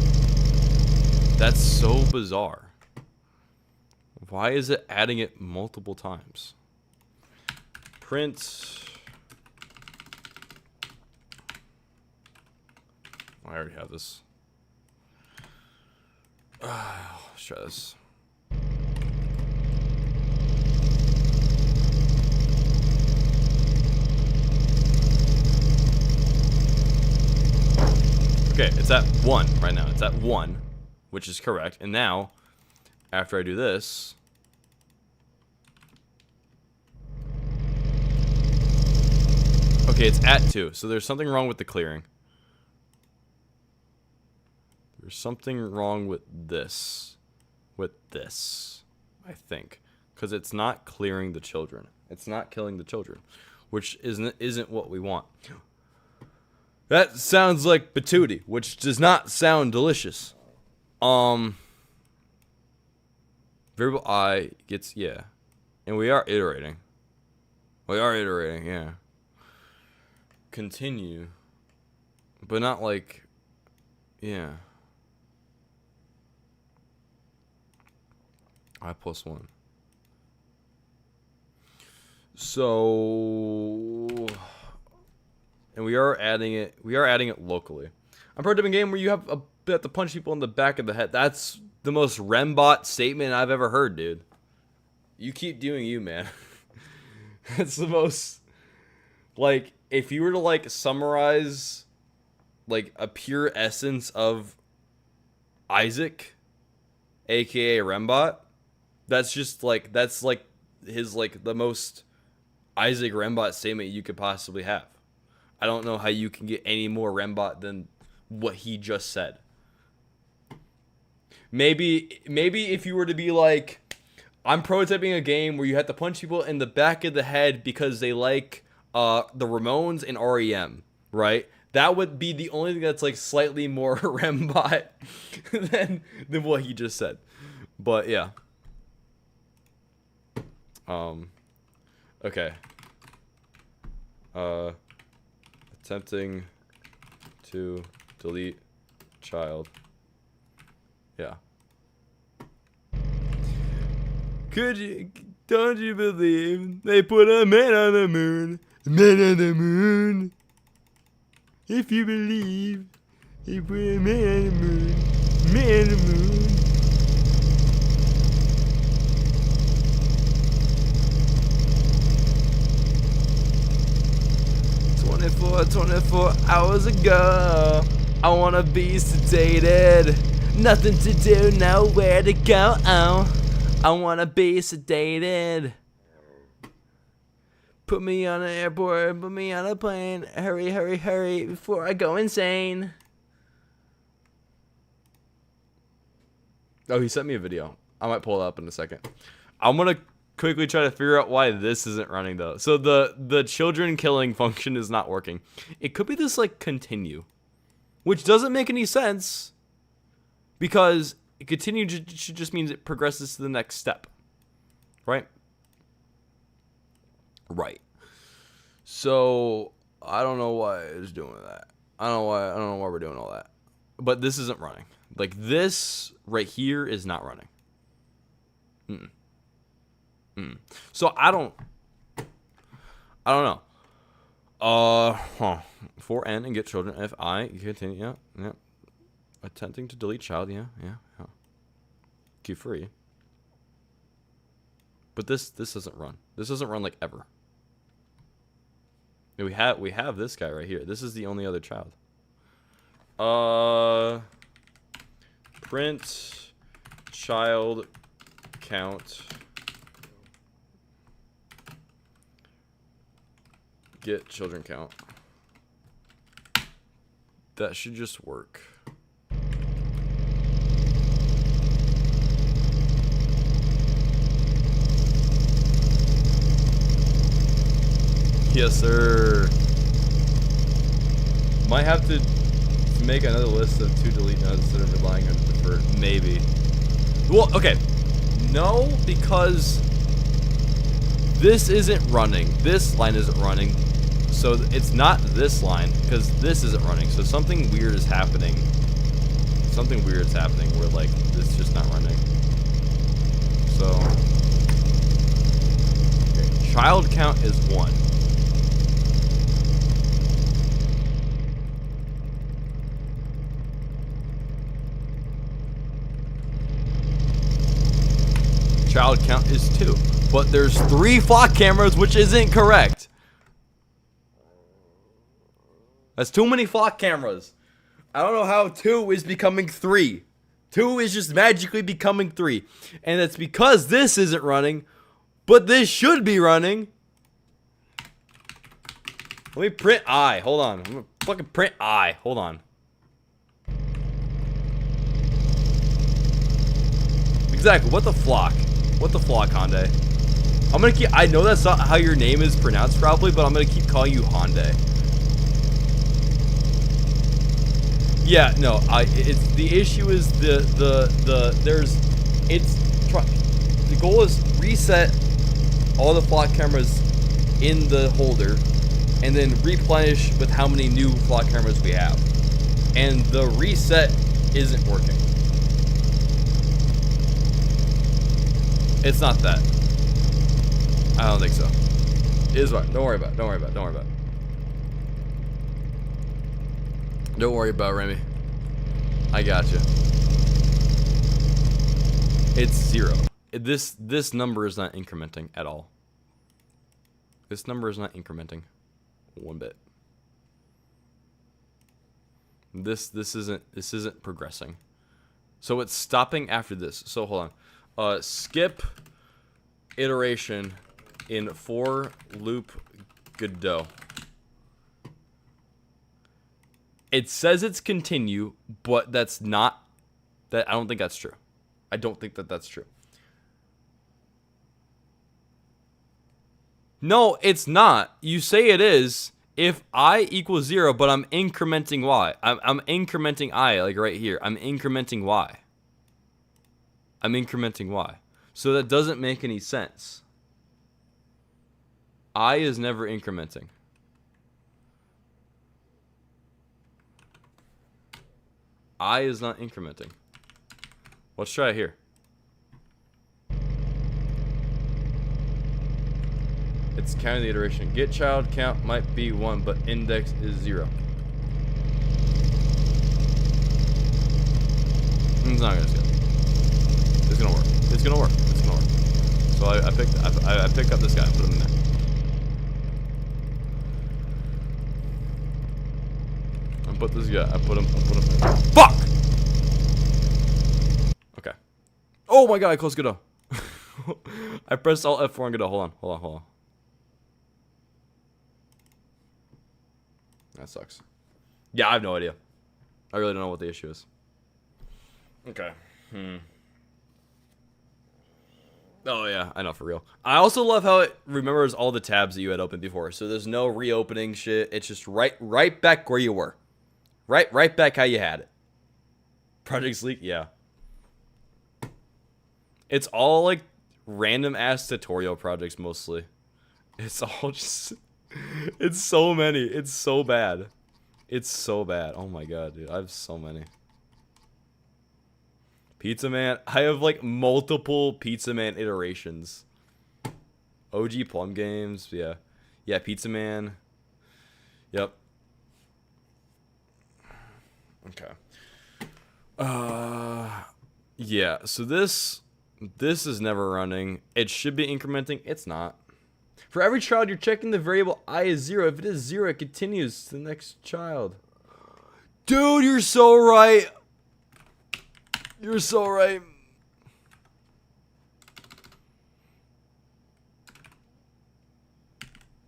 That's so bizarre. Why is it adding it multiple times? Print. I already have this. Let's try this. Okay, it's at 1 right now. It's at 1, which is correct. And now, after I do this... Okay, it's at 2, so there's something wrong with the clearing. There's something wrong with this. I think. Because it's not clearing the children. It's not killing the children. Which isn't what we want. That sounds like patootie, which does not sound delicious. Variable I gets, yeah. And we are iterating. Yeah. Continue. But not like, yeah. I plus 1. So... And we are adding it locally. I'm part of a game where you have to punch people in the back of the head. That's the most Rembot statement I've ever heard, dude. You keep doing you, man. That's the most... Like, if you were to, like, summarize, like, a pure essence of Isaac, a.k.a. Rembot, that's just, like, that's, like, his, like, the most Isaac Rembot statement you could possibly have. I don't know how you can get any more Rembot than what he just said. Maybe if you were to be like, I'm prototyping a game where you have to punch people in the back of the head because they like the Ramones and REM, right? That would be the only thing that's like slightly more Rembot than what he just said. But yeah. Okay. Attempting to delete child. Yeah. Don't you believe they put a man on the moon? A man on the moon. If you believe they put a man on the moon. Man on the moon. 24 hours ago, I wanna be sedated. Nothing to do, nowhere to go. Oh, I wanna be sedated. Put me on an airport, put me on a plane. Hurry, hurry, hurry before I go insane. Oh, he sent me a video. I might pull it up in a second. I'm gonna quickly try to figure out why this isn't running though. So the children killing function is not working. It could be this like continue, which doesn't make any sense because continue just means it progresses to the next step, right? Right. So I don't know why it's doing that. I don't know why we're doing all that. But this isn't running. Like this right here is not running. So I don't know. For N and get children. If I continue, yeah. Attempting to delete child, yeah. Q free. But this doesn't run. This doesn't run like ever. We have this guy right here. This is the only other child. Print child count. Get children count. That should just work. Yes, sir. Might have to make another list of 2 delete nodes instead of relying on deferred. Maybe. Well, okay. No, because this isn't running. This line isn't running. So it's not this line because this isn't running. So something weird is happening. Something weird's happening where like this is just not running. So okay. Child count is 1. Child count is 2, but there's 3 flock cameras, which isn't correct. That's too many flock cameras. I don't know how 2 is becoming 3. 2 is just magically becoming 3, and it's because this isn't running, but this should be running. Let me print I. Hold on. I'm gonna fucking print I. Hold on. Exactly. What the flock? What the flock, Hyundai? I'm gonna keep. I know that's not how your name is pronounced probably, but I'm gonna keep calling you Hyundai. Yeah, no. It's the issue is the goal is reset all the flock cameras in the holder, and then replenish with how many new flock cameras we have, and the reset isn't working. It's not that. I don't think so. It is fine. Don't worry about it. Don't worry about it. Don't worry about it. Don't worry about it, Remy. I got you. It's 0. This number is not incrementing at all. This number is not incrementing one bit. This isn't progressing. So it's stopping after this. So hold on. Skip iteration in for loop Godot. It says it's continue, but that's not I don't think that's true. I don't think that that's true. No, it's not. You say it is if I equals 0, but I'm incrementing y. I'm incrementing I, like right here. I'm incrementing y. I'm incrementing y. So that doesn't make any sense. I is never incrementing. I is not incrementing. Let's try it here. It's counting the iteration. Get child count might be 1, but index is 0. It's not gonna skip. It's gonna work. It's gonna work. It's gonna work. So I picked up this guy, put him in there. I put this guy. I put him in there. Fuck! Okay. Oh my god, I closed Godot. I pressed Alt F4 on Godot. Hold on. That sucks. Yeah, I have no idea. I really don't know what the issue is. Okay. Oh yeah, I know, for real. I also love how it remembers all the tabs that you had opened before. So there's no reopening shit. It's just right back where you were. Right back how you had it. Project Leak, yeah. It's all like random ass tutorial projects mostly. It's all just it's so many. It's so bad. It's so bad. Oh my god, dude. I have so many. Pizza Man. I have like multiple Pizza Man iterations. OG Plum Games. Yeah. Yeah, Pizza Man. Yep. Okay. Yeah, so this is never running. It should be incrementing. It's not. For every child, you're checking the variable I is 0. If it is 0, it continues to the next child. Dude, you're so right. You're so right.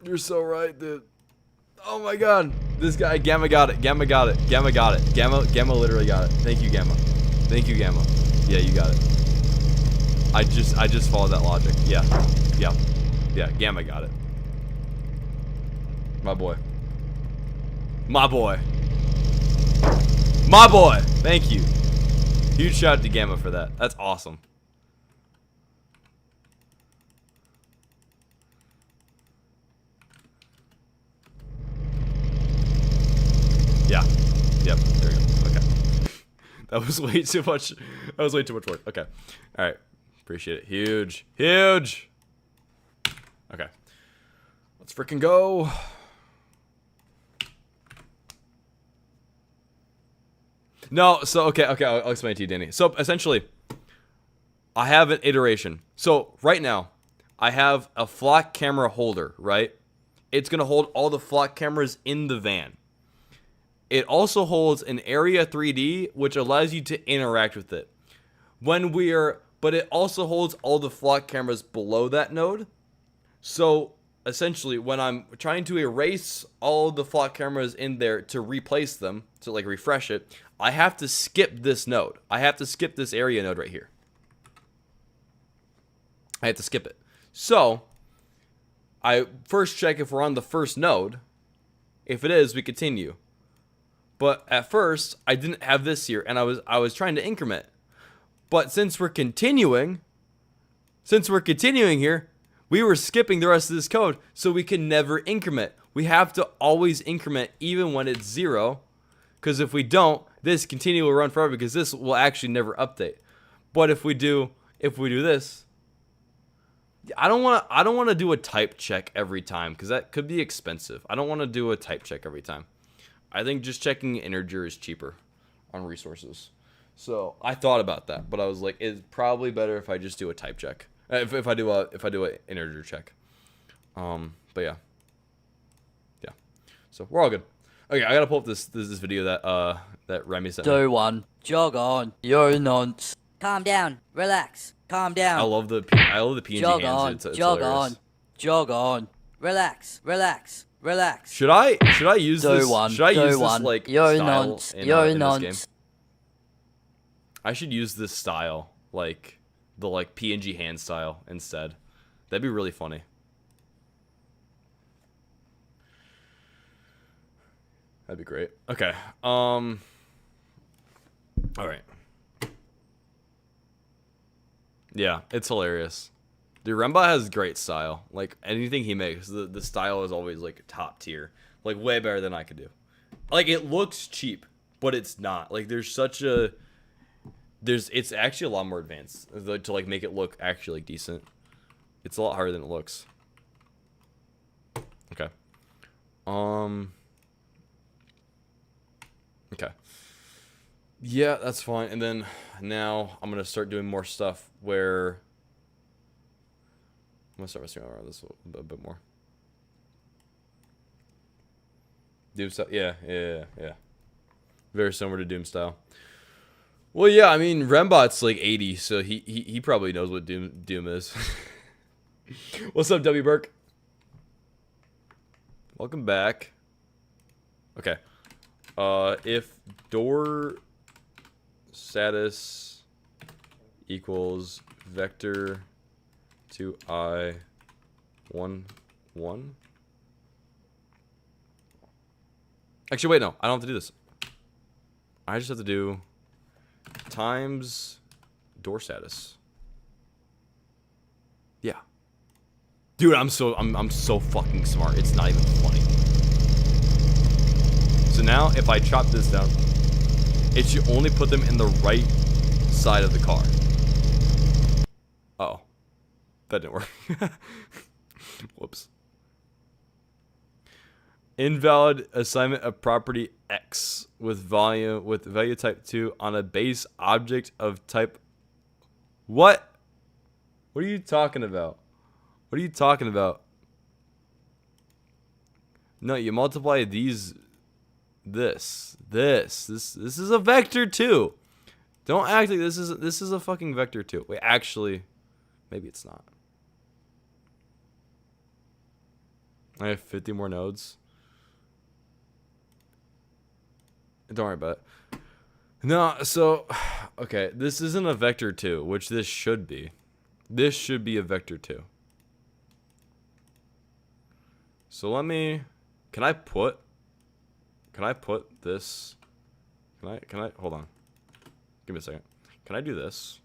You're so right, dude. Oh my god. This guy, Gamma got it. Gamma got it. Gamma got it. Gamma literally got it. Thank you, Gamma. Thank you, Gamma. Yeah, you got it. I just followed that logic. Yeah. Yeah. Yeah, Gamma got it. My boy. My boy. My boy. Thank you. Huge shout out to Gamma for that. That's awesome. Yeah. Yep. There we go. Okay. That was way too much. That was way too much work. Okay. All right. Appreciate it. Huge. Huge. Okay. Let's freaking go. No, so, okay, I'll explain it to you, Danny. So, essentially, I have an iteration. So, right now, I have a flock camera holder, right? It's going to hold all the flock cameras in the van. It also holds an Area 3D, which allows you to interact with it. But it also holds all the flock cameras below that node. So, essentially, when I'm trying to erase all the flock cameras in there to replace them, to like refresh it, I have to skip this node. I have to skip this area node right here. I have to skip it. So, I first check if we're on the first node. If it is, we continue. But at first, I didn't have this here, and I was trying to increment. But since we're continuing here, we were skipping the rest of this code, so we can never increment. We have to always increment even when it's 0, because if we don't, this continue will run forever because this will actually never update. But if we do this, I don't want to do a type check every time because that could be expensive. I don't want to do a type check every time. I think just checking integer is cheaper on resources. So I thought about that, but I was like, it's probably better if I just do a type check. If I do an integer check. But yeah. So we're all good. Okay, I gotta pull up this video that Remy sent me. Do one. Jog on. You're nonce. Calm down. Relax. Calm down. I love the PNG Jog hands. on. It's Jog hilarious. on. Jog on. Relax. Relax. Relax. Should I use Do this? one. Should I Do use one. this like You're style nonce. in You're this game? nonce. I should use this style, like the like PNG hand style instead. That'd be really funny. That'd be great. Okay. All right. Yeah, it's hilarious. Dude, Remba has great style. Like anything he makes, the style is always like top tier. Like way better than I could do. Like it looks cheap, but it's not. Like there's such a it's actually a lot more advanced to like make it look actually decent. It's a lot harder than it looks. Okay. Okay. Yeah, that's fine. And then now I'm gonna start doing more stuff where I'm gonna start messing around with this a bit more. Doom style, yeah. Very similar to Doom style. Well, yeah, I mean Rembot's like 80, so he probably knows what Doom is. What's up, W Burke? Welcome back. Okay. If door status equals vector to I 1 1. Actually, wait, no, I don't have to do this. I just have to do times door status. Yeah. Dude, I'm so fucking smart. It's not even funny. So now if I chop this down, it should only put them in the right side of the car. Uh-oh. That didn't work. Whoops. Invalid assignment of property X with value type 2 on a base object of type. What? What are you talking about? What are you talking about? No, you multiply these. This is a vector 2. Don't act like this is a fucking vector 2. Wait, actually, maybe it's not. I have 50 more nodes. Don't worry about it. No, so okay, this isn't a vector 2, which this should be. This should be a vector 2. So let me can I put this? Can I hold on. Give me a second. Can I do this?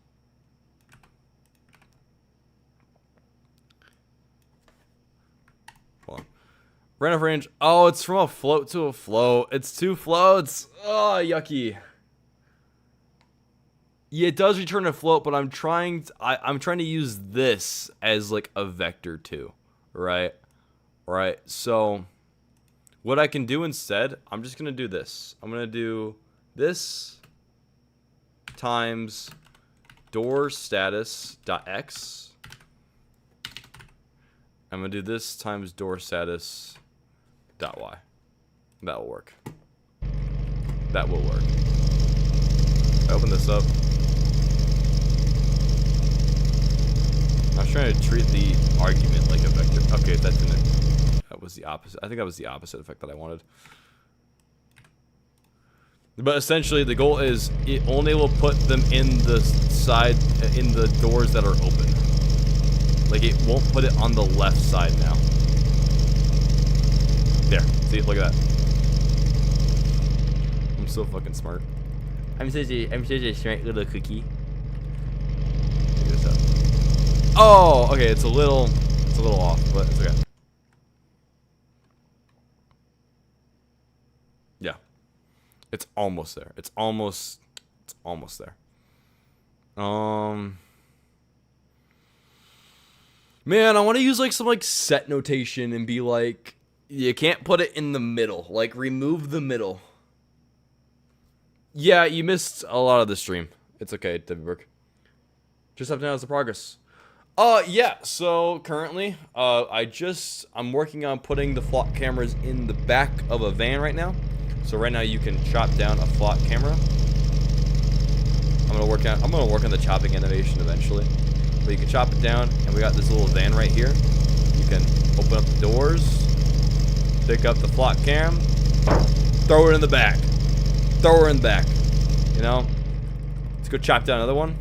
Hold on. Run of range. Oh, it's from a float to a float. It's 2 floats. Oh, yucky. Yeah, it does return a float, but I'm trying to use this as like a vector 2, right? Right. So what I can do instead, I'm just going to do this. I'm going to do this times door status dot x. I'm going to do this times door status dot y. That will work. That will work. I open this up. I was trying to treat the argument like a vector. Okay, that didn't. That was the opposite. I think that was the opposite effect that I wanted. But essentially, the goal is it only will put them in the side, in the doors that are open. Like it won't put it on the left side now. There. See, look at that. I'm so fucking smart. I'm such a smart little cookie. Check this out. Oh, okay. It's a little off, but it's okay. Yeah, it's almost there. It's almost there. Man, I want to use like some like set notation and be like, you can't put it in the middle. Like remove the middle. Yeah, you missed a lot of the stream. It's okay, Debbie Burke. Just up to now is the progress. Yeah, so currently, I'm working on putting the flock cameras in the back of a van right now. So right now you can chop down a flock camera. I'm gonna work on the chopping animation eventually. But you can chop it down, and we got this little van right here. You can open up the doors, pick up the flock cam, throw it in the back. Throw her in the back. You know? It's go chop down another one.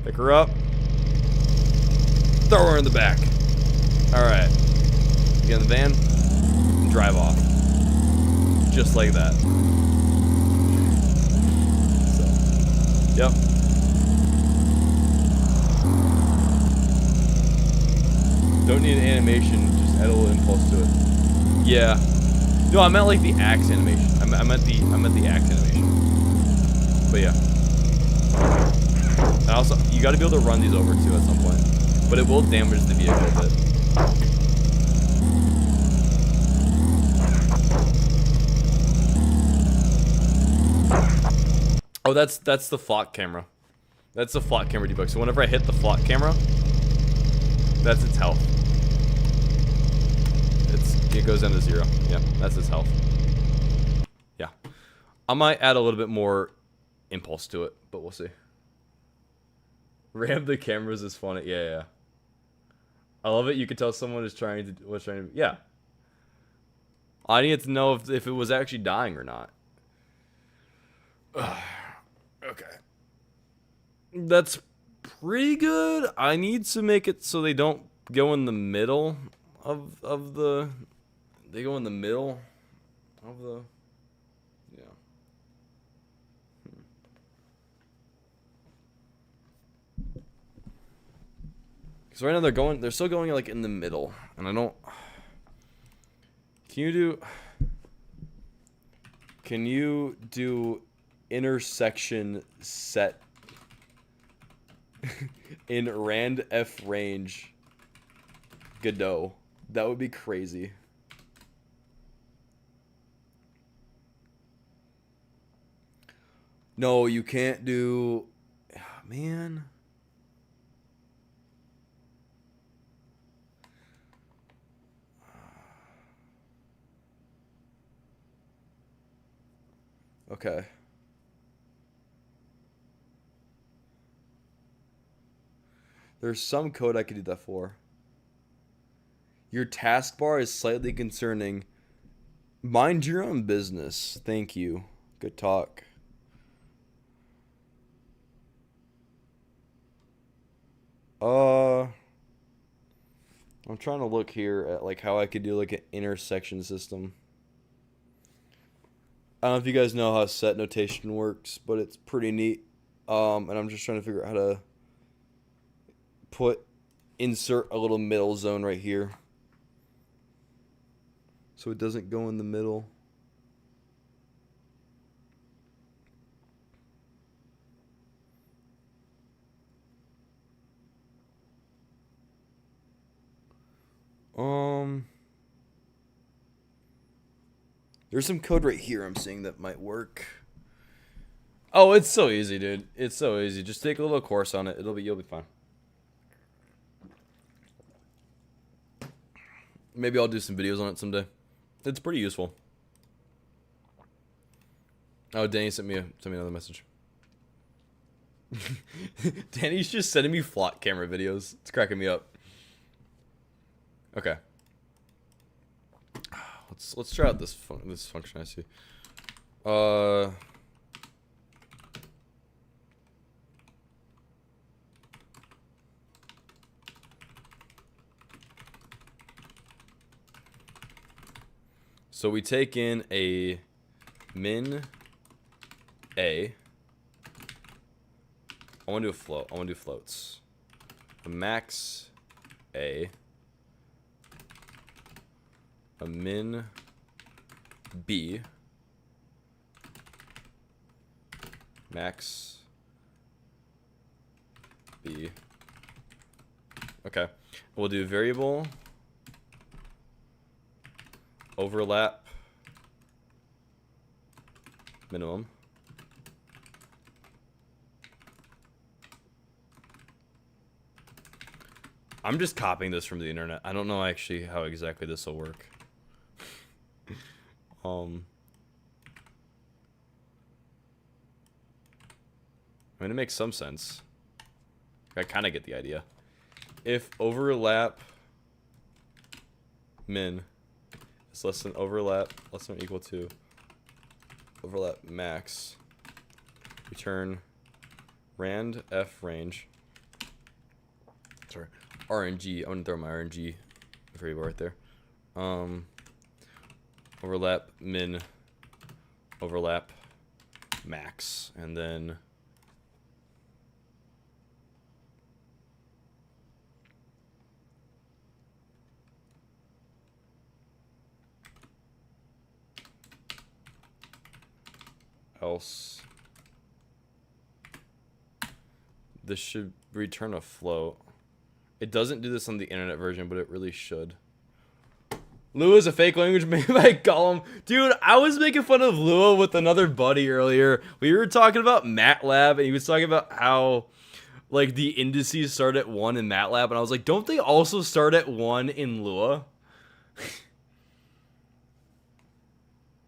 Pick her up. Throw her in the back. Alright. Get in the van. And drive off. Just like that. So. Yep. Don't need an animation, just add a little impulse to it. Yeah. No, I meant like the axe animation. I meant the axe animation. But yeah. And also, you got to be able to run these over too at some point, but it will damage the vehicle a bit. Oh, that's the flock camera. That's the flock camera debug. So whenever I hit the flock camera, that's its health. It goes down to 0. Yeah, that's its health. Yeah. I might add a little bit more impulse to it, but we'll see. Ram the cameras is funny. Yeah. I love it. You could tell someone was trying to. Yeah. I needed to know if it was actually dying or not. Okay. That's pretty good. I need to make it so they don't go in the middle of the. They go in the middle of the. Yeah. Because right now they're still going like in the middle, and I don't. Can you do intersection set in rand f range Godot? That would be crazy. No, you can't do. Man. Okay. There's some code I could do that for. Your taskbar is slightly concerning. Mind your own business. Thank you. Good talk. I'm trying to look here at like how I could do like an intersection system. I don't know if you guys know how set notation works, but it's pretty neat. And I'm just trying to figure out how to insert a little middle zone right here, so it doesn't go in the middle. There's some code right here I'm seeing that might work. Oh, it's so easy, dude. It's so easy. Just take a little course on it. You'll be fine. Maybe I'll do some videos on it someday. It's pretty useful. Oh, Danny sent me another message. Danny's just sending me flock camera videos. It's cracking me up. Okay. Let's try out this function I see. So we take in a min a. I want to do a float. I want to do floats. A max a. A min b. Max b. Okay. We'll do variable overlap minimum. I'm just copying this from the internet. I don't know actually how exactly this will work. I mean, it makes some sense. I kind of get the idea. If overlap min is less than overlap less than or equal to overlap max, return rand f range. Sorry, RNG. I'm gonna throw my RNG variable right there. Overlap min, overlap max, and then else. This should return a float. It doesn't do this on the internet version, but it really should. Lua is a fake language made by Gollum. Dude, I was making fun of Lua with another buddy earlier. We were talking about MATLAB, and he was talking about how, like, the indices start at 1 in MATLAB, and I was like, don't they also start at 1 in Lua?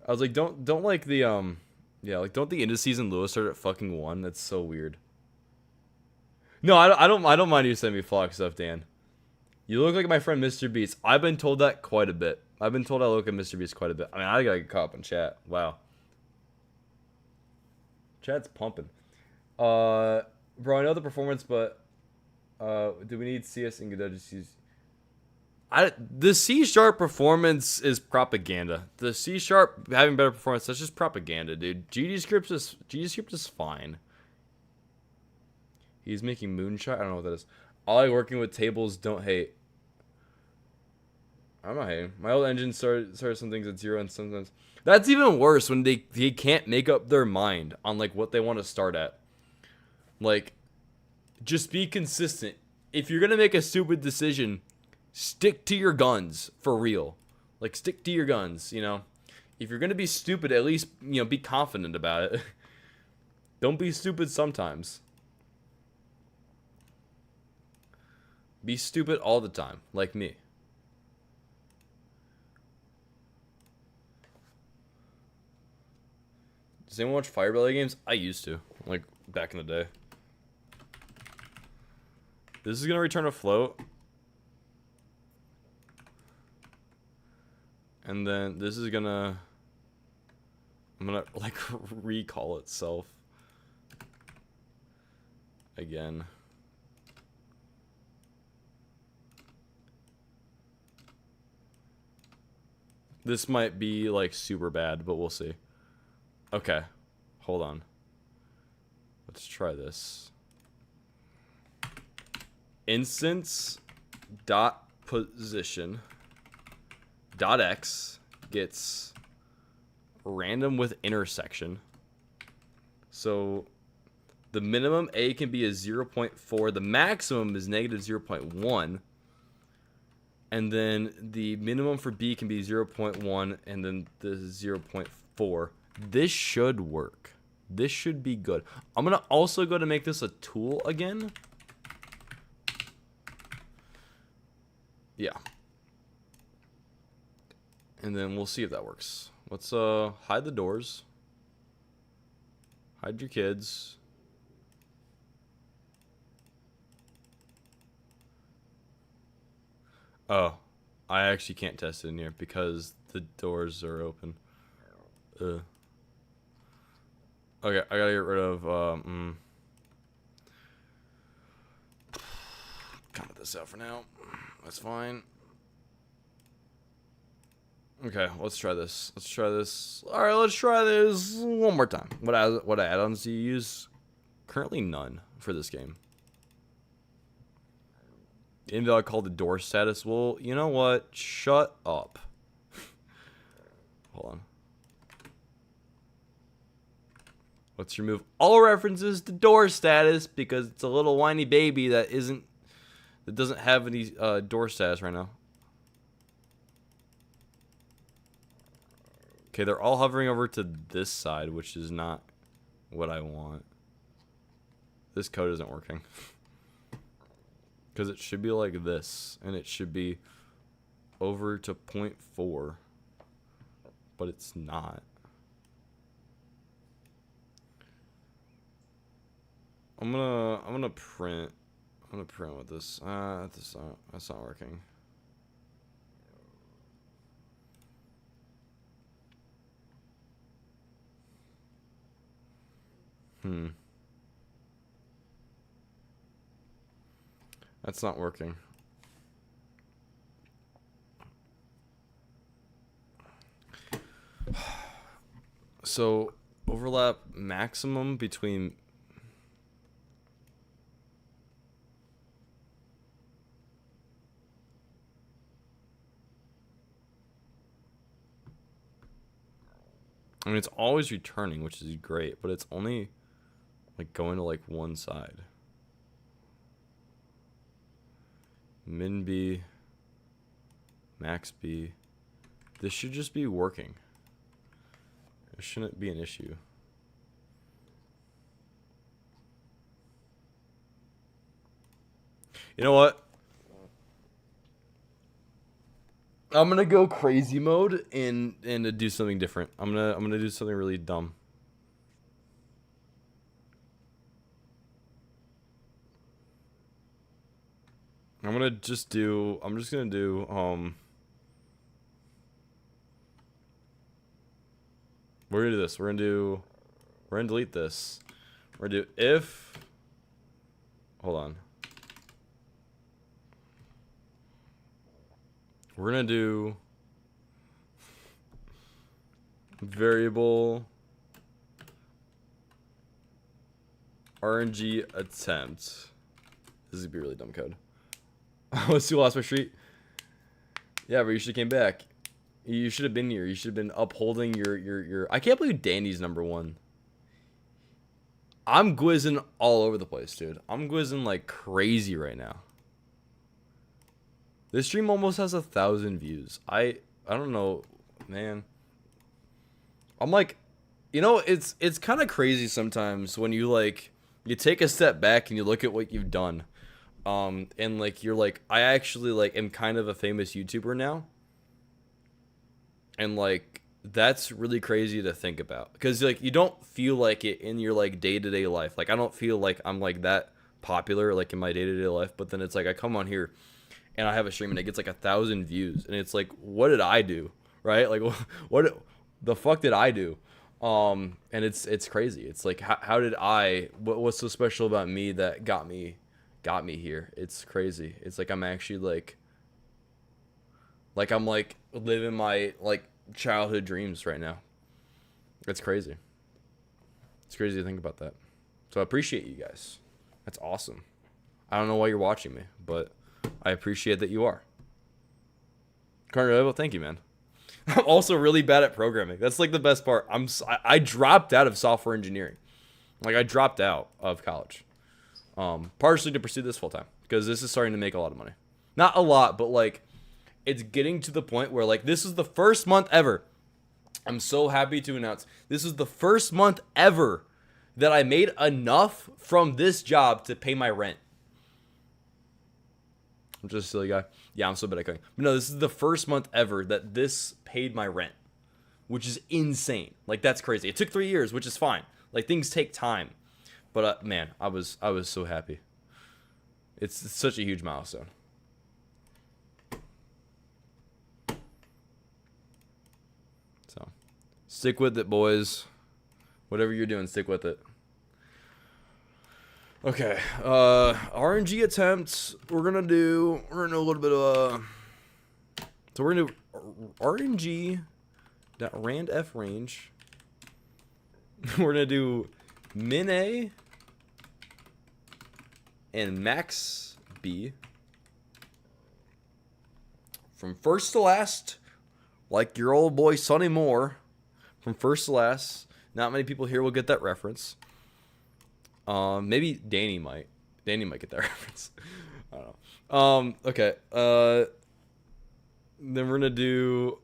I was like, don't like the, yeah, like, don't the indices in Lua start at fucking 1? That's so weird. No, I don't mind you sending me flock stuff, Dan. You look like my friend Mr. Beast. I've been told that quite a bit. I've been told I look at Mr. Beast quite a bit. I mean, I gotta get caught up in chat. Wow. Chat's pumping. Bro, I know the performance, but do we need CS and Godot just use? The C# performance is propaganda. The C# having better performance, that's just propaganda, dude. GDScript is fine. He's making moonshot. I don't know what that is. I like working with tables. Don't hate. I'm not hating. My old engine started some things at 0, and sometimes that's even worse when they can't make up their mind on like what they want to start at. Like, just be consistent. If you're gonna make a stupid decision, stick to your guns for real. Like, stick to your guns. You know, if you're gonna be stupid, at least be confident about it. Don't be stupid sometimes. Be stupid all the time, like me. Does anyone watch Fire Belly games? I used to, like, back in the day. This is gonna return a float. And then this is gonna... I'm gonna, like, recall itself. Again. This might be, like, super bad, but we'll see. Okay. Hold on. Let's try this. Instance dot position dot x gets random with intersection. So the minimum A can be a 0.4. The maximum is negative 0.1. And then the minimum for B can be 0.1, and then the 0.4. This should work. This should be good. I'm going to also go to make this a tool again. Yeah. And then we'll see if that works. Let's hide the doors. Hide your kids. Oh, I actually can't test it in here because the doors are open. Okay, I gotta get rid of, comment this out for now. That's fine. Okay, let's try this. Let's try this. Alright, let's try this one more time. What add-ons do you use? Currently none for this game. Invalid called the door status. Well, you know what? Shut up. Hold on. Let's remove all references to door status because it's a little whiny baby that doesn't have any door status right now. Okay, they're all hovering over to this side, which is not what I want. This code isn't working. Because it should be like this, and it should be over to 0.4, but it's not. I'm gonna print with this. That's not working. That's not working. So, overlap maximum between... I mean, it's always returning, which is great, but it's only, like, going to, like, one side. Min B, max B. This should just be working. It shouldn't be an issue. You know what? I'm gonna go crazy mode and do something different. I'm gonna do something really dumb. I'm just gonna do we're gonna do this. We're gonna delete this. We're gonna do if, hold on. We're gonna do variable RNG attempt. This is gonna be really dumb code. Let's do Lost My Street. Yeah, but you should have came back. You should have been here. You should have been upholding your. I can't believe Danny's #1. I'm quizzing all over the place, dude. I'm quizzing like crazy right now. This stream almost has 1,000 views. I don't know, man. I'm like, you know, it's kind of crazy sometimes when you take a step back and you look at what you've done. And like you're like, I actually like am kind of a famous YouTuber now. And like that's really crazy to think about, because like you don't feel like it in your like day-to-day life. Like I don't feel like I'm like that popular like in my day-to-day life, but then it's like I come on here and I have a stream and it gets like 1,000 views and it's like, what did I do? Right? Like what the fuck did I do? And it's crazy. It's like how did what's so special about me that got me here? It's crazy. It's like I'm actually like I'm like living my like childhood dreams right now. It's crazy. It's crazy to think about that. So I appreciate you guys. That's awesome. I don't know why you're watching me, but I appreciate that you are. Carnival, thank you, man. I'm also really bad at programming. That's like the best part. I dropped out of software engineering. Like I dropped out of college. Partially to pursue this full time, because this is starting to make a lot of money. Not a lot, but like it's getting to the point where like this is the first month ever. I'm so happy to announce this is the first month ever that I made enough from this job to pay my rent. I'm just a silly guy. Yeah, I'm so bad at cooking. But no, this is the first month ever that this paid my rent, which is insane. Like that's crazy. It took 3 years, which is fine. Like things take time. But man, I was so happy. It's such a huge milestone. So, stick with it, boys. Whatever you're doing, stick with it. Okay, RNG attempts. We're gonna do a little bit of so we're gonna do RNG rand f range. We're gonna do min A and max B from first to last, like your old boy Sonny Moore. From first to last. Not many people here will get that reference. Maybe Danny might. Danny might get that reference. I don't know. Okay. Then we're gonna do.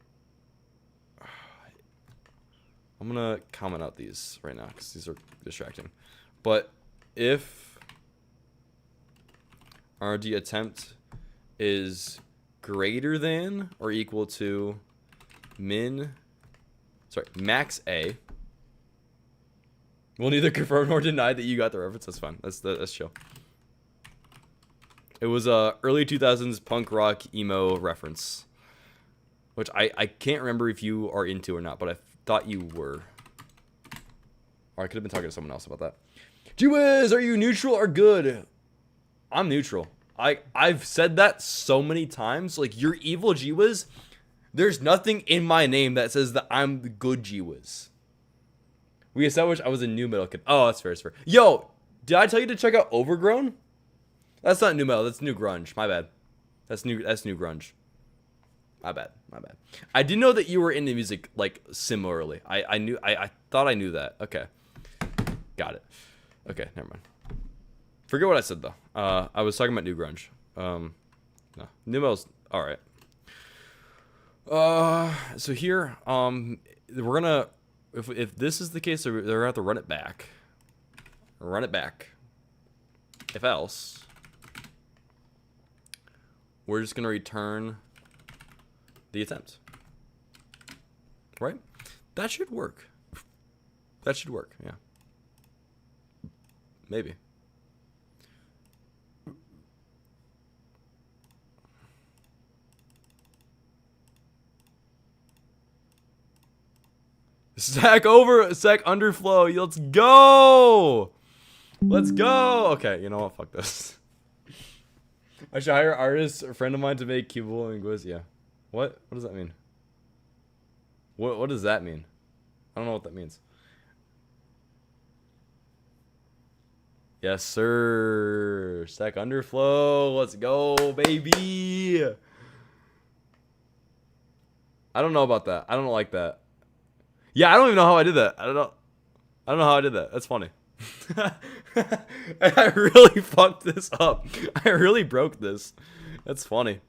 I'm gonna comment out these right now because these are distracting. But if RD attempt is greater than or equal to max A. We'll neither confirm nor deny that you got the reference. That's fine. That's chill. It was a early 2000s punk rock emo reference, which I can't remember if you are into or not, but I thought you were. Or I could have been talking to someone else about that. G-Wiz, are you neutral or good? I'm neutral. I've said that so many times. Like, you're evil, G-Wiz. There's nothing in my name that says that I'm the good G-Wiz. We established I was a new metal kid. Oh, that's fair, that's fair. Yo, did I tell you to check out Overgrown? That's not new metal, that's new grunge. My bad. That's new grunge. My bad. I didn't know that you were into music like similarly. I thought I knew that. Okay. Got it. Okay, never mind. Forget what I said though. I was talking about new grunge. No. New metal's alright. So here, we're gonna if this is the case, they're gonna have to run it back. Run it back. If else, we're just gonna return the attempt. Right? That should work. That should work, yeah. Maybe. Stack over, stack underflow. Let's go. Let's go. Okay, you know what? Fuck this. I should hire an artist, a friend of mine, to make Cubable and Gwiz. Yeah. What? What does that mean? What does that mean? I don't know what that means. Yes, sir. Stack underflow. Let's go, baby. I don't know about that. I don't like that. Yeah, I don't even know how I did that. I don't know how I did that. That's funny. I really fucked this up. I really broke this. That's funny.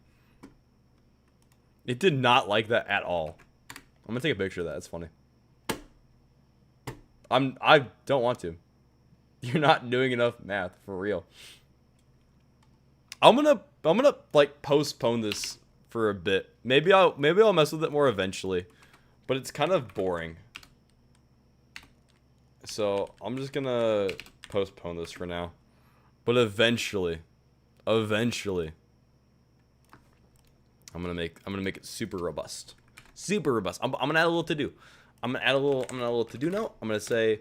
It did not like that at all. I'm gonna take a picture of that. That's funny. I don't want to. You're not doing enough math for real. I'm gonna like postpone this for a bit. Maybe I'll mess with it more eventually. But it's kind of boring. So I'm just gonna postpone this for now. But eventually, I'm gonna make it super robust. Super robust. I'm gonna add a little to do. I'm gonna add a little to do note. I'm gonna say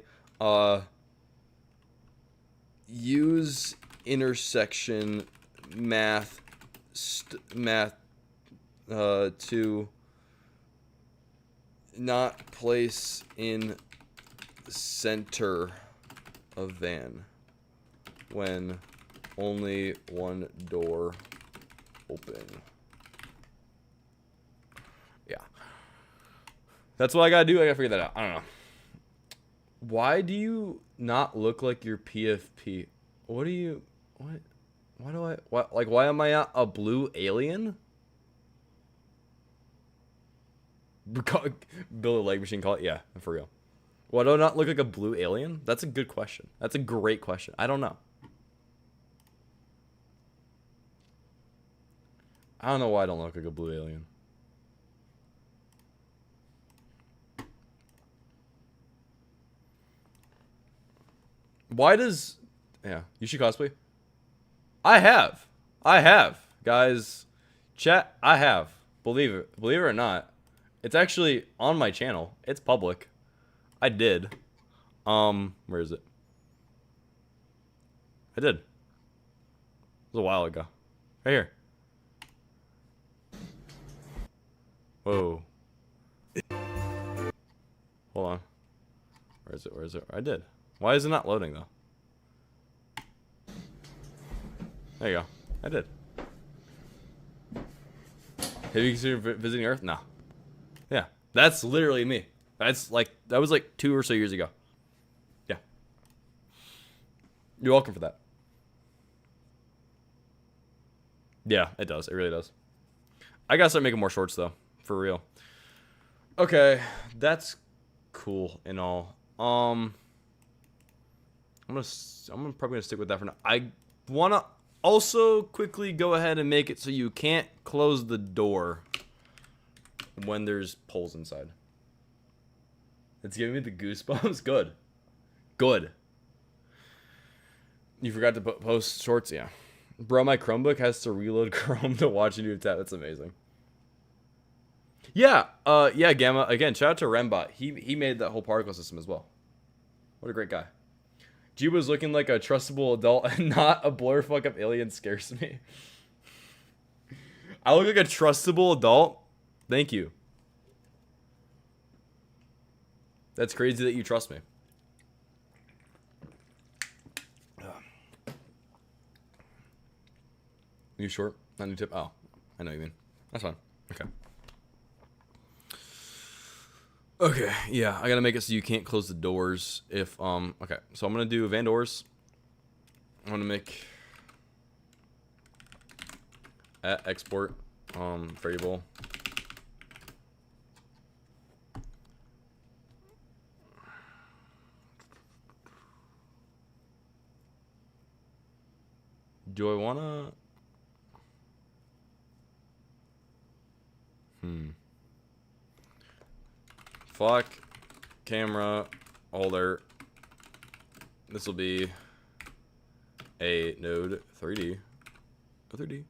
use intersection math to not place in center of van when only one door open. Yeah. That's what I gotta do. I gotta figure that out. I don't know. Why do you not look like your PFP? What do you... What? Why do I... What? Like, why am I not a blue alien? Build a leg machine, call it. Yeah, for real. Why do I not look like a blue alien? That's a good question. That's a great question. I don't know. I don't know why I don't look like a blue alien. Why does... Yeah, you should cosplay. I have, guys. Chat, I have. Believe it or not. It's actually on my channel. It's public. I did. Where is it? I did. It was a while ago. Right here. Whoa. Hold on. Where is it? I did. Why is it not loading though? There you go. I did. Have you considered visiting Earth? No. Yeah. That's literally me. That was like 2 or so years ago. Yeah. You're welcome for that. Yeah, it does. It really does. I gotta start making more shorts though. For real. Okay. That's cool and all. I'm probably gonna stick with that for now. I wanna also quickly go ahead and make it so you can't close the door when there's poles inside. It's giving me the goosebumps. Good. Good. You forgot to post shorts? Yeah. Bro, my Chromebook has to reload Chrome to watch a new tab. That's amazing. Yeah. Yeah, Gamma. Again, shout out to Rembot. He made that whole particle system as well. What a great guy. G was looking like a trustable adult and not a blur fuck up alien scares me. I look like a trustable adult? Thank you. That's crazy that you trust me. You short? Not new tip? Oh, I know what you mean. That's fine. Okay. Okay, yeah, I gotta make it so you can't close the doors if, okay, so I'm gonna do van doors. I'm gonna make export, variable. Do I wanna, flock camera holder. This will be a node 3D, a 3D,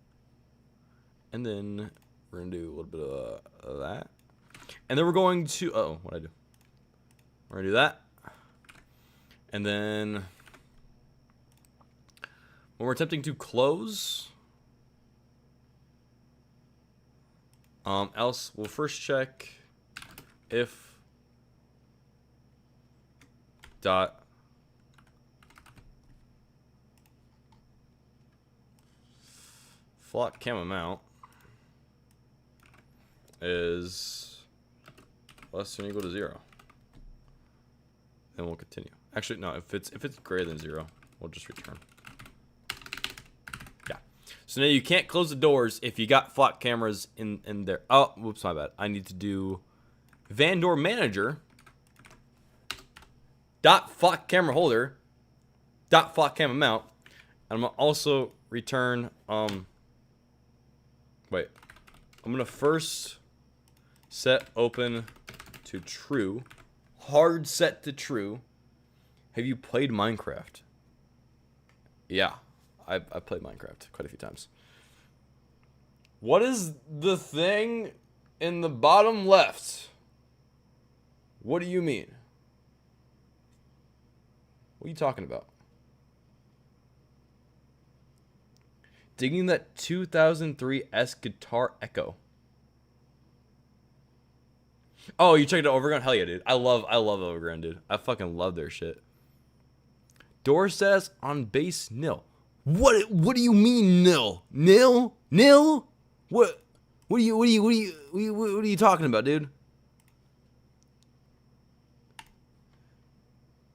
and then we're gonna do a little bit of that, and then we're going to what I do? We're gonna do that, and then when we're attempting to close, else we'll first check if dot flock cam amount is less than or equal to 0. Then we'll continue. Actually, no, if it's greater than 0, we'll just return. Yeah. So now you can't close the doors if you got flock cameras in there. Oh, whoops, my bad. I need to do van door manager dot flock camera holder dot flock cam amount. And I'm gonna also return wait. I'm gonna first set open to true. Hard set to true. Have you played Minecraft? Yeah. I played Minecraft quite a few times. What is the thing in the bottom left? What do you mean? What are you talking about? Digging that 2003 S Guitar Echo. Oh, you checked out Overground? Hell yeah, dude. I love Overground, dude. I fucking love their shit. Door says on base nil. What do you mean nil? Nil? What are you talking about, dude?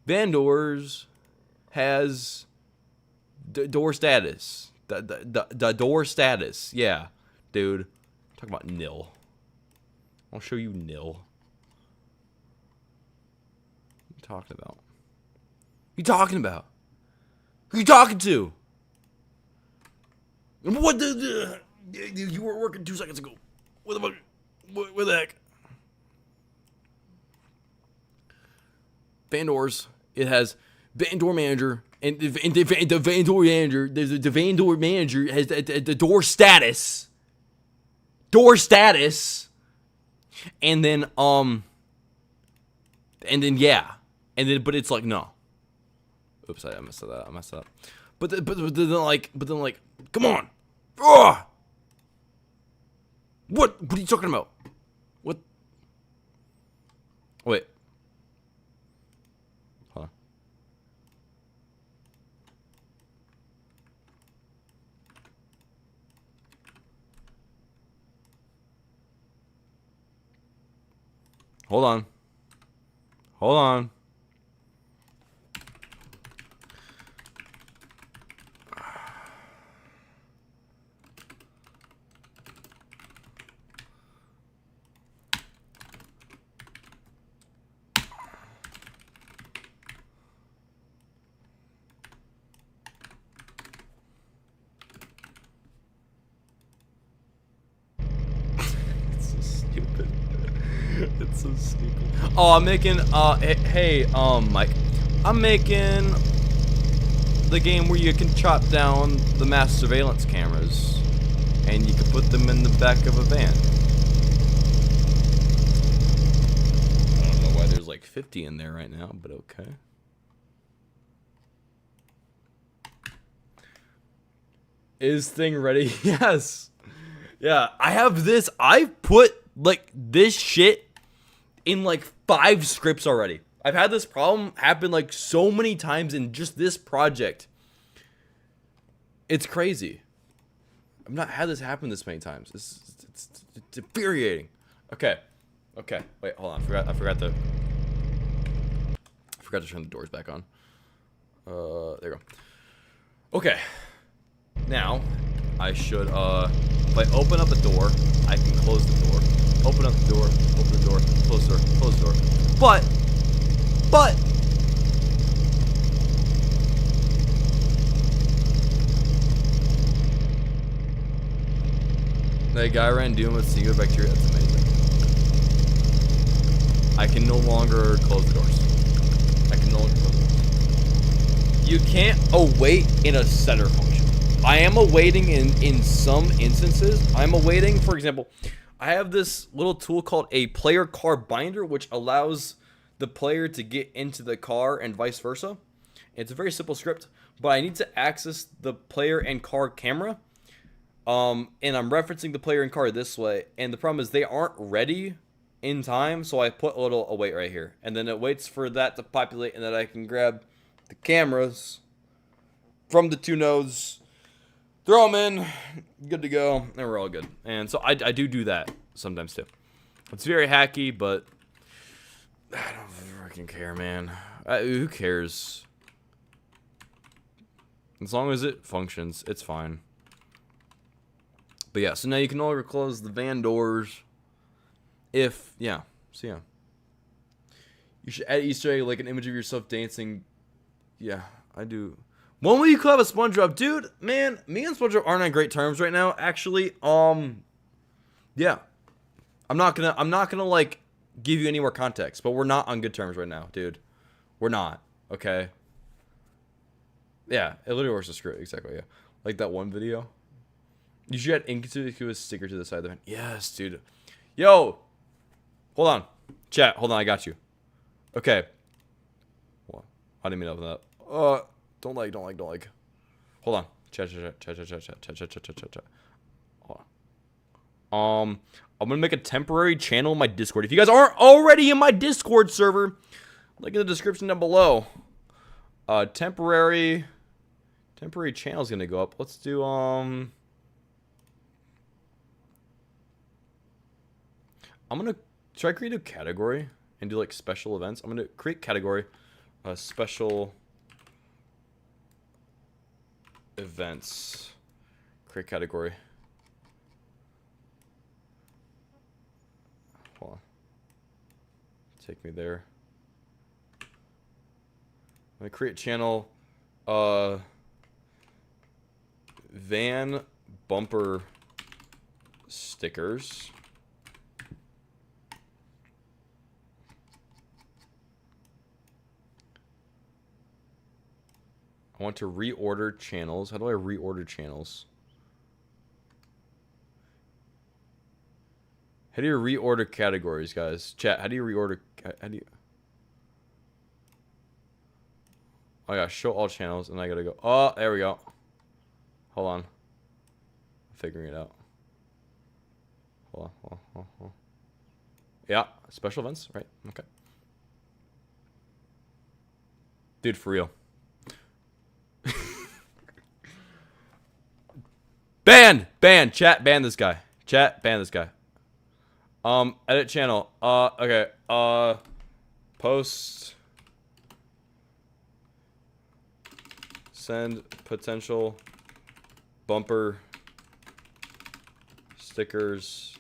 Van Doors has door status. The door status. Yeah, dude. Talking about nil. I'll show you nil. What are you talking about? Who you talking about? Who you talking to? What the you were working 2 seconds ago. What the fuck? What the heck? Van Doors. It has Van Door Manager. And the Van Door Manager. The Van Door Manager has the door status. Door status. And then yeah. And then but it's like no. Oops, I messed that up. I messed it up. But then like come on. Ugh! What are you talking about? What? Wait. Hold on. Hold on. Hold on. It's so stupid. Oh, I'm making, hey, Mike. I'm making the game where you can chop down the mass surveillance cameras and you can put them in the back of a van. I don't know why there's like 50 in there right now, but okay. Is thing ready? Yes. Yeah, I have this. I've put like this shit in like 5 scripts already. I've had this problem happen like so many times in just this project. It's crazy. I've not had this happen this many times. It's infuriating. Okay. Wait, hold on. I forgot to turn the doors back on. There you go. Okay. Now, I should, if I open up a door, I can close the door. Open up the door, open the door, close the door, close the door. But, that guy ran doom with singular bacteria, that's amazing. I can no longer close the doors. I can no longer close the doors. You can't await in a setter function. I am awaiting in some instances. I'm awaiting, for example, I have this little tool called a player car binder, which allows the player to get into the car and vice versa. It's a very simple script, but I need to access the player and car camera. And I'm referencing the player and car this way. And the problem is they aren't ready in time, so I put a little await right here. And then it waits for that to populate, and then I can grab the cameras from the 2 nodes, throw them in, good to go, and we're all good. And so I do that sometimes too. It's very hacky, but I don't freaking care, man. Who cares? As long as it functions, it's fine. But yeah, so now you can no longer close the van doors if, yeah, so yeah. You should add Easter egg like an image of yourself dancing. Yeah, I do. When will you collab with SpongeBob? Dude, man, me and SpongeBob aren't on great terms right now, actually. Yeah. I'm not gonna like give you any more context, but we're not on good terms right now, dude. We're not, okay? Yeah, it literally works to screw it, exactly, yeah. Like that one video. You should add inconspicuous sticker to the side of the van. Yes, dude. Yo! Hold on. Chat, hold on, I got you. Okay. Well, I didn't mean to open that up. Don't like. Hold on. Chat. Hold on. I'm gonna make a temporary channel in my Discord. If you guys aren't already in my Discord server, link in the description down below. Temporary channel is gonna go up. Let's do should I create a category and do like special events? I'm gonna create category, special events, create category. Hold on. Take me there. I'm gonna create channel, van bumper stickers. I want to reorder channels. How do I reorder channels? How do you reorder categories, guys? Chat, how do you reorder? How do you? I gotta show all channels, and I gotta go. Oh, there we go. Hold on. I'm figuring it out. Hold on. Yeah, special events, right? Okay. Dude, for real. Ban, chat, ban this guy. Chat, ban this guy. Edit channel. Okay. Post. Send potential bumper stickers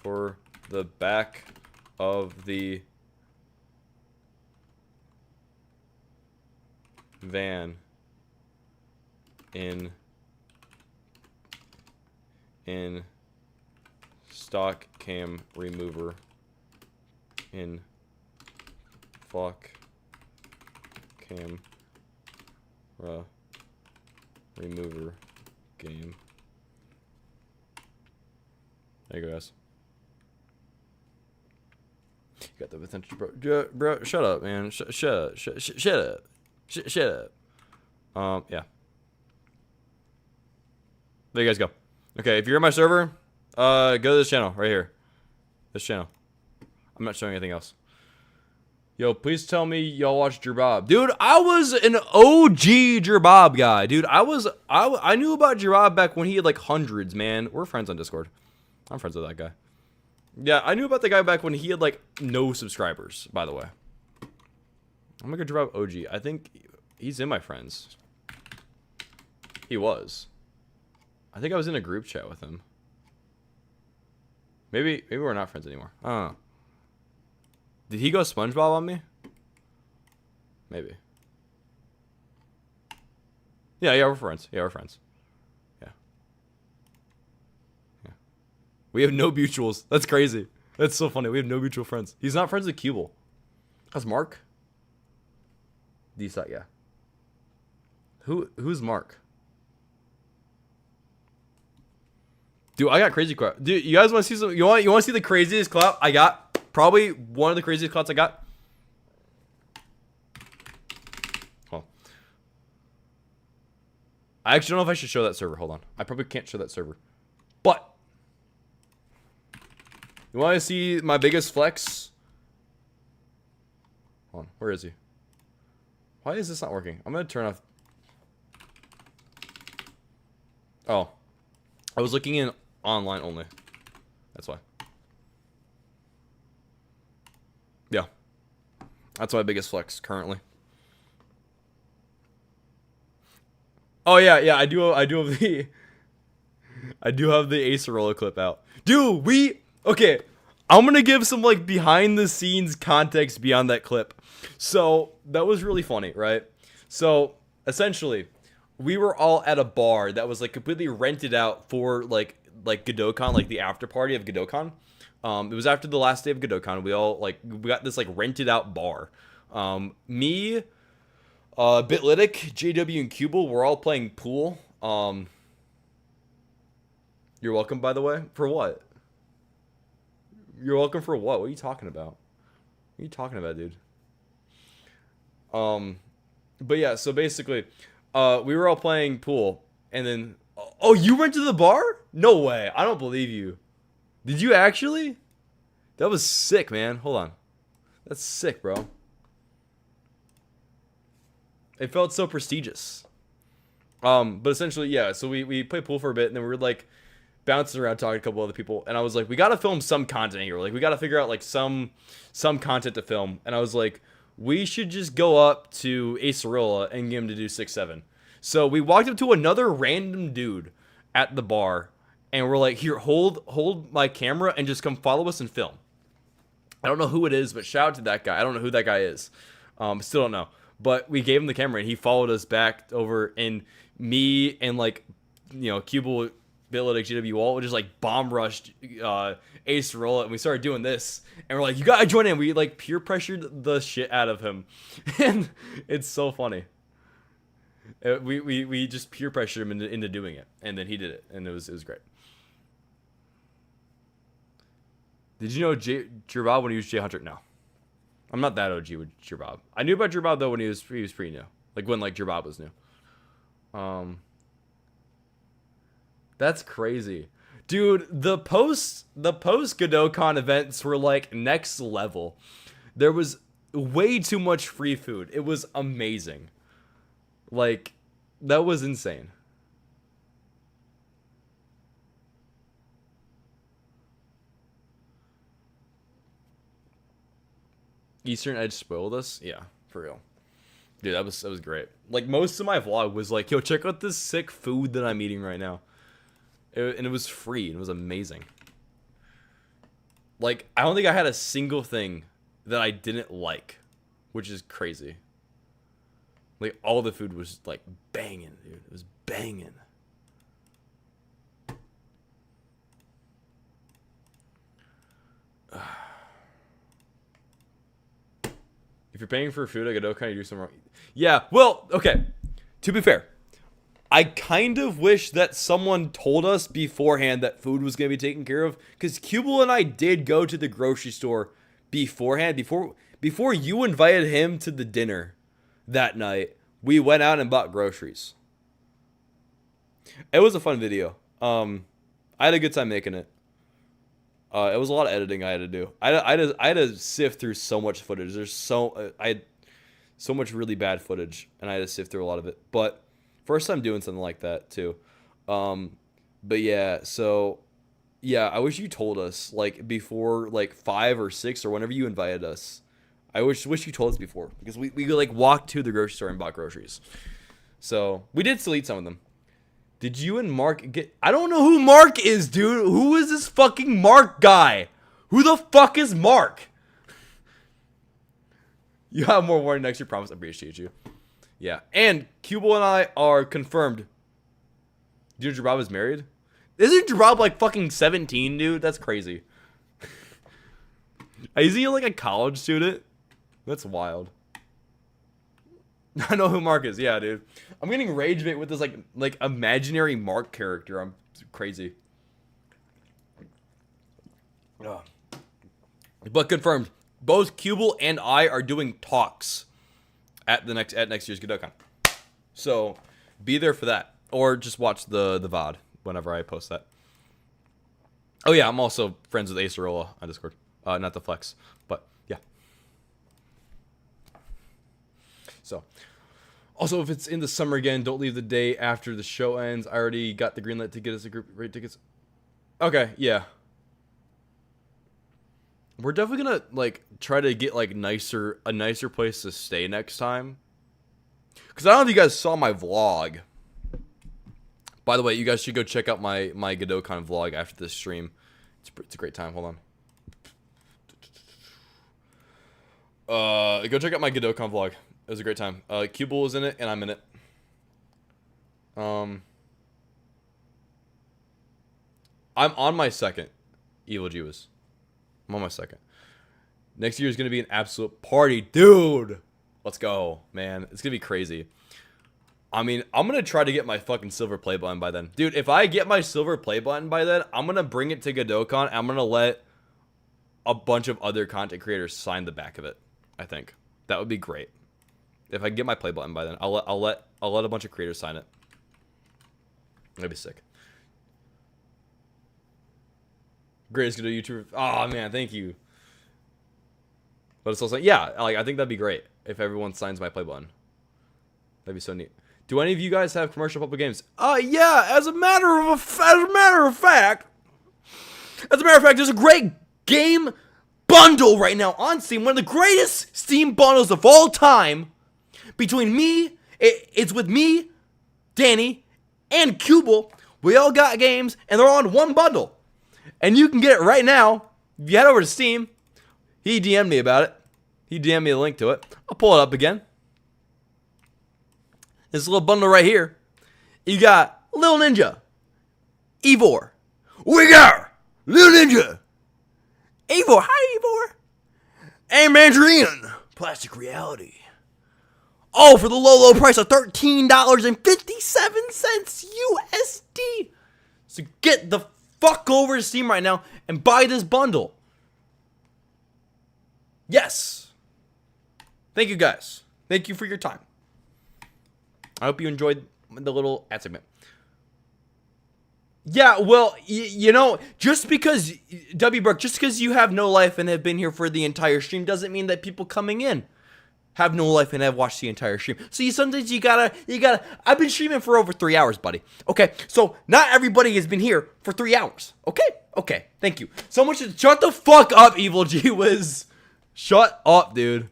for the back of the van in stock cam remover in flock cam remover game. There you go, guys. You got the potential, bro. Shut up, man. Shut up. Shut up. Shut up. Yeah. There you guys go. Okay, if you're in my server, go to this channel right here. This channel. I'm not showing anything else. Yo, please tell me y'all watch Jerbob. Dude, I was an OG Jerbob guy. Dude, I knew about Jerbob back when he had like hundreds, man. We're friends on Discord. I'm friends with that guy. Yeah, I knew about the guy back when he had like no subscribers, by the way. I'm gonna go Jerbob OG. I think he's in my friends. He was. I think I was in a group chat with him. Maybe we're not friends anymore. I don't know. Did he go SpongeBob on me? Maybe. Yeah, we're friends. Yeah. We have no mutuals. That's crazy. That's so funny. We have no mutual friends. He's not friends with Cubel. That's Mark. Decent, yeah. Who's Mark? Dude, I got crazy clap. Dude, you guys want to see some? You want to see the craziest clap I got? Probably one of the craziest claps I got. Well, I actually don't know if I should show that server. Hold on. I probably can't show that server. But you want to see my biggest flex? Hold on. Where is he? Why is this not working? I'm gonna turn off. Oh, I was looking in online only. That's why. Yeah, that's my biggest flex currently. Oh yeah, I do have the Acerola clip out, dude. Okay. I'm gonna give some like behind the scenes context beyond that clip. So that was really funny, right? So essentially, we were all at a bar that was like completely rented out for like GodotCon, like the after party of GodotCon. It was after the last day of GodotCon. We got this like rented out bar. Me, Bitlytic, JW, and Cubel were all playing pool. You're welcome, by the way. For what? You're welcome for what? What are you talking about? What are you talking about, dude? But yeah, so basically, we were all playing pool, and then, oh, you went to the bar? No way. I don't believe you. Did you actually? That was sick, man. Hold on. That's sick, bro. It felt so prestigious. But essentially, yeah, so we played pool for a bit, and then we were like bouncing around talking to a couple other people, and I was like, we gotta film some content here. Like, we gotta figure out like some content to film. And I was like, we should just go up to Acerola and get him to do 6-7. So we walked up to another random dude at the bar, and we're like, here, hold my camera and just come follow us and film. I don't know who it is, but shout out to that guy. I don't know who that guy is. Still don't know. But we gave him the camera, and he followed us back over, and me and like, Cubel, Bitlytic, GW all just like bomb rushed Acerola, and we started doing this, and we're like, you gotta join in. We like peer pressured the shit out of him, and it's so funny. We just peer pressured him into doing it, and then he did it, and it was great. Did you know Jerbob when he was J Hunter? No, I'm not that OG with Jerbob. I knew about Jerbob though when he was pretty new, like when like Jerbob was new. That's crazy. Dude, the post GodotCon events were like next level. There was way too much free food. It was amazing. Like, that was insane. Eastern Edge spoiled us? Yeah, for real. Dude, that was great. Like, most of my vlog was like, yo, check out this sick food that I'm eating right now. And it was free, and it was amazing. Like, I don't think I had a single thing that I didn't like, which is crazy. Like, all the food was, like, banging, dude. It was banging. If you're paying for food at GodotCon, you do something wrong. Yeah, well, okay. To be fair, I kind of wish that someone told us beforehand that food was going to be taken care of, because Cubel and I did go to the grocery store beforehand. Before you invited him to the dinner that night, we went out and bought groceries. It was a fun video. I had a good time making it. It was a lot of editing I had to do. I had to sift through so much footage. I had so much really bad footage, and I had to sift through a lot of it. But first time doing something like that too. But yeah, so yeah, I wish you told us like before like 5 or 6 or whenever you invited us. I wish you told us before because we like walked to the grocery store and bought groceries. So we did still eat some of them. Did you and Mark get... I don't know who Mark is, dude. Who is this fucking Mark guy? Who the fuck is Mark? You have more warning next year. Promise. I appreciate you. Yeah. And Cubel and I are confirmed. Dude, Jabab is married? Isn't Jabab like fucking 17, dude? That's crazy. Is he like a college student? That's wild. I know who Mark is. Yeah, dude. I'm getting rage bait with this like imaginary Mark character. I'm crazy. Ugh. But confirmed, both Cubel and I are doing talks at next year's GodotCon. So be there for that, or just watch the VOD whenever I post that. Oh yeah, I'm also friends with Acerola on Discord. Not the Flex, but yeah. So, also, if it's in the summer again, don't leave the day after the show ends. I already got the green light to get us a group rate tickets. Okay, yeah. We're definitely gonna like try to get like a nicer place to stay next time. Cause I don't know if you guys saw my vlog. By the way, you guys should go check out my GodotCon vlog after this stream. It's a great time. Hold on. Go check out my GodotCon vlog. It was a great time. Cubel is in it, and I'm in it. I'm on my second Evil Jeebus. I'm on my second. Next year is going to be an absolute party. Dude! Let's go, man. It's going to be crazy. I mean, I'm going to try to get my fucking silver play button by then. Dude, if I get my silver play button by then, I'm going to bring it to GodotCon, and I'm going to let a bunch of other content creators sign the back of it, I think. That would be great. If I get my play button by then, I'll let a bunch of creators sign it. That'd be sick. Greatest Godot YouTuber. Oh man, thank you. But it's also yeah, like I think that'd be great if everyone signs my play button. That'd be so neat. Do any of you guys have commercial public games? Yeah. As a matter of fact, there's a great game bundle right now on Steam. One of the greatest Steam bundles of all time. Between me, it's with me, Danny, and Cubel. We all got games, and they're all on one bundle. And you can get it right now. If you head over to Steam, he DM'd me about it. He DM'd me a link to it. I'll pull it up again. This little bundle right here. You got Lil Ninja, Eivor, Wigger, Lil Ninja, Eivor, hi Eivor, and Mandarin, Plastic Reality. Oh, for the low price of $13.57 USD. So get the fuck over to Steam right now and buy this bundle. Yes. Thank you guys. Thank you for your time. I hope you enjoyed the little ad segment. Yeah, well, you know, just because, W. Brook, just because you have no life and have been here for the entire stream doesn't mean that people coming in have no life and have watched the entire stream. So sometimes you gotta, I've been streaming for over 3 hours, buddy. Okay, so not everybody has been here for 3 hours. Okay, thank you. Someone should shut the fuck up, Evil G Wiz. Shut up, dude.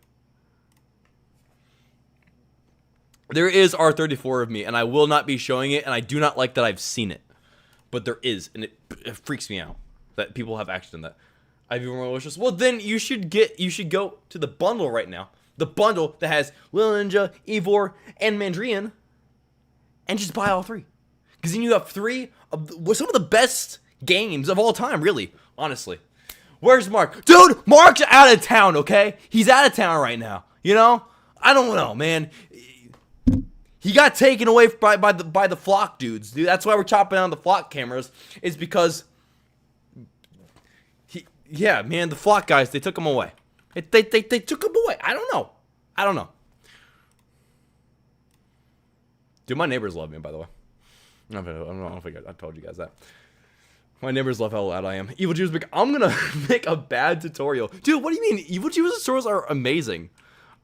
There is R34 of me, and I will not be showing it, and I do not like that I've seen it. But there is, and it freaks me out that people have actually done that. I've even more wishes. Well, then you should go to the bundle right now. The bundle that has Lil Ninja, Eivor, and Mandarin, and just buy all three. Because then you have three of some of the best games of all time, really, honestly. Where's Mark? Dude, Mark's out of town, okay? He's out of town right now, you know? I don't know, man. He got taken away by the Flock dudes, dude. That's why we're chopping down the Flock cameras, is because... Yeah, man, the Flock guys, they took him away. They took him away. I don't know. Dude, my neighbors love me, by the way. I don't know if I told you guys that. My neighbors love how loud I am. Evil Jews, I'm gonna make a bad tutorial. Dude, what do you mean? Evil Jews tutorials are amazing.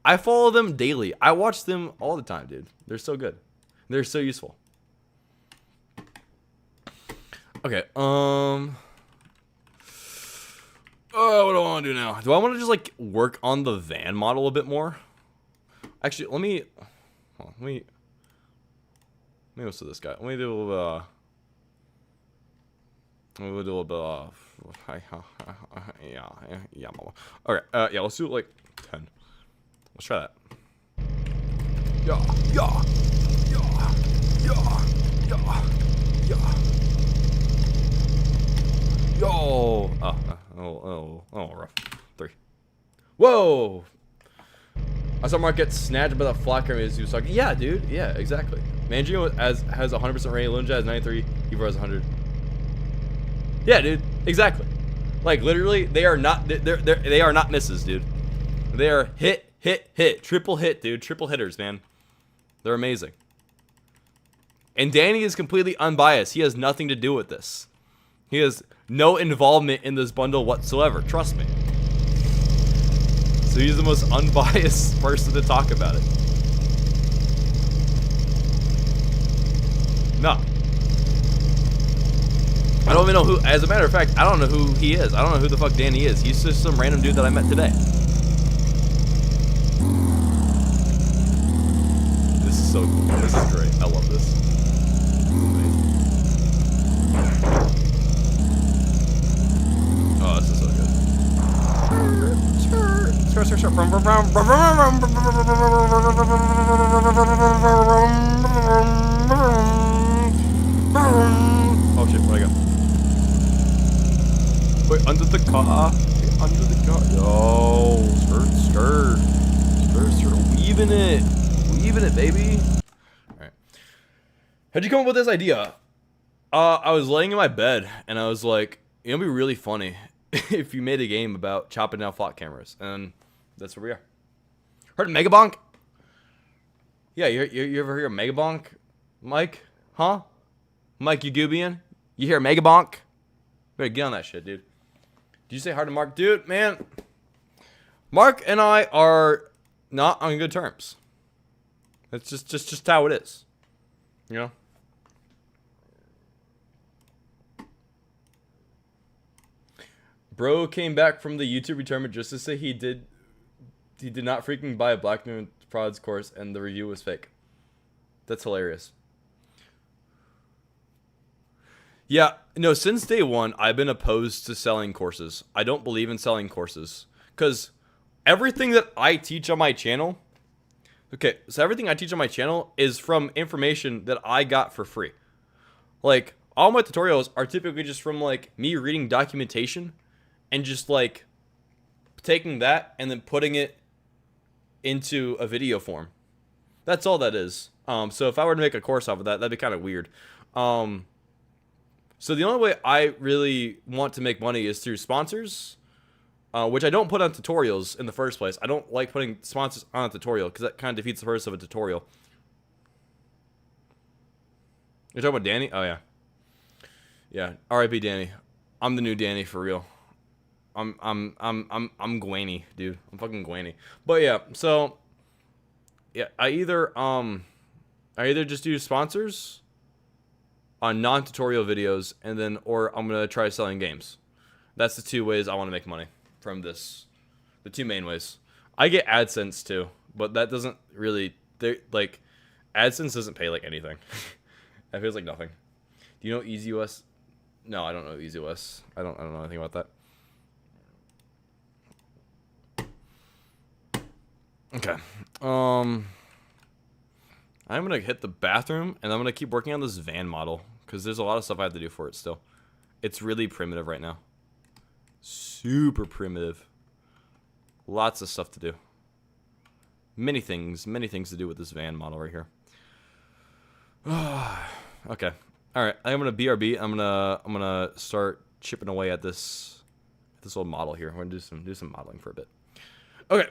I follow them daily. I watch them all the time, dude. They're so good. They're so useful. Okay, oh, what do I want to do now? Do I want to just, like, work on the van model a bit more? Actually, let me what's this guy? Let me do a little, we'll do a little bit of, yeah, mama. Okay, yeah, let's do it like 10. Let's try that. Yeah. Yo. Oh, rough. 3. Whoa. I saw Mark get snatched by the flock as he was talking. Yeah, dude. Yeah, exactly. Manjino has 100% rating. Lunja has 93. Evo has 100. Yeah, dude. Exactly. Like literally, they are not misses, dude. They are hit, triple hit, dude. Triple hitters, man. They're amazing. And Danny is completely unbiased. He has nothing to do with this. He has no involvement in this bundle whatsoever. Trust me. So he's the most unbiased person to talk about it. No. I don't even know who, as a matter of fact, I don't know who he is. I don't know who the fuck Danny is. He's just some random dude that I met today. This is so cool. This is great. I love this. Oh, this is so good. Oh shit, where'd I go? Wait, under the car. Wait, under the car. Yo, skirt. Weaving it, baby. Alright. How'd you come up with this idea? I was laying in my bed, and I was like, it'd be really funny if you made a game about chopping down flock cameras. And that's where we are. Heard of Megabonk? Yeah, you ever hear of Megabonk? Mike? Huh? Mike Yagubian? You hear Megabonk? Better get on that shit, dude. Did you say hi to Mark? Dude, man. Mark and I are not on good terms. It's just how it is. You know? Bro came back from the YouTube retirement just to say he did not freaking buy a Black Moon Prods course and the review was fake. That's hilarious. Yeah, no, since day one, I've been opposed to selling courses. I don't believe in selling courses. Because everything that I teach on my channel... Okay, so everything I teach on my channel is from information that I got for free. Like, all my tutorials are typically just from, like, me reading documentation and just, like, taking that and then putting it into a video form. That's all that is. So if I were to make a course off of that, that'd be kind of weird. So the only way I really want to make money is through sponsors, which I don't put on tutorials in the first place. I don't like putting sponsors on a tutorial because that kind of defeats the purpose of a tutorial. You're talking about Danny? Oh yeah, yeah. R.I.P. Danny. I'm the new Danny for real. I'm Gwanny, dude. I'm fucking Gwanny. But yeah, so yeah, I either just do sponsors on non-tutorial videos, and then, or I'm gonna try selling games. That's the two ways I want to make money from this. The two main ways. I get AdSense too, but that doesn't really, like, AdSense doesn't pay like anything. It feels like nothing. Do you know EasyOS? No, I don't know EasyOS. I don't know anything about that. Okay. I'm gonna hit the bathroom, and I'm gonna keep working on this van model, because there's a lot of stuff I have to do for it still. It's really primitive right now. Super primitive. Lots of stuff to do. Many things to do with this van model right here. Okay. Alright, I'm gonna BRB. I'm gonna start chipping away at this old model here. We're gonna do some modeling for a bit. Okay.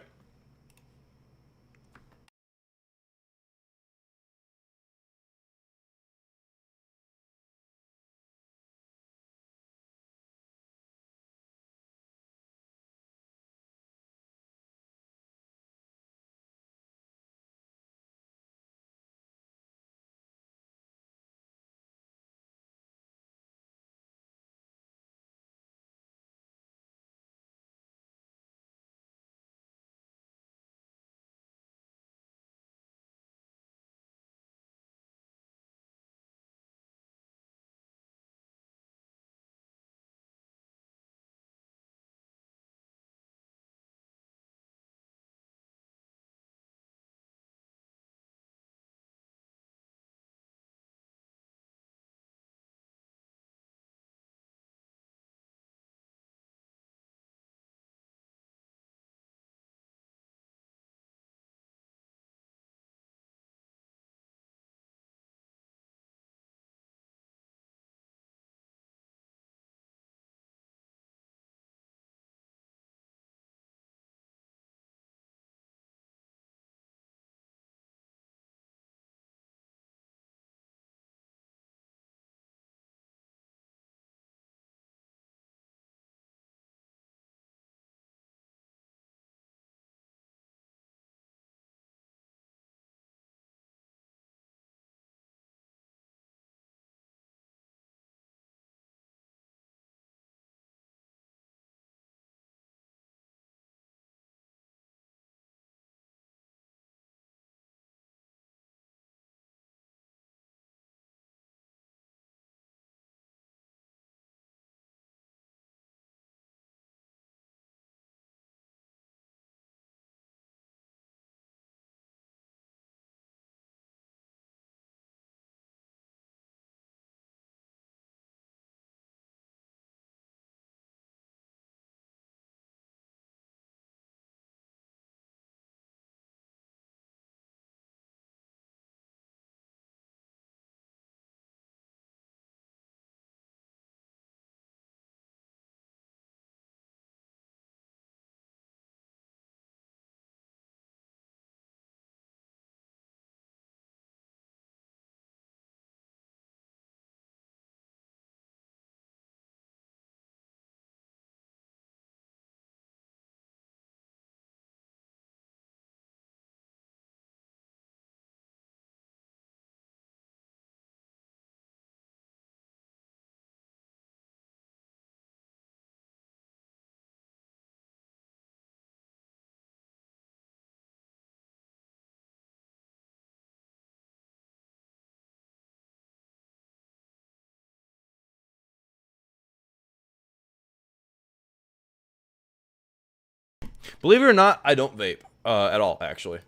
Believe it or not, I don't vape at all, actually.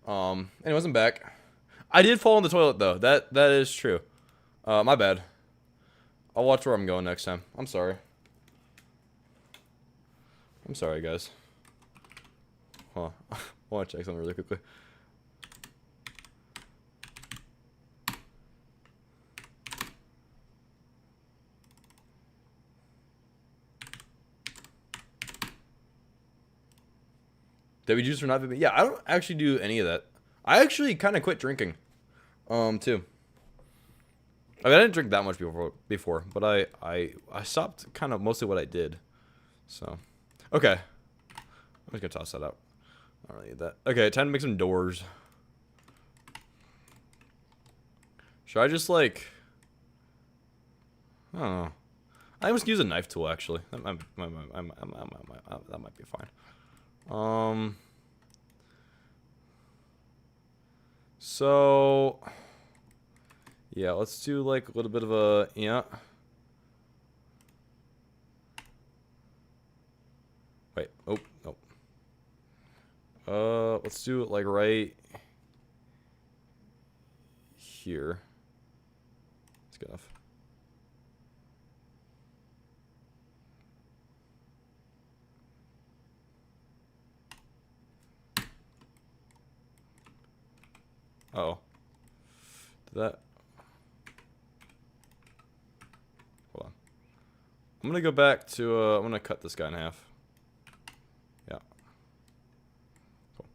Anyways, I'm back. I did fall in the toilet, though. That is true. My bad. I'll watch where I'm going next time. I'm sorry. I'm sorry, guys. Huh. I want to check something really quickly. Debbie juice or not vaping? Yeah, I don't actually do any of that. I actually kind of quit drinking, too. I mean, I didn't drink that much before, but I stopped kind of mostly what I did. So, okay. I'm just gonna toss that out. I don't really need that. Okay, time to make some doors. Should I just like? I don't know. I must use a knife tool actually. That might be fine. So yeah, let's do like a little bit of a Wait, oh no. Let's do it like right here. That's good enough. Oh. Did that? Hold on. I'm gonna go back to, I'm gonna cut this guy in half. Yeah. Cool.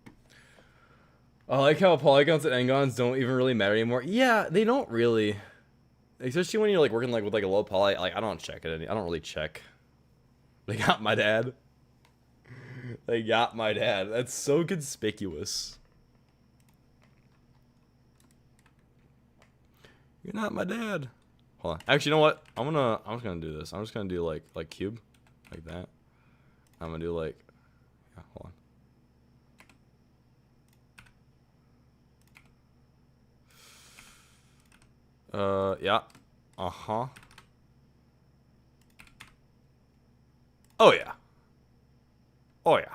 I like how polygons and n-gons don't even really matter anymore. Yeah, they don't really. Especially when you're like working like with like a low poly. Like I don't check it. I don't really check. They got my dad. They got my dad. That's so conspicuous. You're not my dad. Hold on. Actually, you know what? I'm just gonna do this. I'm just gonna do like cube, like that. I'm gonna do like, yeah. Hold on. Yeah. Uh-huh. Oh yeah. Oh yeah.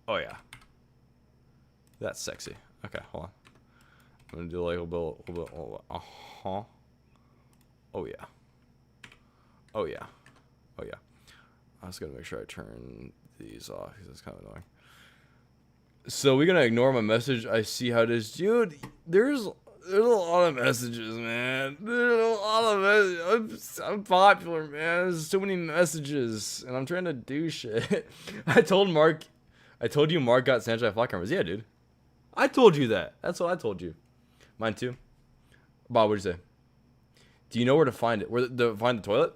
Oh yeah. That's sexy. Okay, hold on. I'm gonna do like a little bit. Uh-huh. Oh yeah. Oh yeah. Oh yeah. I was gonna make sure I turn these off because it's kind of annoying. So we're gonna ignore my message. I see how it is, dude. There's a lot of messages, man. There's a lot of messages. I'm popular, man. There's so many messages, and I'm trying to do shit. I told you Mark got Sanchez flat cameras. Yeah, dude. I told you that. That's what I told you. Mine too. Bob, what'd you say? Do you know where to find it? Where to find the toilet?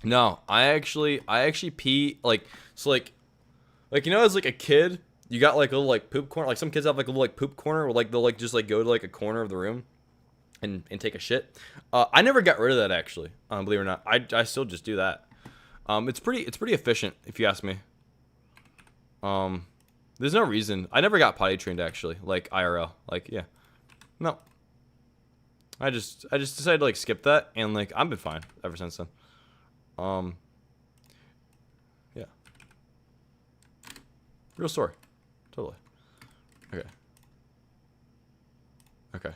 No, I actually pee like you know as like a kid, you got like a little like poop corner. Like some kids have like a little like poop corner where like they'll like just like go to like a corner of the room and take a shit. I never got rid of that actually. Believe it or not, I still just do that. It's pretty efficient if you ask me. There's no reason. I never got potty trained actually, like IRL. Like, yeah. No. I just decided to like skip that and like I've been fine ever since then. Yeah. Real story. Totally. Okay. Okay.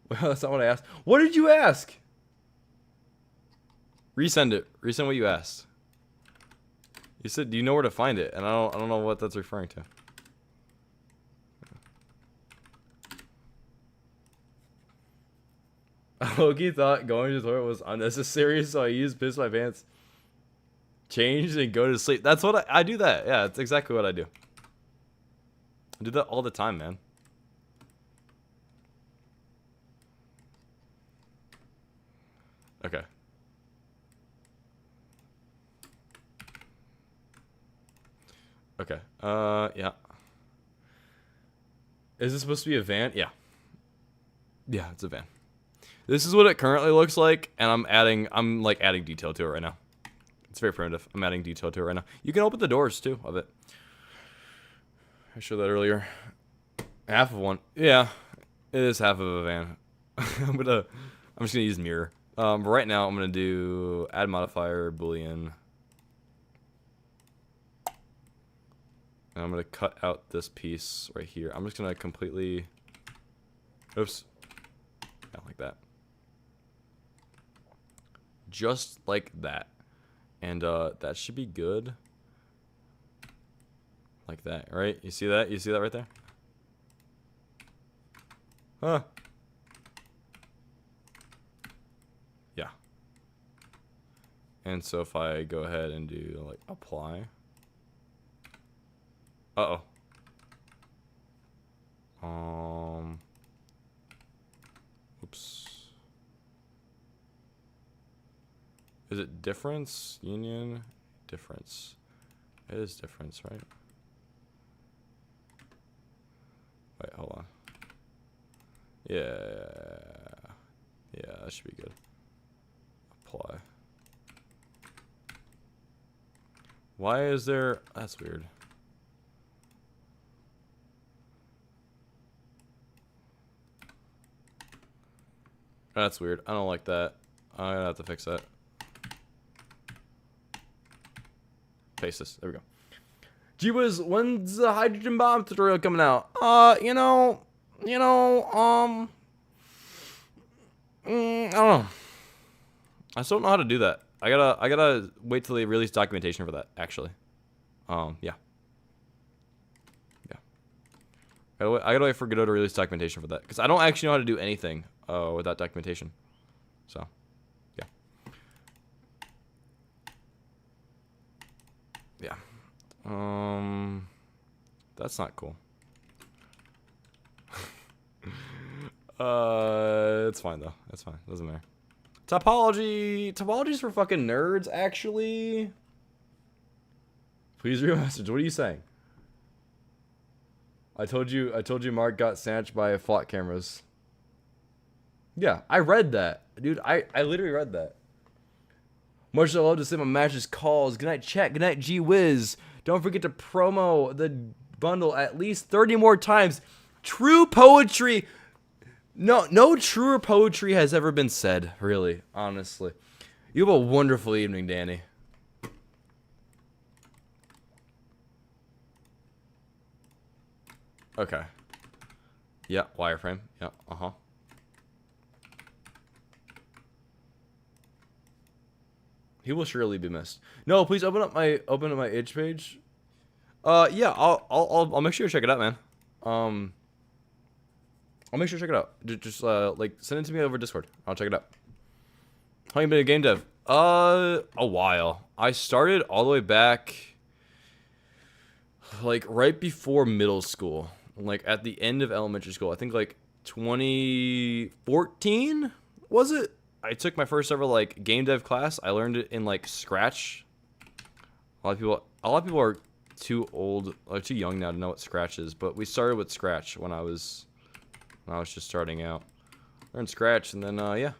Well, that's not what I asked. What did you ask? Resend it. Resend what you asked. You said, do you know where to find it? And I don't know what that's referring to. Loki thought going to the toilet was unnecessary, so I used piss my pants, change, and go to sleep. That's what I do that. Yeah, that's exactly what I do. I do that all the time, man. Okay. Okay. Yeah. Is this supposed to be a van? Yeah. Yeah, it's a van. This is what it currently looks like, and I'm like adding detail to it right now. It's very primitive. I'm adding detail to it right now. You can open the doors too of it. I showed that earlier. Half of one. Yeah, it is half of a van. I'm just gonna use mirror. But right now I'm gonna do add modifier boolean. And I'm gonna cut out this piece right here. I'm just gonna completely, oops, yeah, like that. Just like that. And that should be good. Like that, right? You see that? You see that right there? Huh. Yeah. And so if I go ahead and do like apply. Uh-oh. Oops. Is it difference? Union? Difference. It is difference, right? Wait, hold on. Yeah. Yeah, that should be good. Apply. Why is there... That's weird. That's weird. I don't like that. I'm gonna have to fix that. Paste this. There we go. Gee whiz, when's the hydrogen bomb tutorial coming out? I don't know. I still don't know how to do that. I gotta wait till they release documentation for that, actually. Yeah. I gotta wait for Godot to release documentation for that, because I don't actually know how to do anything without documentation. So, yeah. Yeah. That's not cool. It's fine though. That's fine. Doesn't matter. Topology's for fucking nerds, actually. Please read a message. What are you saying? I told you Mark got snatched by FLOT cameras. Yeah, I read that. Dude, I literally read that. Much as I love to say my matches calls. Good night, chat. Good night, Gee Whiz. Don't forget to promo the bundle at least 30 more times. True poetry. No truer poetry has ever been said, really, honestly. You have a wonderful evening, Danny. Okay. Yeah, wireframe. Yeah, uh-huh. He will surely be missed. No, please open up my itch page. Yeah, I'll make sure to check it out, man. I'll make sure to check it out. Just like send it to me over Discord. I'll check it out. How long you been a game dev? A while. I started all the way back like right before middle school. Like at the end of elementary school. I think like 2014 was it? I took my first ever like game dev class. I learned it in like Scratch. A lot of people are too old or too young now to know what Scratch is, but we started with Scratch when I was just starting out. Learned Scratch and then yeah.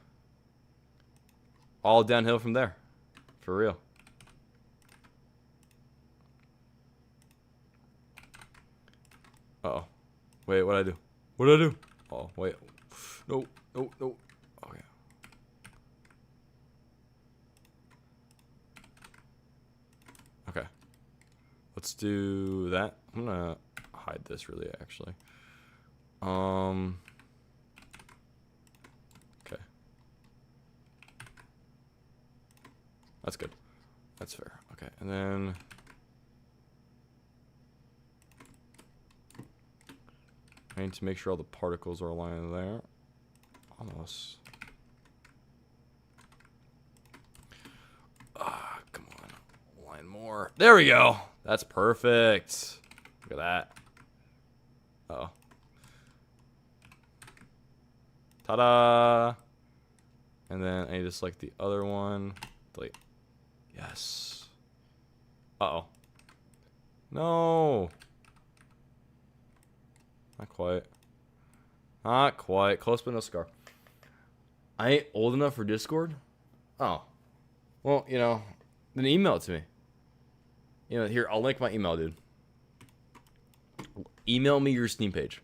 All downhill from there. For real. Uh-oh. Wait, what'd I do? What did I do? Oh, wait. No. Okay. Okay. Let's do that. I'm gonna hide this really, actually. Okay. That's good. That's fair. Okay, and then... I need to make sure all the particles are aligned there. Almost. Ah, come on. Align more. There we go. That's perfect. Look at that. Uh-oh. Ta-da! And then I need to select the other one. Delete. Yes. Uh-oh. No! Not quite. Not quite. Close but no cigar. I ain't old enough for Discord? Oh. Well, then email it to me. Here, I'll link my email, dude. Email me your Steam page.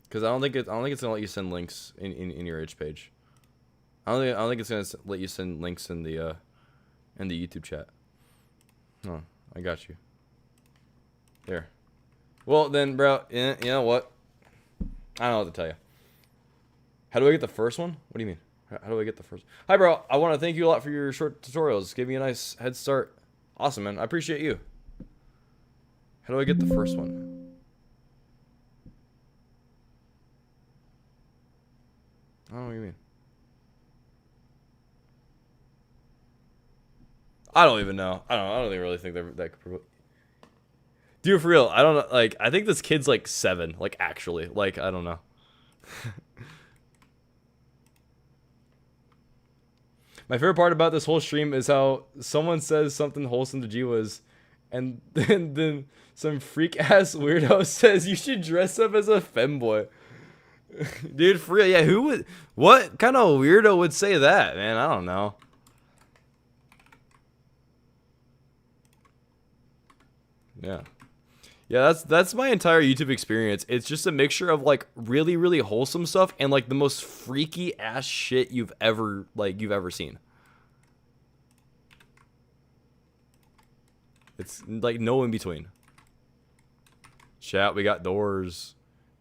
Because I don't think it's gonna let you send links in your itch page. I don't think it's gonna let you send links in the YouTube chat. Oh, I got you. There. Well then, bro. You know what? I don't know what to tell you. How do I get the first one? What do you mean? How do I get the first? Hi, bro. I want to thank you a lot for your short tutorials. Give me a nice head start. Awesome, man. I appreciate you. How do I get the first one? I don't know what you mean. I don't even know. I don't even really think that could. Dude, for real. I don't know. Like, I think this kid's like 7. Like, actually. Like, I don't know. My favorite part about this whole stream is how someone says something wholesome to G-Wiz, and then some freak ass weirdo says you should dress up as a femboy. Dude, for real, yeah, who would, what kind of weirdo would say that, man? I don't know. Yeah. Yeah, that's my entire YouTube experience. It's just a mixture of like really, really wholesome stuff and like the most freaky ass shit you've ever seen. It's like no in between. Chat, we got doors.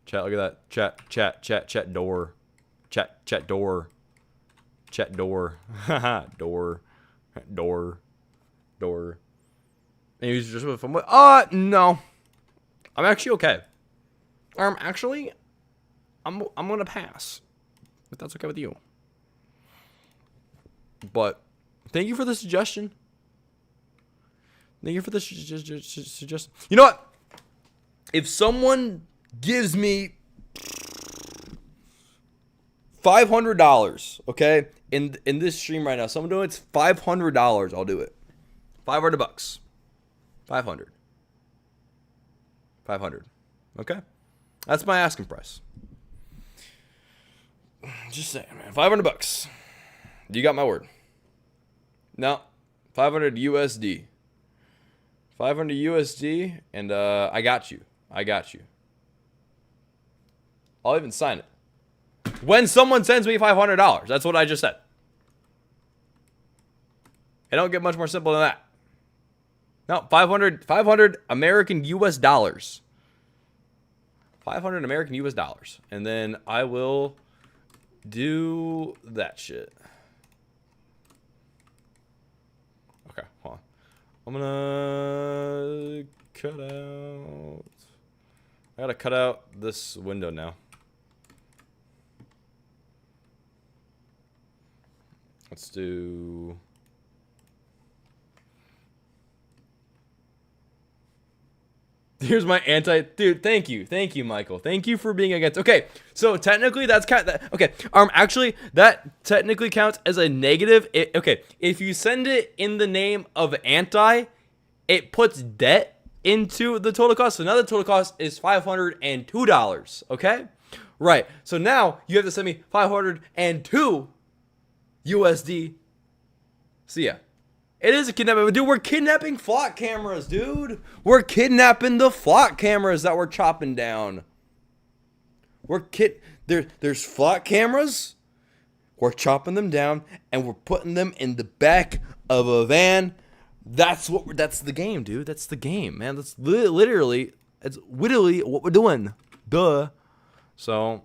Chat, look at that. Chat door. Chat door. Chat door. Haha, door. Door. And he's just with fun. No. I'm actually okay. I'm gonna pass. If that's okay with you. But thank you for the suggestion. Thank you for the suggestion. You know what? If someone gives me $500, okay, in this stream right now, someone donates $500, I'll do it. $500. 500. 500. Okay? That's my asking price. Just saying, man. $500. You got my word. No. 500 USD. 500 USD, and I got you. I got you. I'll even sign it. When someone sends me $500. That's what I just said. It don't get much more simple than that. No, 500 American US dollars. 500 American US dollars. And then I will do that shit. Okay, hold on. I'm gonna cut out. I gotta cut out this window now. Let's do. Here's my dude. Thank you, Michael. Thank you for being against. Okay, so technically that's okay. Actually, that technically counts as a negative. Okay, if you send it in the name of anti, it puts debt into the total cost. So now the total cost is $502. Okay, right. So now you have to send me 502 USD. So yeah. It is a kidnapping. Dude, we're kidnapping flock cameras, dude. We're kidnapping the flock cameras that we're chopping down. There's flock cameras. We're chopping them down and we're putting them in the back of a van. That's the game, dude. That's the game, man. That's literally what we're doing. Duh. So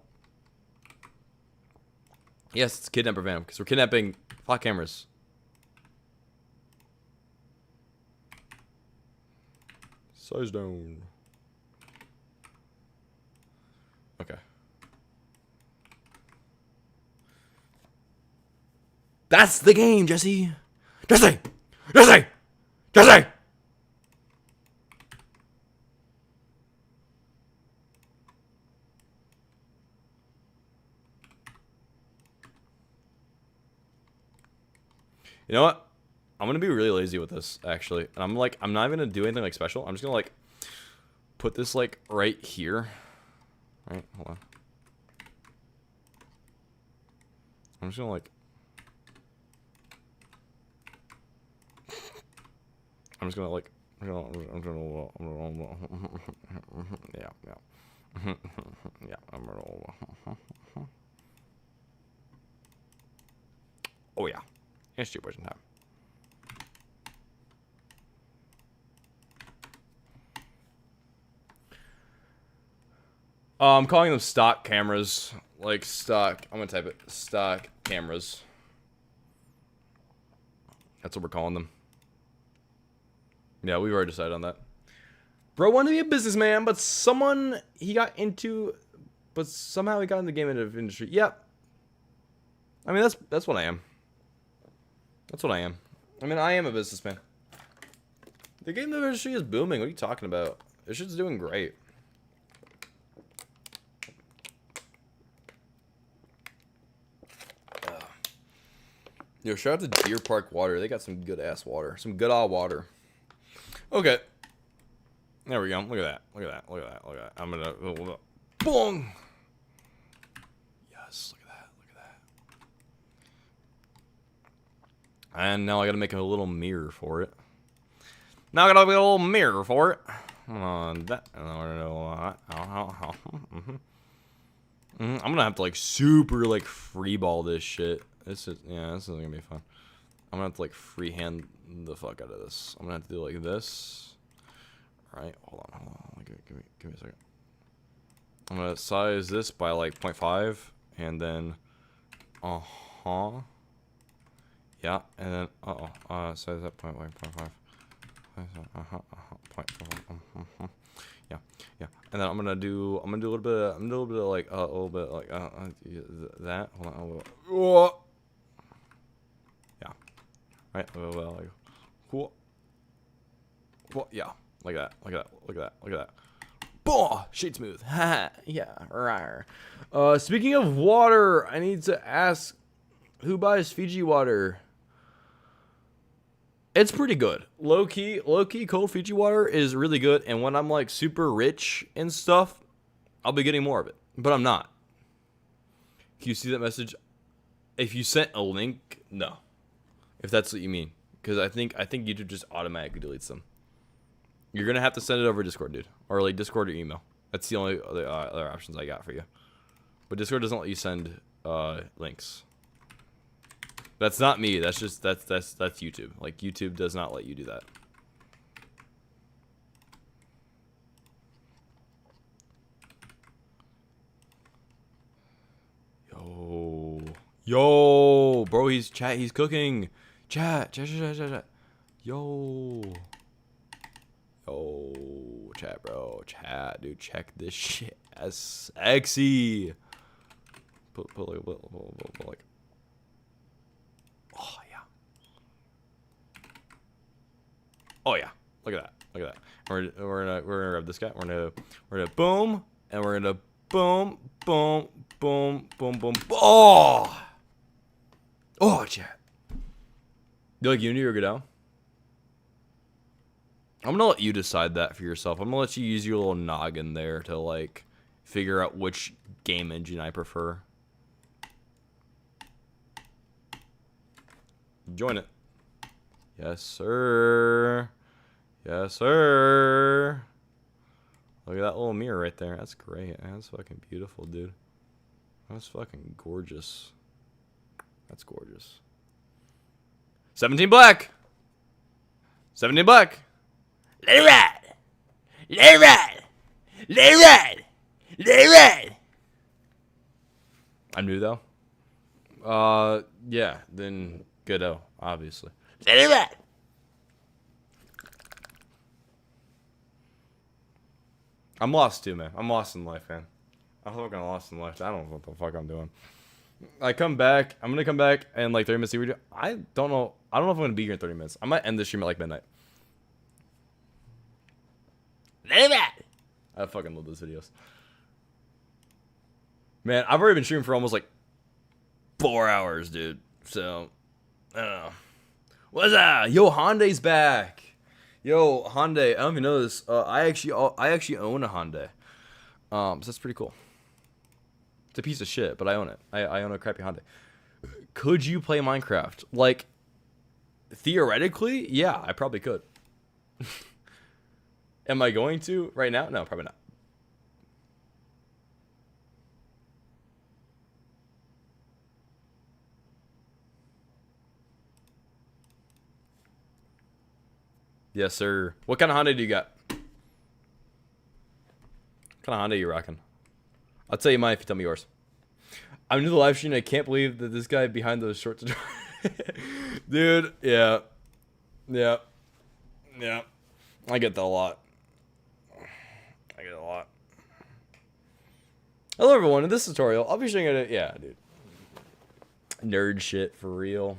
yes, it's a kidnapper van because we're kidnapping flock cameras. Size down. Okay. That's the game, Jesse. Jesse! Jesse! Jesse! You know what? I'm gonna be really lazy with this, actually. And I'm not even gonna do anything like special. I'm just gonna like put this like right here. Right, hold on. I'm just gonna like yeah. Yeah, I'm gonna. Oh yeah, it's 2 person time. I'm calling them stock cameras, like stock. I'm gonna type it, stock cameras. That's what we're calling them. Yeah, we've already decided on that. Bro wanted to be a businessman, but somehow he got into the game industry. Yep. I mean, that's what I am. That's what I am. I mean, I am a businessman. The game industry is booming. What are you talking about? This shit's doing great. Yo, shout out to Deer Park Water. They got some good ass water. Some good all water. Okay. There we go. Look at that. Look at that. Look at that. Look at that. I'm gonna boom. Yes, look at that. Look at that. And now I gotta make a little mirror for it. Now I gotta make a little mirror for it. That. I'm gonna have to like super like freeball this shit. This is gonna be fun. I'm gonna have to like freehand the fuck out of this. I'm gonna have to do like this. Alright, hold on. Give me a second. I'm gonna size this by like 0.5 and then yeah, and then size that 0.5. Yeah. And then I'm gonna do a little bit of like that. Hold on. Yeah. Right. Well, cool. Well, yeah. Like that. Look at that. Boah! Shade smooth. Ha! Yeah. Rawr. Speaking of water, I need to ask, who buys Fiji water? It's pretty good. Low key, cold Fiji water is really good. And when I'm like super rich and stuff, I'll be getting more of it. But I'm not. Can you see that message? If you sent a link, no. If that's what you mean, because I think YouTube just automatically deletes them. You're gonna have to send it over Discord, dude, or like Discord or email. That's the only other options I got for you. But Discord doesn't let you send links. That's not me. That's YouTube. Like YouTube does not let you do that. Yo, bro, he's cooking. Chat. Yo, chat, bro, dude, check this shit. That's sexy. Put like. Oh yeah. Oh yeah. Look at that. We're gonna grab this guy. We're gonna boom, and we're gonna boom. Oh, chat. You like Unity or Godot? I'm gonna let you decide that for yourself. I'm gonna let you use your little noggin there to like figure out which game engine I prefer. Join it. Yes, sir. Yes, sir. Look at that little mirror right there. That's great. That's fucking beautiful, dude. That's fucking gorgeous. That's gorgeous. 17 black. 17 black. Let it ride. Let it ride. Let it ride. Let it ride. I'm new though. Yeah. Then Godot, obviously. Let it ride. I'm lost too, man. I'm lost in life, man. I'm fucking lost in life. I don't know what the fuck I'm doing. I come back. I'm gonna come back and like 30 minutes. I don't know. I don't know if I'm gonna be here in 30 minutes. I might end the stream at like midnight. I fucking love those videos. Man, I've already been streaming for almost like 4 hours, dude. So, I don't know. What's up? Yo, Hyundai's back. Yo, Hyundai. I don't even know this. I actually own a Hyundai. So that's pretty cool. It's a piece of shit, but I own it. I own a crappy Hyundai. Could you play Minecraft? Like, theoretically, yeah, I probably could. Am I going to right now? No, probably not. Yes, sir. What kind of Honda do you got? What kind of Honda are you rocking? I'll tell you mine if you tell me yours. I'm new to the live stream. I can't believe that this guy behind those shorts. Dude, yeah. Yeah. Yeah. I get that a lot. I get it a lot. Hello, everyone. In this tutorial, I'll be showing you. Yeah, dude. Nerd shit for real.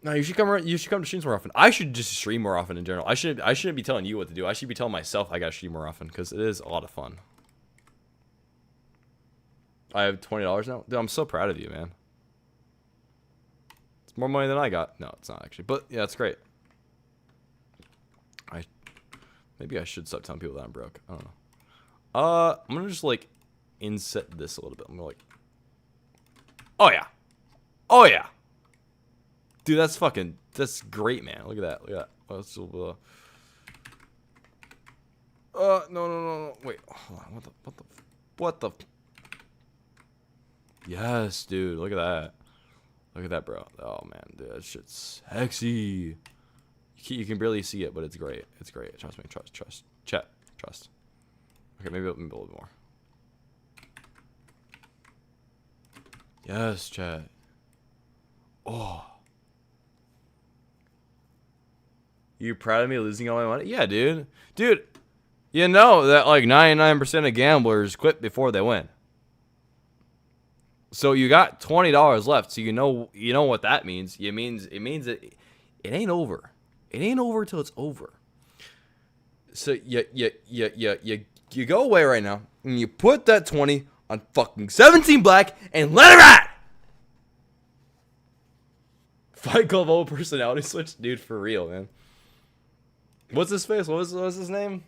No, you should come. You should come to streams more often. I should just stream more often in general. I shouldn't be telling you what to do. I should be telling myself I gotta stream more often because it is a lot of fun. I have $20 now. Dude, I'm so proud of you, man. It's more money than I got. No, it's not actually. But yeah, it's great. Maybe I should stop telling people that I'm broke. I don't know. I'm gonna just like inset this a little bit. I'm gonna like. Oh yeah. Oh yeah. Dude, that's great, man. Look at that. Look at that. Let's no. Wait. Hold on. What the? Yes, dude. Look at that. Look at that, bro. Oh man, dude, that shit's sexy. You can barely see it, but it's great. It's great. Trust me. Trust. Chat. Trust. Okay, maybe a little bit more. Yes, chat. Oh. You proud of me losing all my money? Yeah, dude. Dude, you know that like 99% of gamblers quit before they win. So you got $20 left. So you know what that means. It means that it ain't over. It ain't over till it's over. So you go away right now and you put that 20 on fucking 17 black and let it ride. Fight Club old personality switch, dude, for real, man. What's his face? What was his name?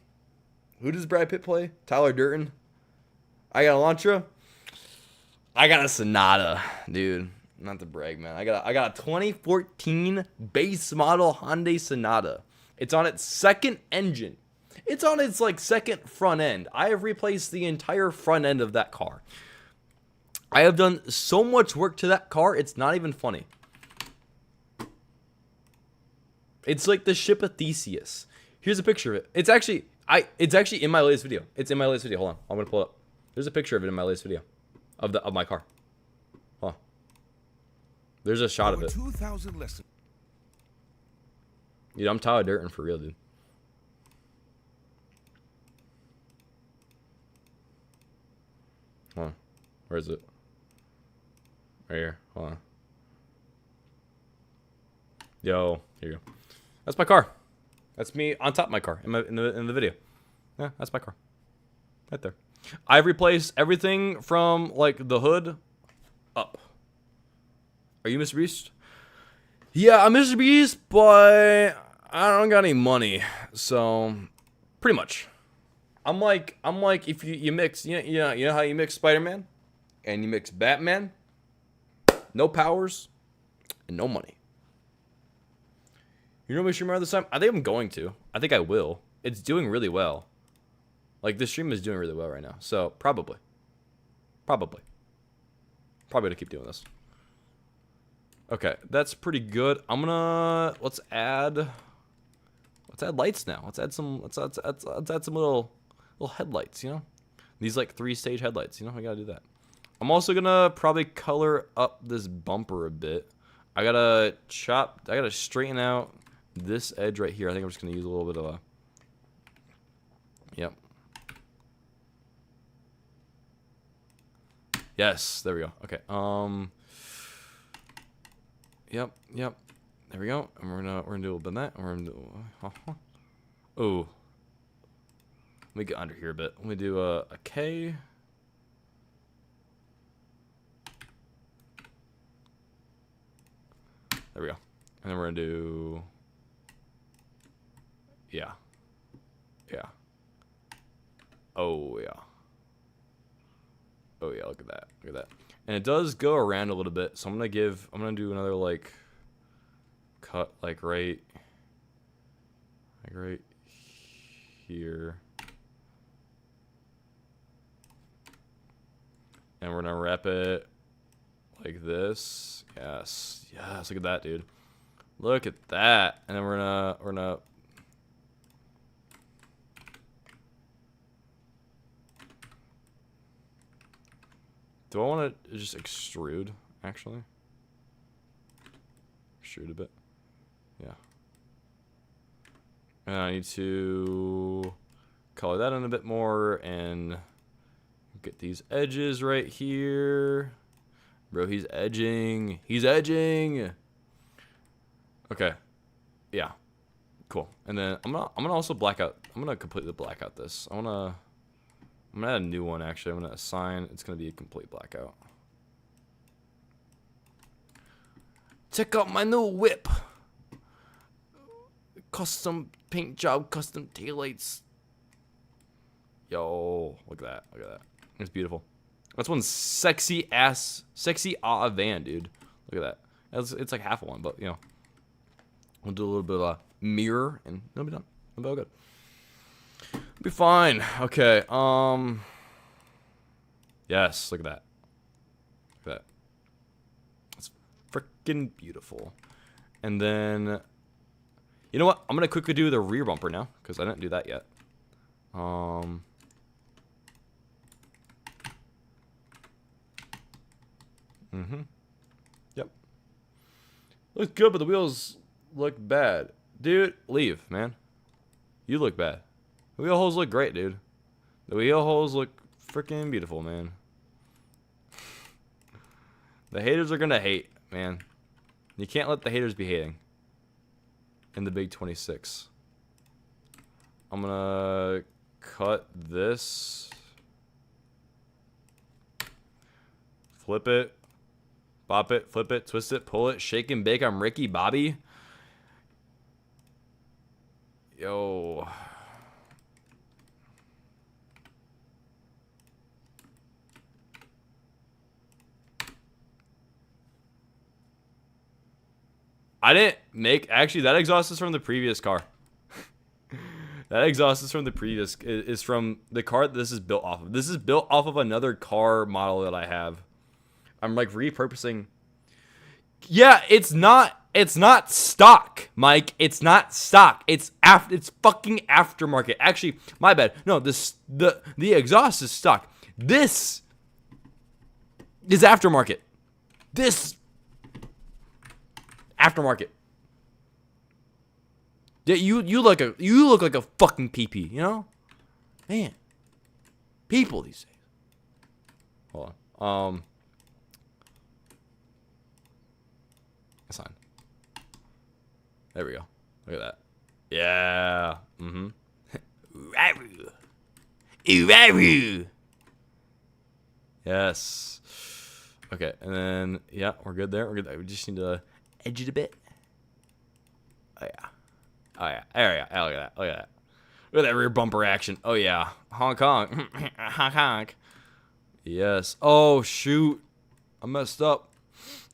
Who does Brad Pitt play? Tyler Durden. I got a Elantra. I got a Sonata, dude. Not to brag, man. I got a 2014 base model Hyundai Sonata. It's on its second engine. It's on its like second front end. I have replaced the entire front end of that car. I have done so much work to that car. It's not even funny. It's like the ship of Theseus. Here's a picture of it. It's actually in my latest video. It's in my latest video. Hold on. I'm gonna pull it up. There's a picture of it in my latest video. Of my car. Hold on. There's a shot of it. 2,000 lessons. Dude, I'm Tyler Durden for real, dude. Hold on. Where is it? Right here. Hold on. Yo, here you go. That's my car. That's me on top of my car in the video. Yeah, that's my car. Right there. I've replaced everything from like the hood up. Are you Mr. Beast? Yeah, I'm Mr. Beast, but I don't got any money. So pretty much. I'm like if you mix, you know how you mix Spider-Man and you mix Batman, no powers and no money. You know my streamer this time? I think I'm going to. I think I will. It's doing really well. Like, this stream is doing really well right now. So, probably. Probably gonna keep doing this. Okay, that's pretty good. I'm gonna... Let's add lights now. Let's add some little headlights, you know? These, like, 3-stage headlights, you know? I gotta do that. I'm also gonna probably color up this bumper a bit. I gotta straighten out this edge right here. I think I'm just gonna use a little bit of a... Yep. Yes, there we go. Okay. Yep. There we go. And we're gonna do a little bit of that. And we're gonna do. Oh. Let me get under here a bit. Let me do a K. There we go. And then we're gonna do. Yeah. Oh yeah. Oh yeah, look at that. And it does go around a little bit, so I'm gonna do another like cut like right here. And we're gonna wrap it like this. Yes, look at that, dude. Look at that. And then we're gonna do I want to just extrude, actually? Extrude a bit. Yeah. And I need to color that in a bit more and get these edges right here. Bro, he's edging. He's edging. Okay. Yeah. Cool. And then I'm gonna also black out. I'm gonna completely black out this. I'm gonna add a new one actually. I'm gonna assign. It's gonna be a complete blackout. Check out my new whip. Custom paint job, custom taillights. Yo, look at that. Look at that. It's beautiful. That's one sexy van, dude. Look at that. It's like half of one, but you know. We'll do a little bit of a mirror and it'll be done. It'll be all good. It'll be fine. Okay. Yes, look at that. Look at that. It's freaking beautiful. And then you know what? I'm gonna quickly do the rear bumper now, because I didn't do that yet. Yep. Looks good, but the wheels look bad. Dude, leave, man. You look bad. The wheel holes look great, dude. The wheel holes look freaking beautiful, man. The haters are gonna hate, man. You can't let the haters be hating. In the big 26. I'm gonna cut this. Flip it. Bop it. Flip it. Twist it. Pull it. Shake and bake. I'm Ricky Bobby. Yo. I didn't make, actually that exhaust is from the previous car. That exhaust is from the previous, is from the car that this is built off of. This is built off of another car model that I have. I'm like repurposing. Yeah, it's not stock, Mike. It's not stock. It's fucking aftermarket. Actually, my bad. No, the exhaust is stock. This is aftermarket. This aftermarket. Yeah, you look like a fucking PP, you know? Man. People these days. Hold on. Assign. There we go. Look at that. Yeah. Mm-hmm. Yes. Okay, and then yeah, we're good there. We're good. We just need to edge it a bit. Oh yeah. Oh yeah. There we go. Oh, look at that. Look at that. Look at that rear bumper action. Oh yeah. Hong Kong. Hong Kong. Yes. Oh shoot. I messed up.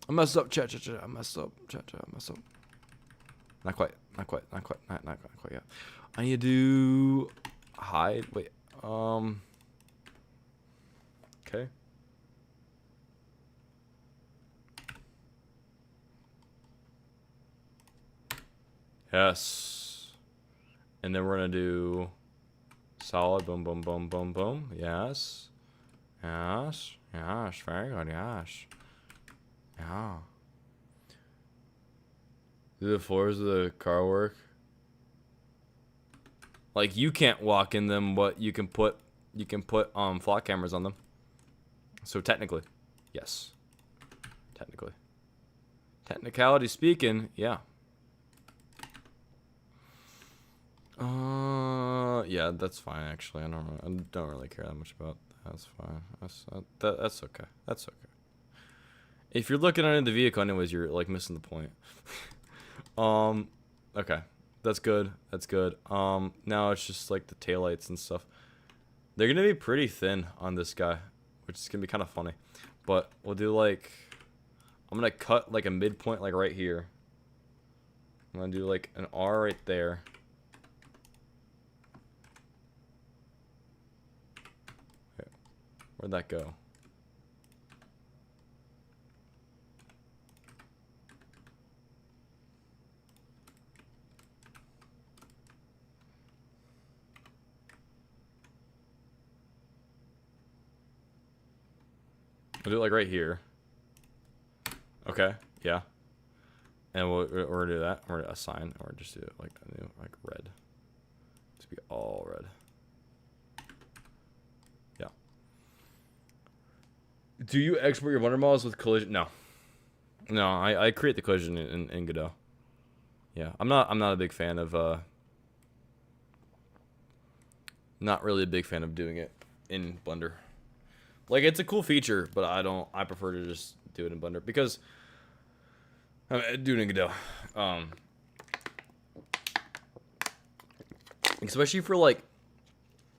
I messed up. Chat. I messed up. Chat. I messed up. Not quite. Not quite. Not quite. Not quite yet. I need to do hide. Wait. Okay. Yes. And then we're gonna do solid. Boom, boom, boom, boom, boom. Yes. Yes. Yes. Very good. Yes. Yeah. Do the floors of the car work? Like you can't walk in them, but you can put flock cameras on them. So technically, yes. Technically. Technicality speaking, yeah. Yeah, that's fine actually. I don't really care that much about that. That's fine. That's okay. That's okay. If you're looking under the vehicle anyways, you're like missing the point. Okay. That's good. That's good. Now it's just like the taillights and stuff. They're gonna be pretty thin on this guy, which is gonna be kind of funny. But we'll do like, I'm gonna cut like a midpoint like right here. I'm gonna do like an R right there. Okay. Where'd that go? We'll do it like right here. Okay, yeah. And we're gonna do that. We're gonna assign, or just do it like red. To be all red. Yeah. Do you export your Wonder models with collision? No. No, I create the collision in Godot. Yeah, I'm not a big fan of not really a big fan of doing it in Blender. Like, it's a cool feature, but I prefer to just do it in Blender because do it in Godot. Especially for like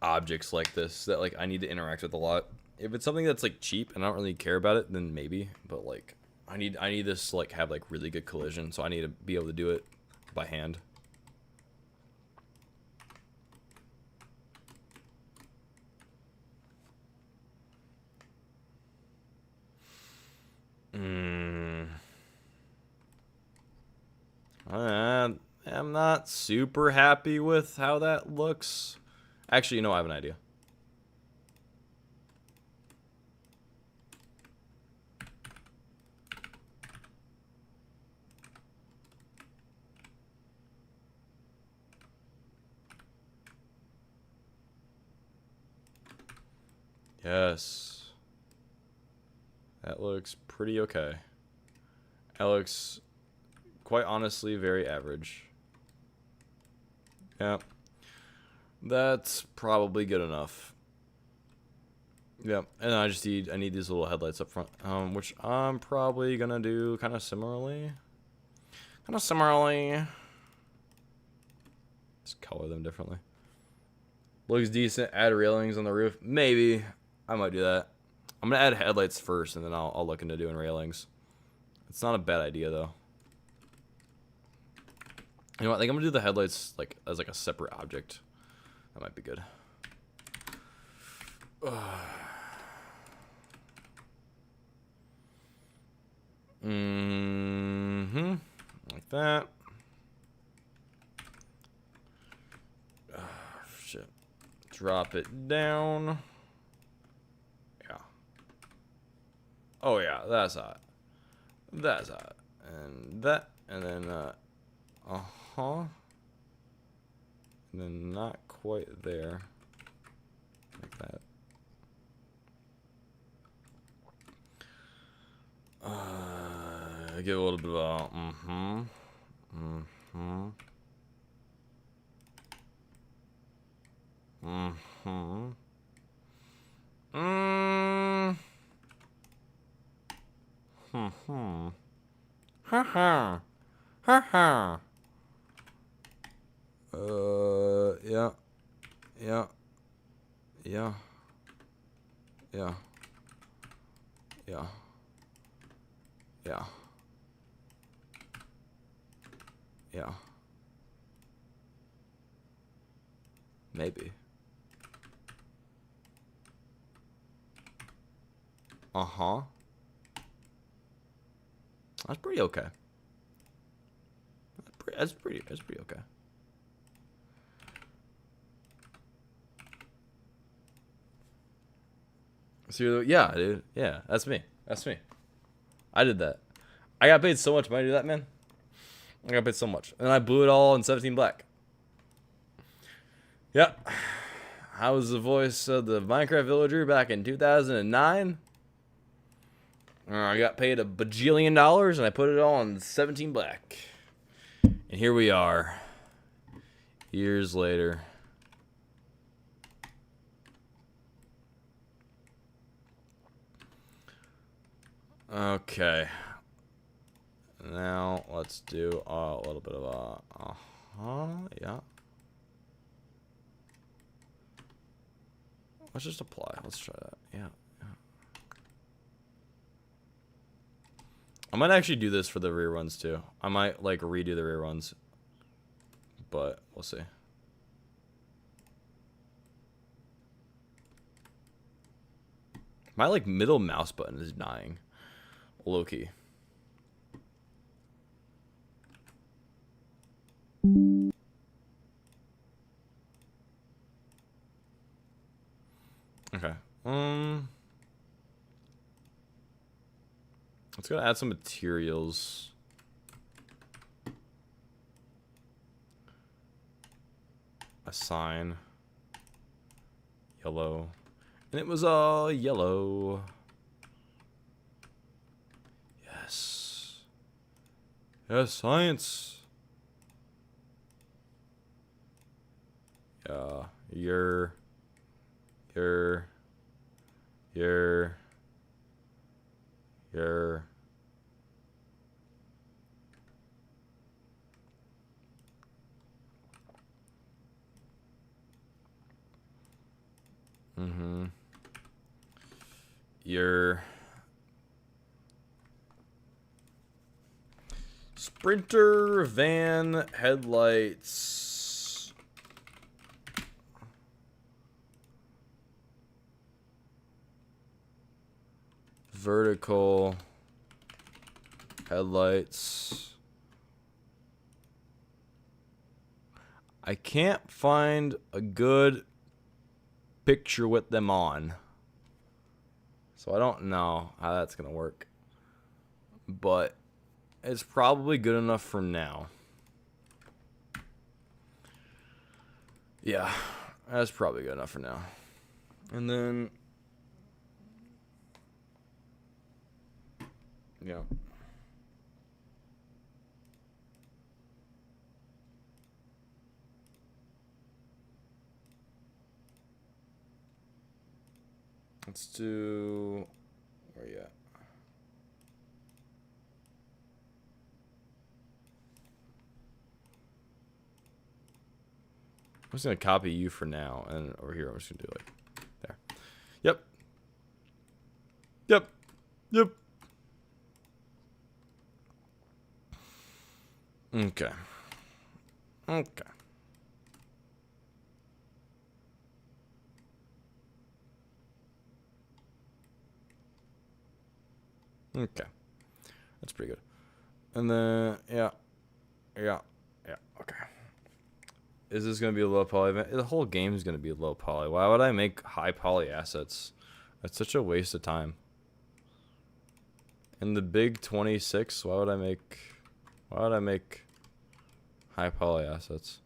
objects like this that like I need to interact with a lot. If it's something that's like cheap and I don't really care about it, then maybe. But like I need this to like have like really good collision, so I need to be able to do it by hand. I'm not super happy with how that looks. Actually, you know, I have an idea. Yes. That looks pretty okay. That looks, quite honestly, very average. Yeah. That's probably good enough. Yeah, and I need these little headlights up front, which I'm probably gonna do kind of similarly. Just color them differently. Looks decent. Add railings on the roof. Maybe I might do that. I'm gonna add headlights first, and then I'll look into doing railings. It's not a bad idea though. You know what? I think I'm gonna do the headlights like as like a separate object. That might be good. Like that. Shit. Drop it down. Yeah. Oh yeah, that's hot. That's hot. And that, and then and then not quite there. Like that. Give a little bit of yeah. Yeah. Yeah. Yeah. Yeah. Yeah. Yeah. Maybe. That's pretty okay. That's pretty okay. So yeah, dude. Yeah, that's me. That's me. I did that. I got paid so much money to do that, man. I got paid so much. And I blew it all in 17 black. Yep. I was the voice of the Minecraft villager back in 2009. I got paid $1 bajillion and I put it all in 17 black. And here we are. Years later. Okay. Now let's do a little bit of yeah. Let's just apply. Let's try that. Yeah. I might actually do this for the reruns too. I might like redo the reruns, but we'll see. My like middle mouse button is dying. Low key. Okay. Let's go add some materials. Assign. Yellow. And it was all yellow. Yes. Yes, science. Yeah. Your. Your Sprinter van headlights. Vertical headlights. I can't find a good picture with them on. So I don't know how that's going to work. But it's probably good enough for now. Yeah, that's probably good enough for now. And then, yeah. Let's do, where are you at? I'm just going to copy you for now. And over here, I'm just going to do like there. Yep. Yep. Yep. Okay. Okay. Okay. That's pretty good. And then, yeah. Yeah. Yeah. Okay. Is this going to be a low poly event? The whole game is going to be low poly. Why would I make high poly assets? That's such a waste of time. In the big 26, why would I make high poly assets?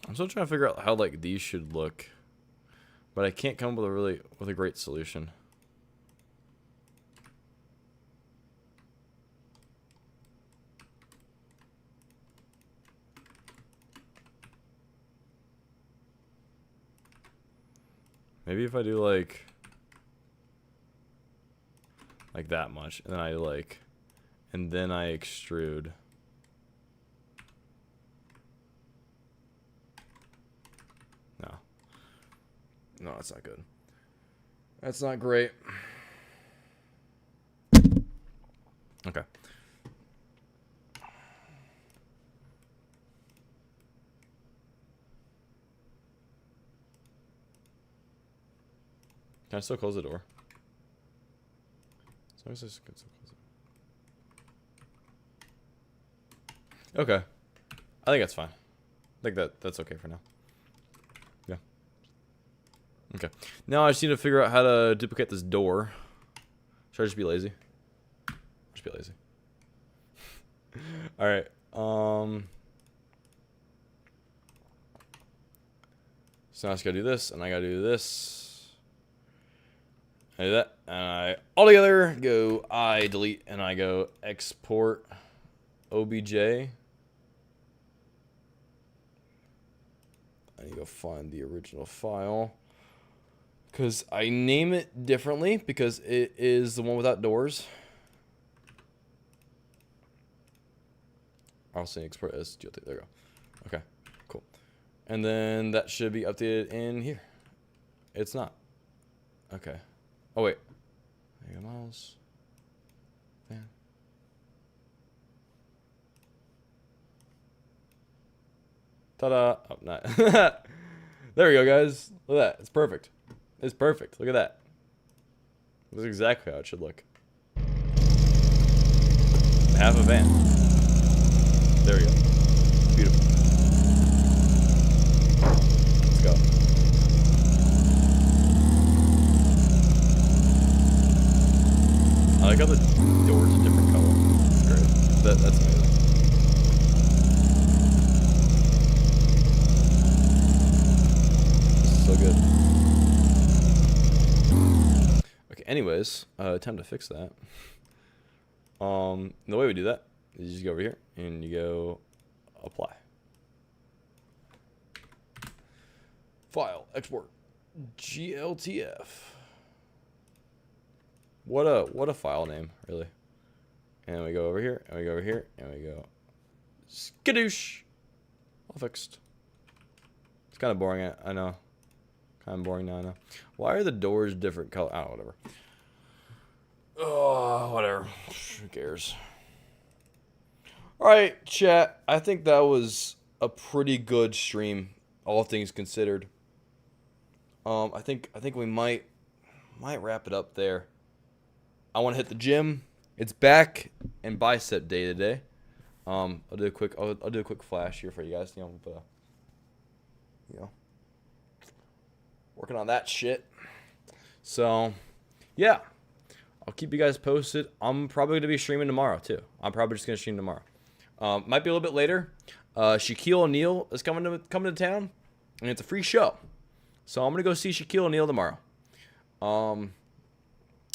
I'm still trying to figure out how like these should look, but I can't come up with a great solution. Maybe if I do like that much, and then I extrude. No, that's not good. That's not great. Okay. Can I still close the door? As long as I can still close it. Okay. I think that's fine. I think that's okay for now. Yeah. Okay. Now I just need to figure out how to duplicate this door. Should I just be lazy? Just be lazy. Alright. So now I just gotta do this, and I gotta do this. I do that, and I all together go I delete, and I go export obj. I need to go find the original file because I name it differently because it is the one without doors. I'll say export as there we go. Okay, cool. And then that should be updated in here. It's not. Okay. Oh wait. There you go, mouse. Yeah. Ta-da! Oh, not. There we go, guys. Look at that. It's perfect. It's perfect. Look at that. This is exactly how it should look. Half a van. There we go. Beautiful. Let's go. I like how the doors are different color. It's great. That's amazing. So good. Okay, anyways, time to fix that. The way we do that is you just go over here and you go apply. File, export, GLTF. What a file name, really. And we go over here, and we go over here, and we go skadoosh. All fixed. It's kind of boring, I know. Kind of boring now, I know. Why are the doors different color? Oh, whatever. Oh, whatever. Who cares? Alright, chat. I think that was a pretty good stream, all things considered. I think we might wrap it up there. I want to hit the gym. It's back and bicep day today. I'll do a quick flash here for you guys. You know, working on that shit. So, yeah, I'll keep you guys posted. I'm probably gonna be streaming tomorrow too. I'm probably just gonna stream tomorrow. Might be a little bit later. Shaquille O'Neal is coming to town, and it's a free show. So I'm gonna go see Shaquille O'Neal tomorrow.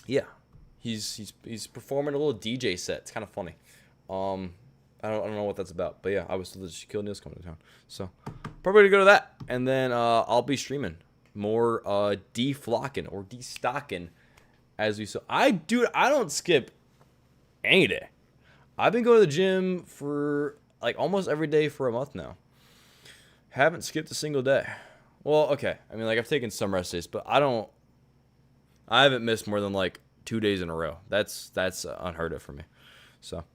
Yeah. He's performing a little DJ set. It's kind of funny. I don't know what that's about, but yeah, I was told that Shaquille O'Neal's coming to town, so probably gonna go to that, and then I'll be streaming more deflocking or destocking, as we saw. I don't skip any day. I've been going to the gym for like almost every day for a month now. Haven't skipped a single day. Well, okay. I mean, like I've taken some rest days, but I haven't missed more than like 2 days in a row. That's unheard of for me. So, all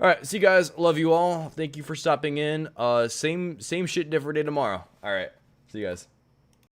right, see you guys. Love you all. Thank you for stopping in. Same shit, different day tomorrow. All right, see you guys.